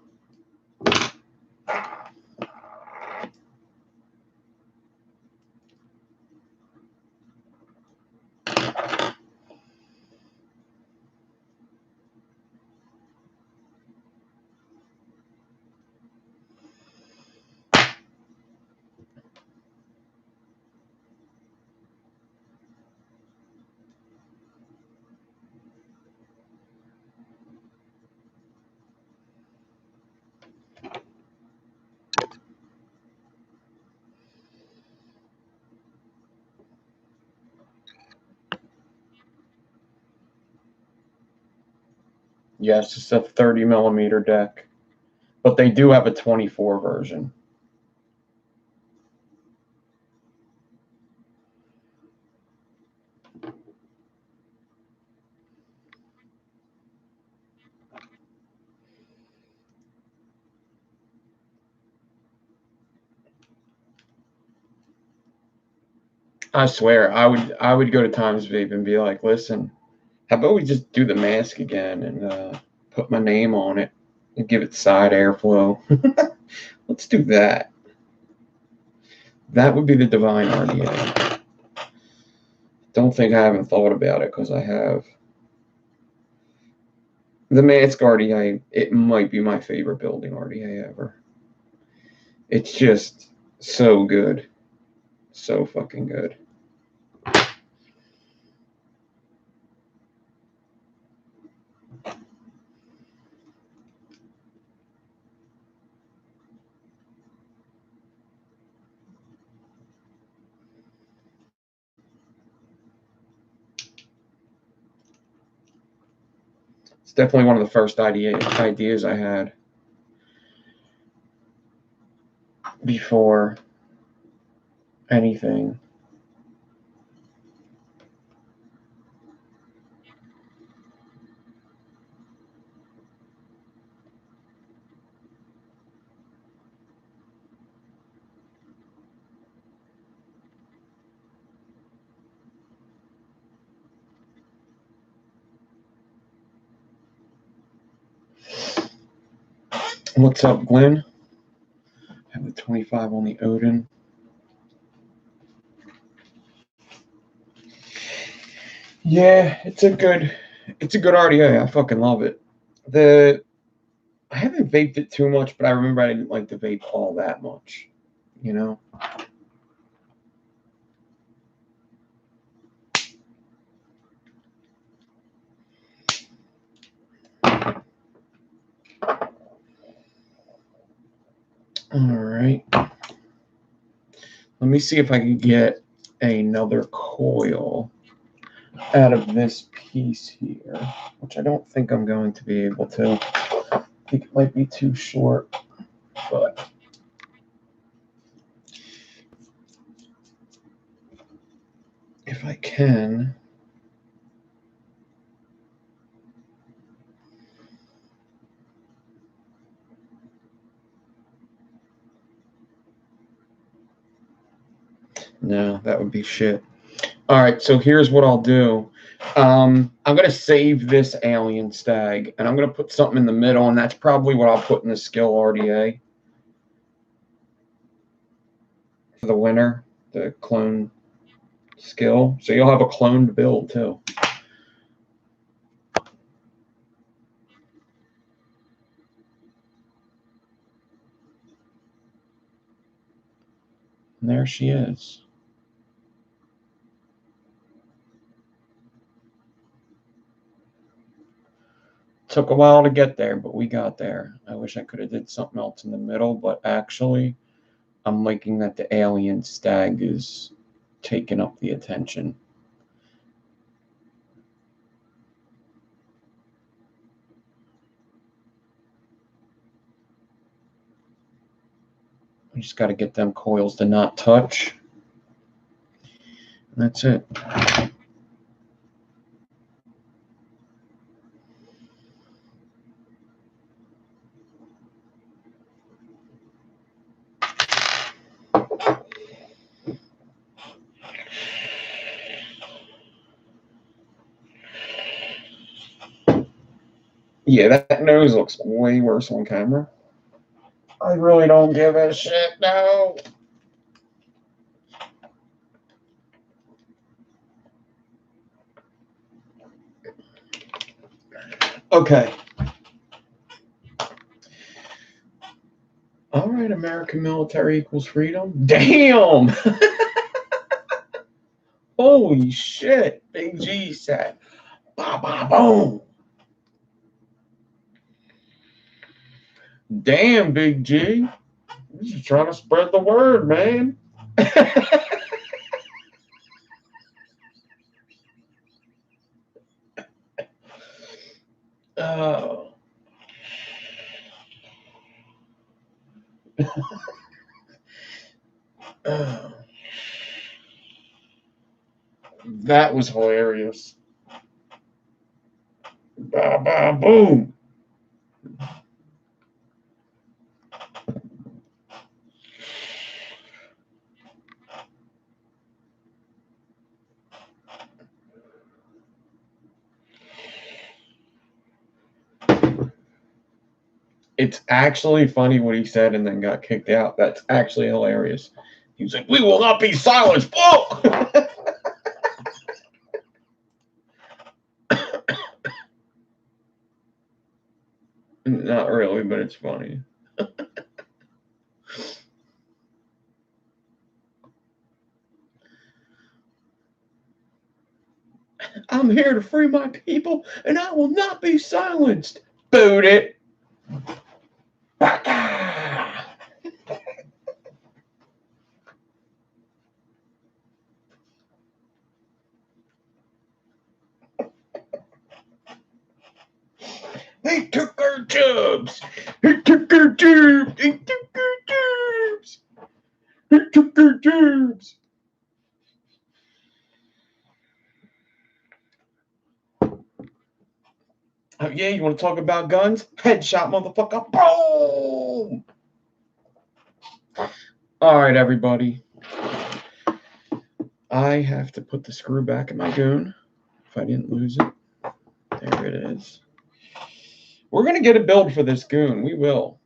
[SPEAKER 1] Yes, it's a 30 millimeter deck. But they do have a 24 version. I swear, I would go to Times Vape and be like, listen, how about we just do the mask again and put my name on it? and give it side airflow. Let's do that. That would be the divine RDA. Don't think I haven't thought about it because I have. The mask RDA, it might be my favorite building RDA ever. It's just so good. So fucking good. It's definitely one of the first ideas I had before anything. What's up, Glenn? I have the 25 on the Odin. Yeah, it's a good RDA. I fucking love it. I haven't vaped it too much, but I remember I didn't like to vape all that much. You know? All right. Let me see if I can get another coil out of this piece here, which I don't think I'm going to be able to. I think it might be too short, but if I can. No, that would be shit. All right, so here's what I'll do. I'm going to save this alien stag, and I'm going to put something in the middle, and that's probably what I'll put in the skill RDA for the winner, the clone skill. So you'll have a cloned build, too. And there she is. Took a while to get there, but we got there. I wish I could have did something else in the middle, but actually, I'm liking that the alien stag is taking up the attention. We just got to get them coils to not touch. And that's it. Yeah, that nose looks way worse on camera. I really don't give a shit, no. Okay. All right, American military equals freedom. Damn! Holy shit. Big G said, ba ba boom. Damn, Big G. You're just trying to spread the word, man. Oh. Oh. That was hilarious. Ba ba boom. It's actually funny what he said and then got kicked out. That's actually hilarious. He was like, "We will not be silenced." Whoa! Not really, but it's funny. I'm here to free my people, and I will not be silenced. Boot it. They took our jobs. They took our jobs. They took our jobs. They took our jobs. Oh, yeah, you want to talk about guns? Headshot, motherfucker. Boom! All right, everybody. I have to put the screw back in my goon if I didn't lose it. There it is. We're going to get a build for this goon. We will.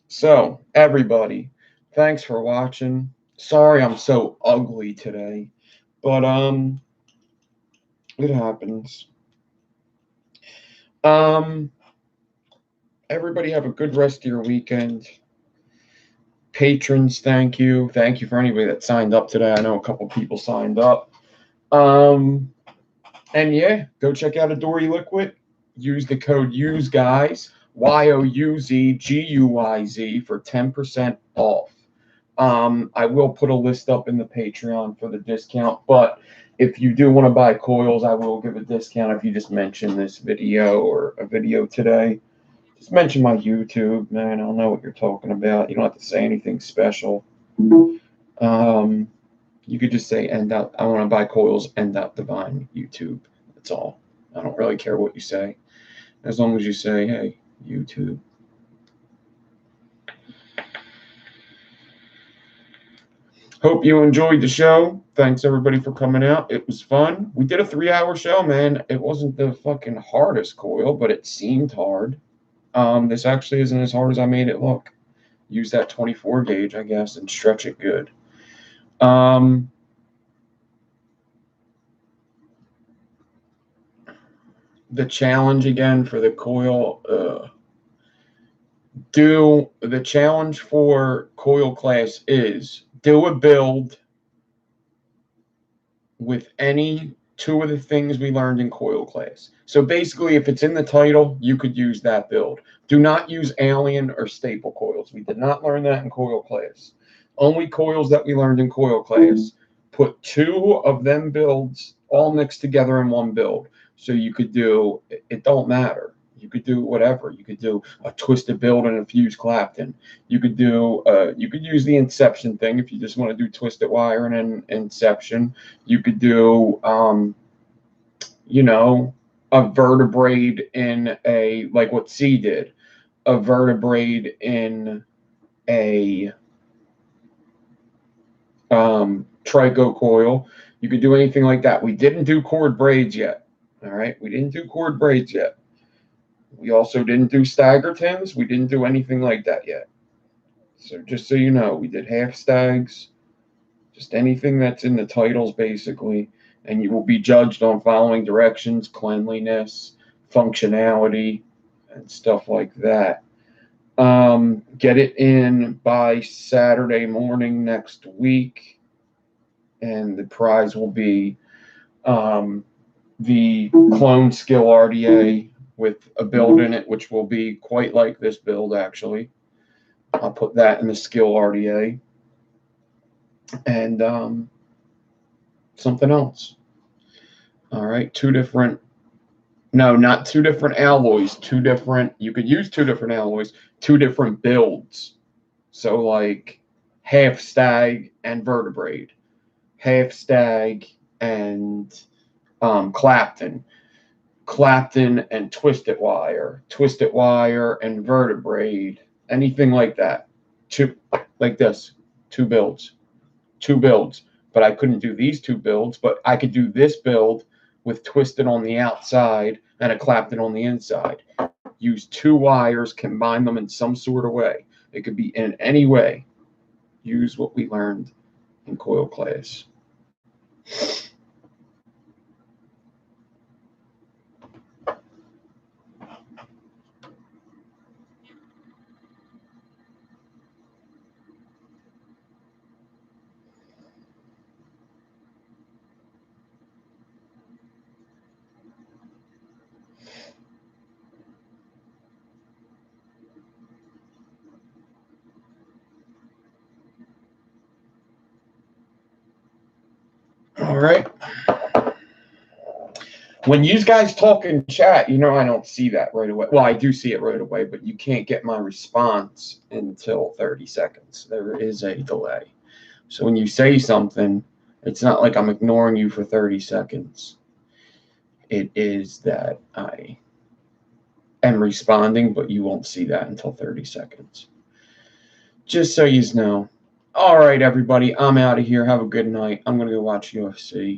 [SPEAKER 1] So, everybody, thanks for watching. Sorry I'm so ugly today, but it happens. Everybody have a good rest of your weekend. Patrons, thank you. Thank you for anybody that signed up today. I know a couple people signed up. And yeah, go check out Adore Liquid. Use the code USEGUYZ, YOUZGUYZ for 10% off. I will put a list up in the Patreon for the discount, but if you do want to buy coils, I will give a discount if you just mention this video or a video today. Just mention my YouTube, man. I'll know what you're talking about. You don't have to say anything special. You could just say, "End out. I want to buy coils. End out divine YouTube." That's all. I don't really care what you say, as long as you say, "Hey, YouTube." Hope you enjoyed the show. Thanks everybody for coming out. It was fun. We did a 3-hour show, man. It wasn't the fucking hardest coil, but it seemed hard. This actually isn't as hard as I made it look. Use that 24 gauge, I guess, and stretch it good. The challenge again for the coil, the challenge for coil class is do a build with any two of the things we learned in coil class. So basically, if it's in the title, you could use that build. Do not use alien or staple coils. We did not learn that in coil class. Only coils that we learned in coil class. Put two of them builds all mixed together in one build. So you could do, it don't matter. You could do whatever. You could do a twisted build and a fused Clapton. You could do, you could use the inception thing if you just want to do twisted wire and an inception. You could do, you know, a vertebrae in a, like what C did, a vertebrae in a trico coil. You could do anything like that. We didn't do cord braids yet. All right, we didn't do cord braids yet. We also didn't do staggertons. We didn't do anything like that yet. So just so you know, we did half stags, just anything that's in the titles basically, and you will be judged on following directions, cleanliness, functionality, and stuff like that. Get it in by Saturday morning next week, and the prize will be the clone skill RDA with a build in it, which will be quite like this build, actually. I'll put that in the skill RDA. And something else. All right, not two different alloys, you could use two different alloys, two different builds. So like half stag and vertebrae, half stag and Clapton and twisted wire and vertebrae, anything like that. Two, like this, two builds. But I couldn't do these two builds, but I could do this build with twisted on the outside and a Clapton on the inside. Use 2 wires, combine them in some sort of way. It could be in any way. Use what we learned in coil class. All right. When you guys talk in chat, I don't see that right away. Well, I do see it right away, but you can't get my response until 30 seconds. There is a delay. So when you say something, it's not like I'm ignoring you for 30 seconds. It is that I am responding, but you won't see that until 30 seconds. Just so you know. All right, everybody, I'm out of here. Have a good night. I'm going to go watch UFC.